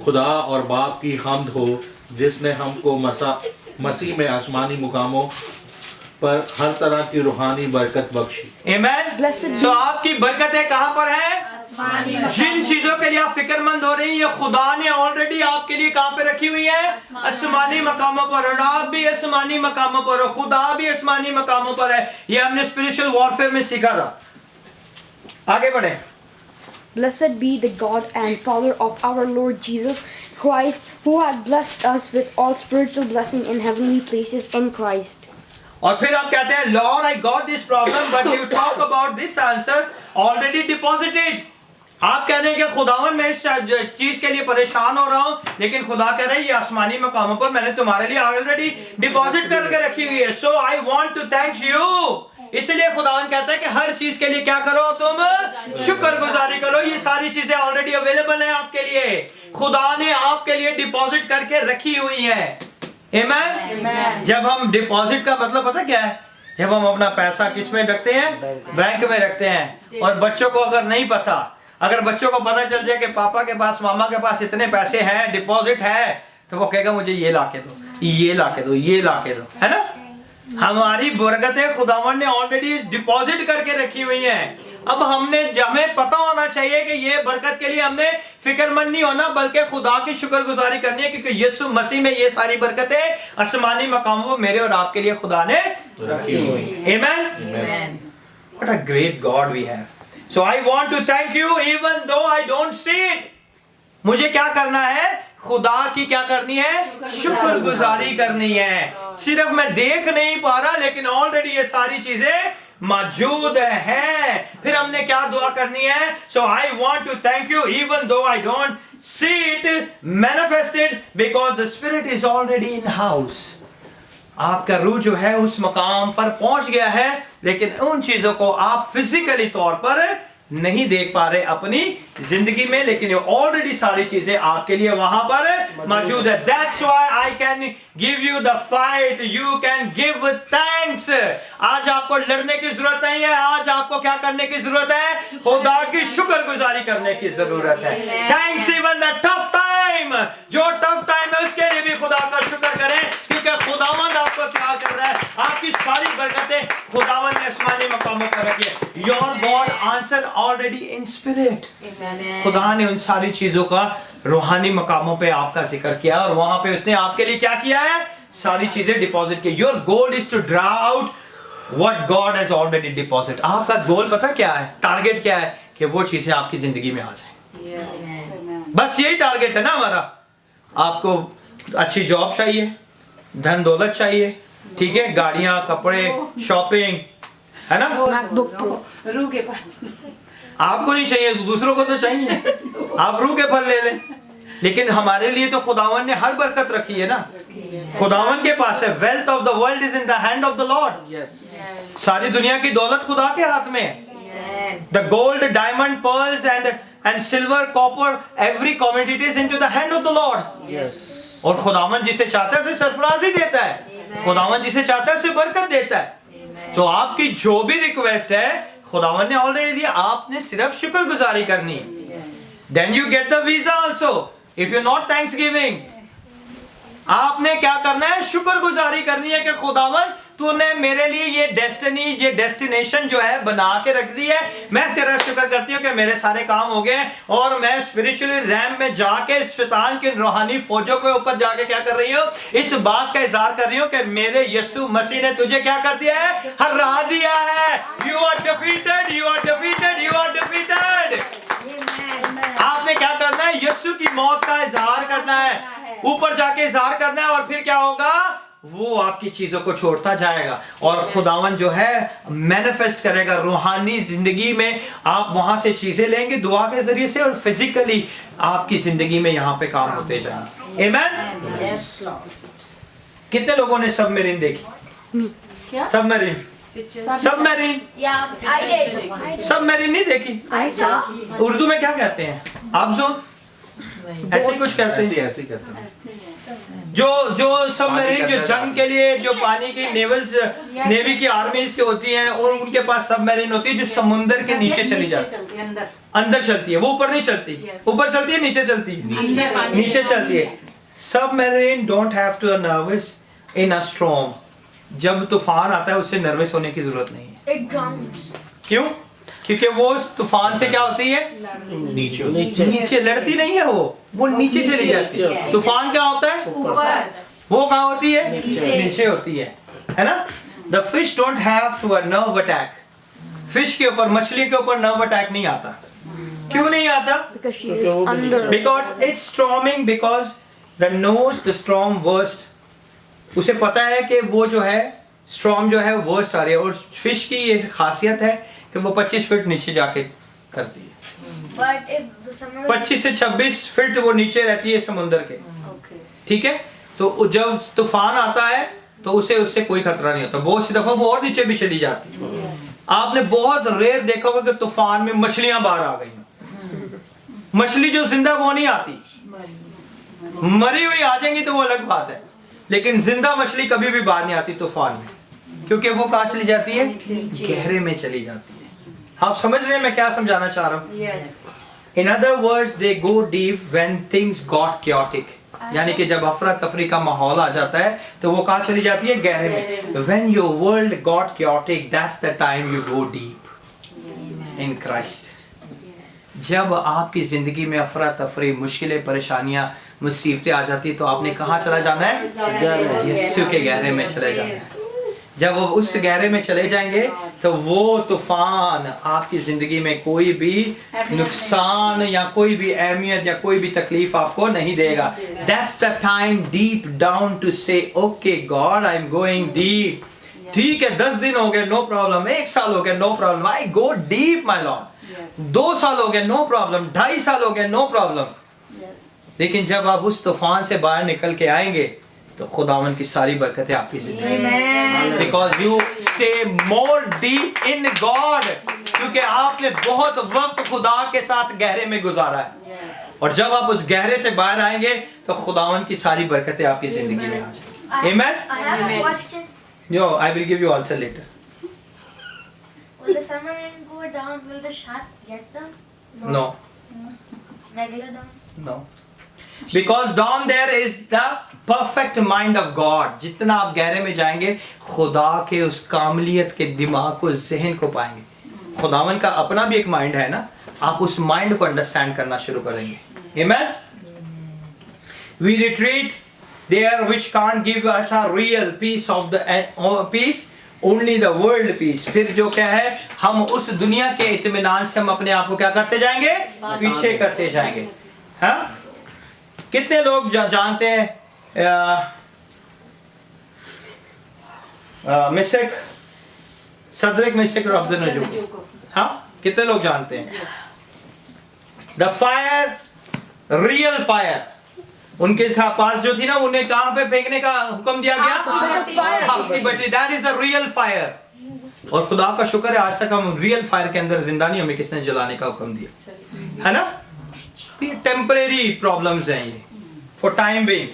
खुदा और बाप की हम्द हो, जिसने हमको मसीह में आसमानी मुकामों पर हर तरह की रूहानी बरकत बख्शी। आमीन। सो आपकी बरकतें कहाँ पर हैं? जिन चीजों के लिए आप फिक्रमंद हो रही हैं, ये खुदा ने ऑलरेडी आपके लिए कहां पे रखी हुई है? आसमानी मकामों पर। और आप भी आसमानी मकामों पर हो, खुदा भी आसमानी मकामों पर है। ये हमने स्पिरिचुअल वॉरफेयर में सीखा था। आगे बढ़े। Blessed be the God and Father of our Lord Jesus Christ, who had blessed us with all spiritual blessing in heavenly places in Christ. और फिर आप कहते हैं, Lord, I got this problem, but you talk about this answer already deposited. आप कह रहे हैं कि खुदावन मैं इस चीज के लिए परेशान हो रहा हूं, लेकिन खुदा कह रहे हैं ये आसमानी मकामों पर मैंने तुम्हारे लिए ऑलरेडी डिपॉजिट करके रखी हुई है। So I want to thank you. इसलिए खुदावन कहता है कि हर चीज के लिए क्या करो? तुम शुक्रगुजारी करो। ये सारी चीजें ऑलरेडी अवेलेबल हैं आपके लिए। खुदा ने आपके लिए डिपॉजिट करके रखी हुई है। आमीन। जब हम डिपॉजिट का मतलब पता क्या है? जब हम अपना पैसा किस में रखते हैं? बैंक में रखते हैं। और बच्चों को अगर नहीं पता, अगर बच्चों को पता चल जाए कि पापा के पास, मामा के पास इतने पैसे हैं, डिपॉजिट है, तो वो कहेगा मुझे ये ला के दो, ये ला के दो, ये ला के दो, है ना? हमारी बरकतें खुदावन ने ऑलरेडी डिपॉजिट करके रखी हुई हैं। अब हमें पता होना चाहिए कि ये बरकत के लिए हमने फिक्रमंद नहीं होना, बल्कि खुदा की शुक्रगुजारी करनी है, क्योंकि यीशु मसीह में ये सारी बरकतें आसमानी मकामों पर मेरे और आपके लिए खुदा ने रखी हुई। आमीन। What a great God we have. So I want to thank you even though I don't see it. मुझे क्या करना है? खुदा की क्या करनी है? शुक्रगुजारी करनी है। सिर्फ मैं देख नहीं पा रहा, लेकिन ऑलरेडी ये सारी चीजें मौजूद है। फिर हमने क्या दुआ करनी है? So I want to thank you even though I don't see it manifested, because the Spirit is already in house. आपका रूह जो है उस मकाम पर पहुंच गया है, लेकिन उन चीजों को आप फिजिकली तौर पर नहीं देख पा रहे अपनी जिंदगी में, लेकिन ये ऑलरेडी सारी चीजें आपके लिए वहां पर मौजूद है। That's why I can give you the fight. You can give thanks. आज आपको लड़ने की जरूरत नहीं है। आज आपको क्या करने की जरूरत है? खुदा की शुक्रगुजारी करने की जरूरत है। Thanks even the tough time. जो टफ टाइम है उसके लिए भी खुदा का शुक्र करें, क्योंकि खुदावंद आपको क्या कर रहा है? आपकी सारी बरकतें खुदावंद ने आसमानी मकामों पर रखी है। Your God answer already in spirit. खुदा ने उन सारी चीजों का रूहानी मकामों पे आपका जिक्र किया, और वहां पे उसने आपके लिए क्या किया है? सारी चीजें डिपॉजिट की। Your goal is to draw out what God has already deposited. आपका गोल पता क्या है? टारगेट क्या है? कि वो चीजें आपकी जिंदगी में आ जाए। बस यही टारगेट है ना हमारा। आपको अच्छी जॉब चाहिए, धन दौलत चाहिए, ठीक है, गाड़ियां, कपड़े, शॉपिंग, है ना? रूह के पास आपको नहीं चाहिए, दूसरों को तो चाहिए। आप रूह के फल ले लें, लेकिन हमारे लिए तो खुदावन ने हर बरकत रखी है ना। खुदावन के पास है। Wealth of the world is in the hand of the Lord. सारी दुनिया की दौलत खुदा के हाथ में है। The gold, diamond, pearls and silver, copper, every commodity is into the hand of the Lord. और खुदावन जिसे चाहता है उसे सरफराजी देता है। खुदावन जिसे चाहता है उसे बरकत देता है। तो आपकी जो भी रिक्वेस्ट है खुदावन ने ऑलरेडी दिया, आपने सिर्फ शुक्रगुजारी करनी है। Then you get the visa also. If you're not thanksgiving, आपने क्या करना है? शुक्रगुजारी करनी है कि खुदावन तूने मेरे लिए ये डेस्टिनी, ये डेस्टिनेशन जो है बना के रख दी है। मैं तेरा शुक्र करती हूँ कि मेरे सारे काम हो गए, और मैं स्पिरिचुअली रैम में जाके शैतान की रूहानी फौजों के ऊपर जाके क्या कर रही हूँ? इस बात का इजहार कर रही हूँ कि मेरे यीशु मसीह ने तुझे क्या कर दिया है? हरा दिया है। You are defeated, you are defeated, you are defeated. आपने क्या करना है? यीशु की मौत का इजहार करना है, ऊपर जाके इजहार करना है, और फिर क्या होगा? वो आपकी चीजों को छोड़ता जाएगा, और खुदावन जो है मैनिफेस्ट करेगा रूहानी जिंदगी में। आप वहां से चीजें लेंगे दुआ के जरिए से, और फिजिकली आपकी जिंदगी में यहाँ पे काम होते जाएंगे। आमीन। कितने लोगों ने सबमरीन देखी? सबमरीन, सबमरीन, सबमरीन नहीं देखी? उर्दू में क्या कहते हैं? आबजोन, ऐसे कुछ कहते हैं। ऐसे कहते हैं। जो सबमरीन जो जंग के लिए, जो पानी की नेवी की आर्मीज के होती हैं, और उनके पास सबमरीन होती है जो समुद्र के नीचे चली जाती है, अंदर चलती है। वो ऊपर नहीं चलती, ऊपर चलती है, नीचे चलती है, नीचे चलती है। Submarine don't have to nervous in a storm. जब तूफान आता है उससे नर्वस होने की जरूरत नहीं है। It drowns. क्यों? क्योंकि वो उस तूफान से क्या होती है, नीचे नीचे लड़ती नहीं है, वो नीचे चली जाती है। तूफान क्या होता है, ऊपर वो कहाँ होती है, नीचे। नीचे होती है ना। The fish don't have to a nerve attack, fish के ऊपर, मछली के ऊपर नर्व अटैक नहीं आता। क्यों नहीं आता? Because she is under. Because it's storming, because the knows the storm worst, उसे पता है कि वो जो है स्टॉर्म जो है वर्स्ट आ रही है। और फिश की ये खासियत है कि वो 25 फीट नीचे जाके करती है, But if the summer 25 से 26 फीट वो नीचे रहती है समुंदर के, ठीक है। तो जब तूफान आता है तो उससे कोई खतरा नहीं होता, बहुत सी दफा वो और नीचे भी चली जाती है। आपने बहुत रेयर देखा होगा कि तूफान में मछलियां बाहर आ गई। मछली जो जिंदा वो नहीं आती, मरी हुई आ जाएंगी तो वो अलग बात है, लेकिन जिंदा मछली कभी भी बाहर नहीं आती तूफान में, क्योंकि वो कहाँ चली जाती है, गहरे में चली जाती है। आप समझ रहे हैं मैं क्या समझाना चाह रहा हूँ? In other words, they go deep when things got chaotic, यानी कि जब अफरा तफरी का माहौल आ जाता है तो वो कहाँ चली जाती है, गहरे में। When your world got chaotic, that's the time you go deep in Christ. जब आपकी जिंदगी में अफरा तफरी, मुश्किलें, परेशानियां, मुसीबतें आ जाती है तो आपने कहाँ चला जाना है, यीशु के गहरे में चले जाना है। जब वो उस गहरे में चले जाएंगे तो वो तूफान आपकी जिंदगी में कोई भी नुकसान या कोई भी अहमियत या कोई भी तकलीफ आपको नहीं देगा। That's the time deep down to say, okay God, I'm going deep. ठीक है, 10 दिन हो गए, नो प्रॉब्लम। 1 साल हो गया, no problem. I go deep, my Lord. 2 साल हो गए, नो प्रॉब्लम। 2.5 साल हो गए, नो प्रॉब्लम। लेकिन जब आप उस तूफान से बाहर निकल के आएंगे तो खुदावन की सारी बरकतें आपकी जिंदगी में, because you stay more deep in God, क्योंकि आपने बहुत वक्त खुदा के साथ गहरे में गुजारा है। और जब आप उस गहरे से बाहर आएंगे तो खुदावन की सारी बरकतें आपकी जिंदगी में आ जाएंगी। Amen? I have a question. Yo, I will give you answer later. Will the submarine go down? Will the shark get them? No, Megalodon. no. Because down there is the perfect mind of God. जितना आप गहरे में जाएंगे खुदा के उस कामलियत के दिमाग को, जहन को पाएंगे। खुदावन का अपना भी एक माइंड है ना, आप उस माइंड को अंडरस्टैंड करना शुरू करेंगे। Amen? We retreat there which can't give us a real peace of the peace, only the world peace. फिर जो क्या है, हम उस दुनिया के इत्मीनान से हम अपने आप को क्या करते जाएंगे, पीछे करते जाएंगे। हाँ, कितने लोग जानते हैं मिशक, सदरक, मिशक और अब्दुन्नगो को? हाँ, कितने लोग जानते हैं? द फायर, रियल फायर, उनके पास जो थी ना, उन्हें कहां पे फेंकने का हुक्म दिया गया, आग की भट्टी। That is the real fire. और खुदा का शुक्र है आज तक हम रियल फायर के अंदर जिंदा नहीं, हमें किसने जलाने का हुक्म दिया है ना। ये टेम्परेरी प्रॉब्लम्स हैं, ये फॉर टाइम बीइंग।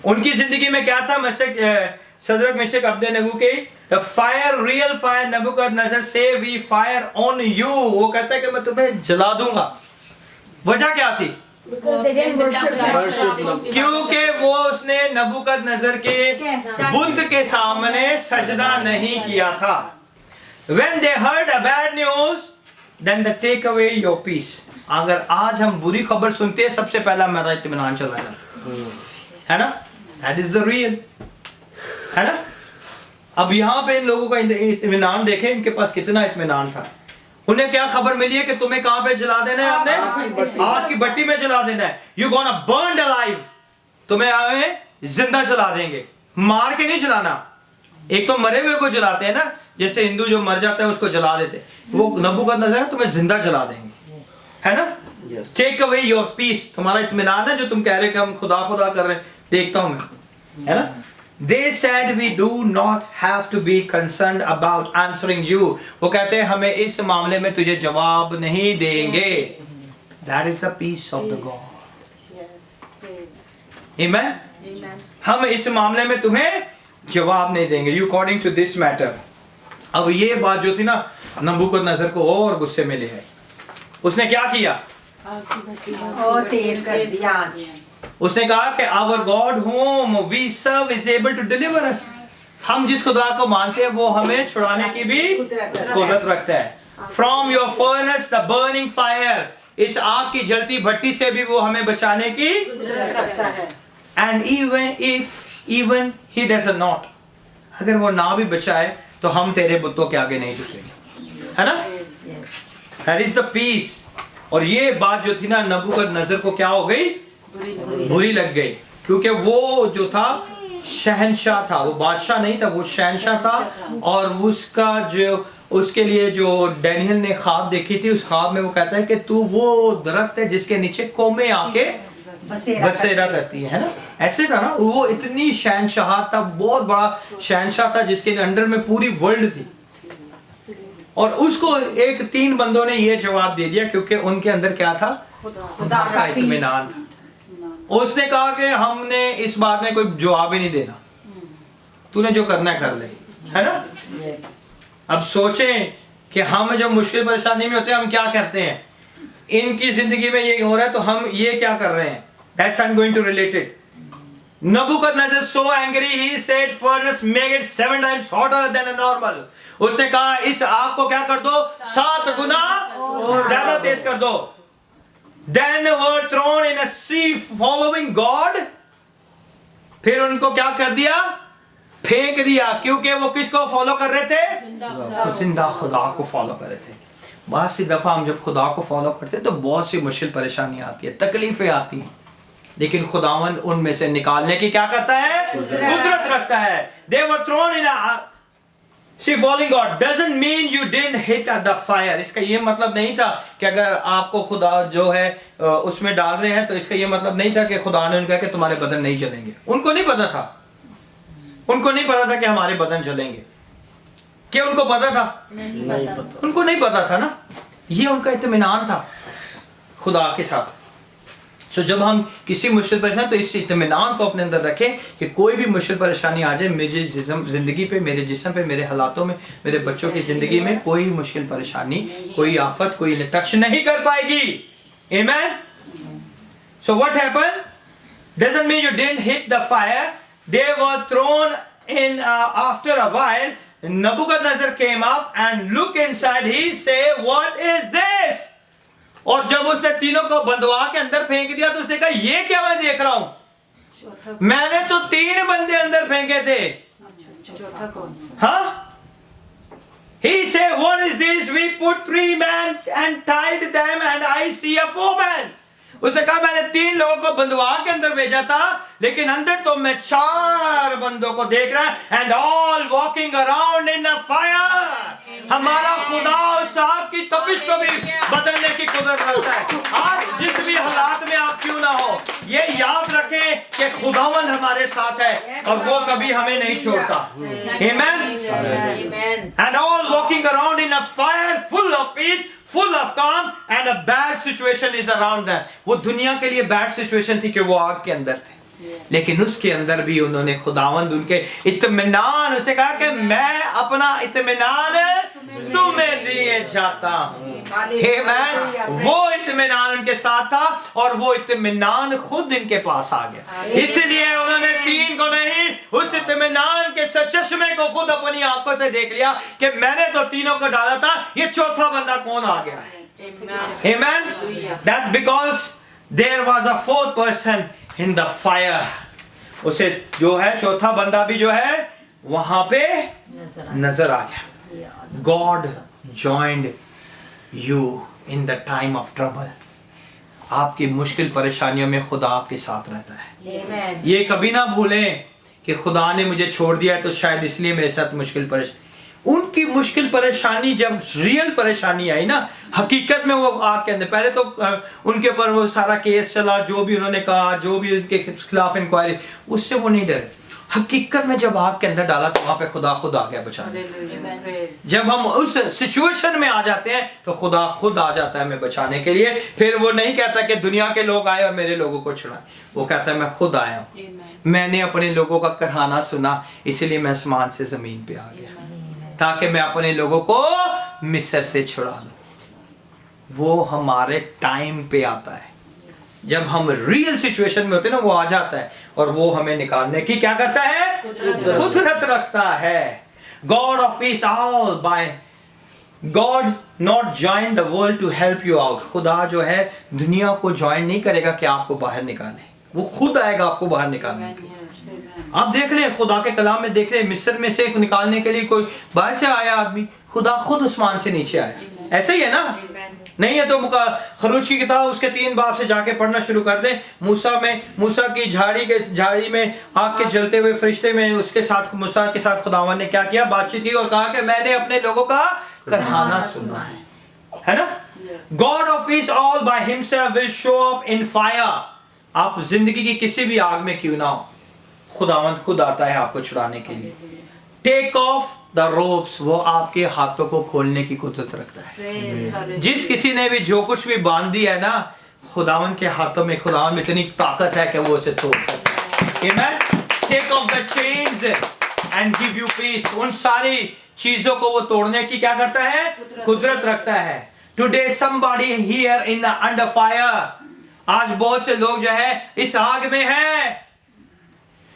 उनकी जिंदगी में क्या था, सदरक, मिशक, अब्दुन्नगो के, द फायर, रियल फायर, नबूकदनेस्सर से वी फायर ऑन यू। वो कहता है कि मैं तुम्हें जला दूंगा। वजह क्या थी? Because they didn't worship God. क्योंकि वो उसने नबूकदनेस्सर के बुत के सामने सजदा नहीं किया था। When they heard a bad news, then they take away your peace. अगर आज हम बुरी खबर सुनते हैं, सबसे पहला मेरा इत्मीनान चला जाता है ना। That is the real, है ना। अब यहाँ पे इन लोगों का इत्मीनान देखें, इनके पास कितना इत्मीनान था। उन्हें क्या खबर मिली है कि तुम्हें कहां पे जला देना है, हमने आग की भट्टी में जला देना है। यू गोना बर्न अलाइव, तुम्हें हमें जिंदा जला देंगे, मार के नहीं जलाना। एक तो मरे हुए को जलाते हैं ना, जैसे हिंदू जो मर जाता है उसको जला देते हैं, वो नबूकदनेस्सर तुम्हें जिंदा जला देंगे, है ना। टेक अवे योर पीस, तुम्हारा इत्मीनान है जो तुम कह रहे कि हम खुदा खुदा कर रहे हैं, देखता हूं मैं, है ना। They said we do not have to be concerned about answering you. वो कहते हैं हमें इस मामले में तुझे जवाब नहीं देंगे। That is the peace of the God. Amen. हम इस मामले में तुम्हें जवाब नहीं देंगे। You according to this matter. अब ये बात जो थी ना, नबूकदनेस्सर को और गुस्से में ले आई। उसने क्या किया? और तेज कर दिया आज। उसने कहा कि our God whom we serve is able to deliver us. हम जिस खुदा को मानते हैं वो हमें छुड़ाने की भी कुदरत रखता है। From your furnace the burning fire, इस आग की जलती भट्टी से भी वो हमें बचाने की कुदरत रखता है। And even he does not, अगर वो ना भी बचाए तो हम तेरे बुतों के आगे नहीं झुकेंगे, है ना? That is the peace. और ये बात जो थी ना, नबूकदनेस्सर को क्या हो गई? बुरी लग गई, क्योंकि वो जो था शहंशाह था, वो बादशाह नहीं था, वो शहंशाह था। और उसका जो उसके लिए जो डैनियल ने ख्वाब देखी थी, उस ख्वाब में वो कहता है कि तू वो दरख्त है जिसके नीचे कौमें आके बसेरा करती है ना? ऐसे था ना, वो इतनी शहंशाह था, बहुत बड़ा शहंशाह था जिसके अंडर में पूरी वर्ल्ड थी। और उसको एक 3 बंदों ने ये जवाब दे दिया, क्योंकि उनके अंदर क्या था? खुदा का इत्मीनान था। उसने कहा कि हमने इस बात में कोई जवाब ही नहीं देना, तूने जो करना है कर ले, है ना? अब सोचें कि हम जब मुश्किल परेशानी में होते हैं हम क्या करते हैं, इनकी जिंदगी में ये हो रहा है तो हम ये क्या कर रहे हैं? That's I'm going to relate it. Nebuchadnezzar so angry he said, "Furnace, make it 7 times hotter than a normal." उसने कहा इस आग को क्या कर दो? 7 गुना ज्यादा तेज कर दो। Then were thrown in a sea following God. फिर उनको क्या कर दिया? फेंक दिया, क्योंकि वो किसको फॉलो कर रहे थे? जिंदा खुदा को फॉलो कर रहे थे। बहुत सी दफा हम जब खुदा को फॉलो करते हैं तो बहुत सी मुश्किल परेशानियां आती है, तकलीफें आती हैं, लेकिन खुदावन उनमें से निकालने की क्या करता है? कुदरत रखता है। They were thrown in a sea falling God doesn't mean you didn't hit at the fire. इसका ये मतलब नहीं था कि अगर आपको खुदा जो है उसमें डाल रहे हैं तो इसका ये मतलब नहीं था कि खुदा ने उनका कि तुम्हारे बदन नहीं जलेंगे। उनको नहीं पता था, उनको नहीं पता था कि हमारे बदन जलेंगे। क्या उनको पता था? नहीं पता। उनको नहीं पता था ना। ये उनका इत्मीनान था खुदा के साथ। तो जब हम किसी मुश्किल परेशानी, तो इस इत्मीनान को अपने अंदर रखें कि कोई भी मुश्किल परेशानी आ जाए मेरी जिंदगी पे, मेरे जिस्म पे, मेरे हालातों में, मेरे बच्चों की जिंदगी में कोई मुश्किल परेशानी, कोई आफत, कोई टच नहीं कर पाएगी। Amen? So what happened? Doesn't mean you didn't hit the fire. They were thrown in after a while. Nebuchadnezzar came up and looked inside. He said, "What is this?" और जब उसने तीनों को बंधवा के अंदर फेंक दिया तो उसने कहा ये क्या मैं देख रहा हूं? मैंने तो 3 बंदे अंदर फेंके थे। चौथा कौन सा? हाँ? He said, "What is this? We put 3 men and tied them, and I see a 4 man." उसने कहा मैंने 3 लोगों को बंधवा के अंदर भेजा था, लेकिन अंदर तो मैं 4 बंदों को देख रहा है। And all walking around in a fire. हमारा खुदा उस आग की तपिश को भी बदलने की कुदरत रखता है। आज जिस भी हालात में आप क्यों ना हो, ये याद रखें कि खुदावन हमारे साथ है और वो कभी हमें नहीं छोड़ता। Amen? And all walking around in a fire full of peace, full of calm, and a bad situation is around them. वो दुनिया के लिए बैड सिचुएशन थी कि वो आग के अंदर थे, लेकिन उसके अंदर भी उन्होंने खुदावंद उनके इत्मीनान, उसने कहा कि मैं अपना इत्मीनान तुम्हें दिए जाता हूँ। वो इत्मीनान उनके साथ था और वो इत्मीनान खुद इनके पास आ गया। इसलिए उन्होंने 3 को नहीं, उस इत्मीनान के चश्मे को खुद अपनी आंखों से देख लिया कि मैंने तो 3 को डाला था, ये चौथा बंदा कौन आ गया है। Amen? That because there was a 4th person in the fire. उसे जो है चौथा बंदा भी जो है वहां पे नजर आ गया। God joined you in the time of trouble. आपकी मुश्किल परेशानियों में खुदा आपके साथ रहता है। ये कभी ना भूलें कि खुदा ने मुझे छोड़ दिया है तो शायद इसलिए मेरे साथ मुश्किल परेशानी। उनकी मुश्किल परेशानी जब रियल परेशानी आई ना, हकीकत में वो आग के अंदर, पहले तो उनके ऊपर वो सारा केस चला, जो भी उन्होंने कहा, जो भी उनके खिलाफ इंक्वायरी, उससे वो नहीं डरे। हकीकत में जब आग के अंदर डाला तो वहां पे खुदा खुद आ गया बचाने। जब हम उस सिचुएशन में आ जाते हैं तो खुदा खुद आ जाता है हमें बचाने के लिए। फिर वो नहीं कहता कि दुनिया के लोग आए और मेरे लोगों को छुड़ाए, वो कहता है मैं खुद आया हूँ, मैंने अपने लोगों का करहाना सुना, इसलिए मैं आसमान से जमीन पे आ गया ताकि मैं अपने लोगों को मिस्र से छुड़ा लूं। वो हमारे टाइम पे आता है, जब हम रियल सिचुएशन में होते हैं ना, वो आ जाता है और वो हमें निकालने की क्या करता है? कुदरत रखता है। God of peace all by God not join the world to help you out. खुदा जो है दुनिया को ज्वाइन नहीं करेगा कि आपको बाहर निकाले, वो खुद आएगा आपको बाहर निकालने के लिए। आप देख रहे हैं खुदा के कलाम में, देख रहे हैं मिस्र में से निकालने के लिए कोई बाहर से आया आदमी, खुदा खुद आसमान से नीचे आया। ऐसे ही है ना? नहीं है तो खरूज की किताब उसके 3 बाब से जाके पढ़ना शुरू कर दें। मूसा की झाड़ी में आग के जलते हुए फरिश्ते में उसके साथ मूसा के साथ खुदावन ने क्या किया, बातचीत की और कहा कि मैंने अपने लोगों का करहाना सुना है ना? God of peace all by himself will show up in fire. आप जिंदगी की किसी भी आग में क्यों ना हो, खुदावंद खुद आता है आपको छुड़ाने के लिए। टेक ऑफ द रोप्स, वो आपके हाथों को खोलने की कुदरत रखता है। जिस किसी ने भी जो कुछ भी बांध दिया है ना, खुदावन के हाथों में, खुदावन में इतनी ताकत है कि वो उसे तोड़ सकता है। Amen. Take off the chains and give you peace. उन सारी चीजों को वो तोड़ने की क्या करता है, कुदरत रखता है। Today somebody here in the under fire. आज बहुत से लोग जो है इस आग में हैं।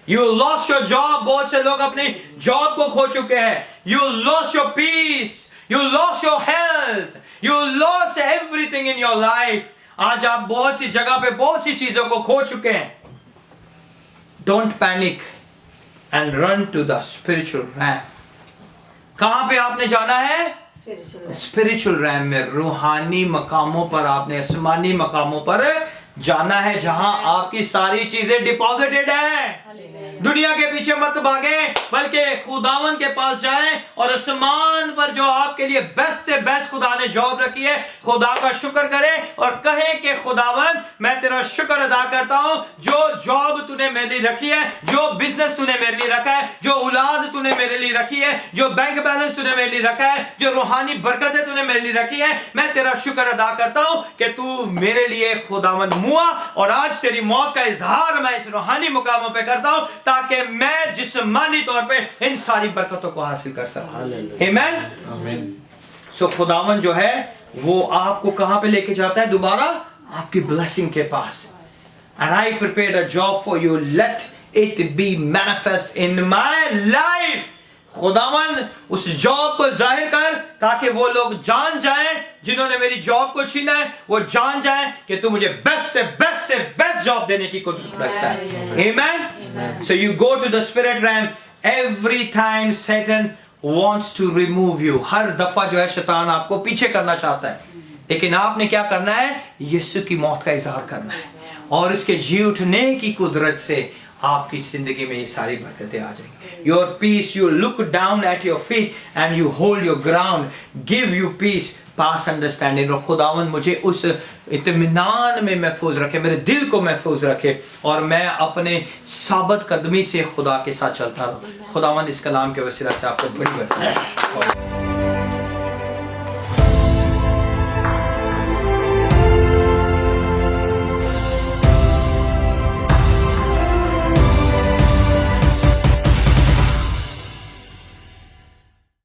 You lost your job, बहुत से लोग अपनी जॉब को खो चुके हैं। You lost your peace, you lost your health, you lost everything in your life. आज आप बहुत सी जगह पे बहुत सी चीजों को खो चुके हैं। Don't panic and run to the spiritual realm. कहां पे आपने जाना है? स्पिरिचुअल रैम में, रूहानी मकामों पर आपने, आसमानी मकामों पर जाना है, जहां आपकी सारी चीजें डिपॉजिटेड है। दुनिया के पीछे मत भागे, बल्कि खुदावन के पास जाएं और आसमान पर जो आपके लिए बेस्ट से बेस्ट खुदा ने जॉब रखी है, खुदा का शुक्र करें और कहें कि खुदावन मैं तेरा शुक्र अदा करता हूं, जो जॉब तूने मेरे लिए रखी है, जो बिजनेस तूने मेरे लिए रखा है, जो औलाद तूने मेरे लिए रखी है, जो बैंक बैलेंस तूने मेरे लिए रखा है, जो रूहानी बरकतें तूने मेरे लिए रखी है, मैं तेरा शुक्र अदा करता हूं कि तू मेरे लिए खुदावन मुआ और आज तेरी मौत का इजहार मैं इस रूहानी मुकामों पे करता हूं, ताकि मैं जिस्मानी तौर पे इन सारी बरकतों को हासिल कर सकूं। आमीन। सो खुदावन जो है वो आपको कहां पे लेके जाता है? दोबारा आपकी ब्लेसिंग के पास। And I prepared a job for you, let it be manifest in my life. खुदावन उस जॉब को जाहिर कर, ताकि वो लोग जान जाएं जिन्होंने मेरी जॉब को छीना है, वो जान जाएं कि तू मुझे बेस्ट से बेस्ट जॉब देने की कुदरत रखता है। Amen. So you go to the spirit realm every time Satan wants to remove you. हर दफा जो है शैतान आपको पीछे करना चाहता है, लेकिन आपने क्या करना है? यीशु की मौत का इजहार करना है और इसके जी उठने की कुदरत से आपकी जिंदगी में ये सारी बरकतें आ जाएंगी। Your peace, you look down at your feet and you hold your ground, give you peace, pass understanding। और खुदावन मुझे उस इत्मीनान में महफूज रखे, मेरे दिल को महफूज रखे और मैं अपने साबित कदमी से खुदा के साथ चलता रहूं। खुदावन इस कलाम के वसीला से आपको बड़ी बरकत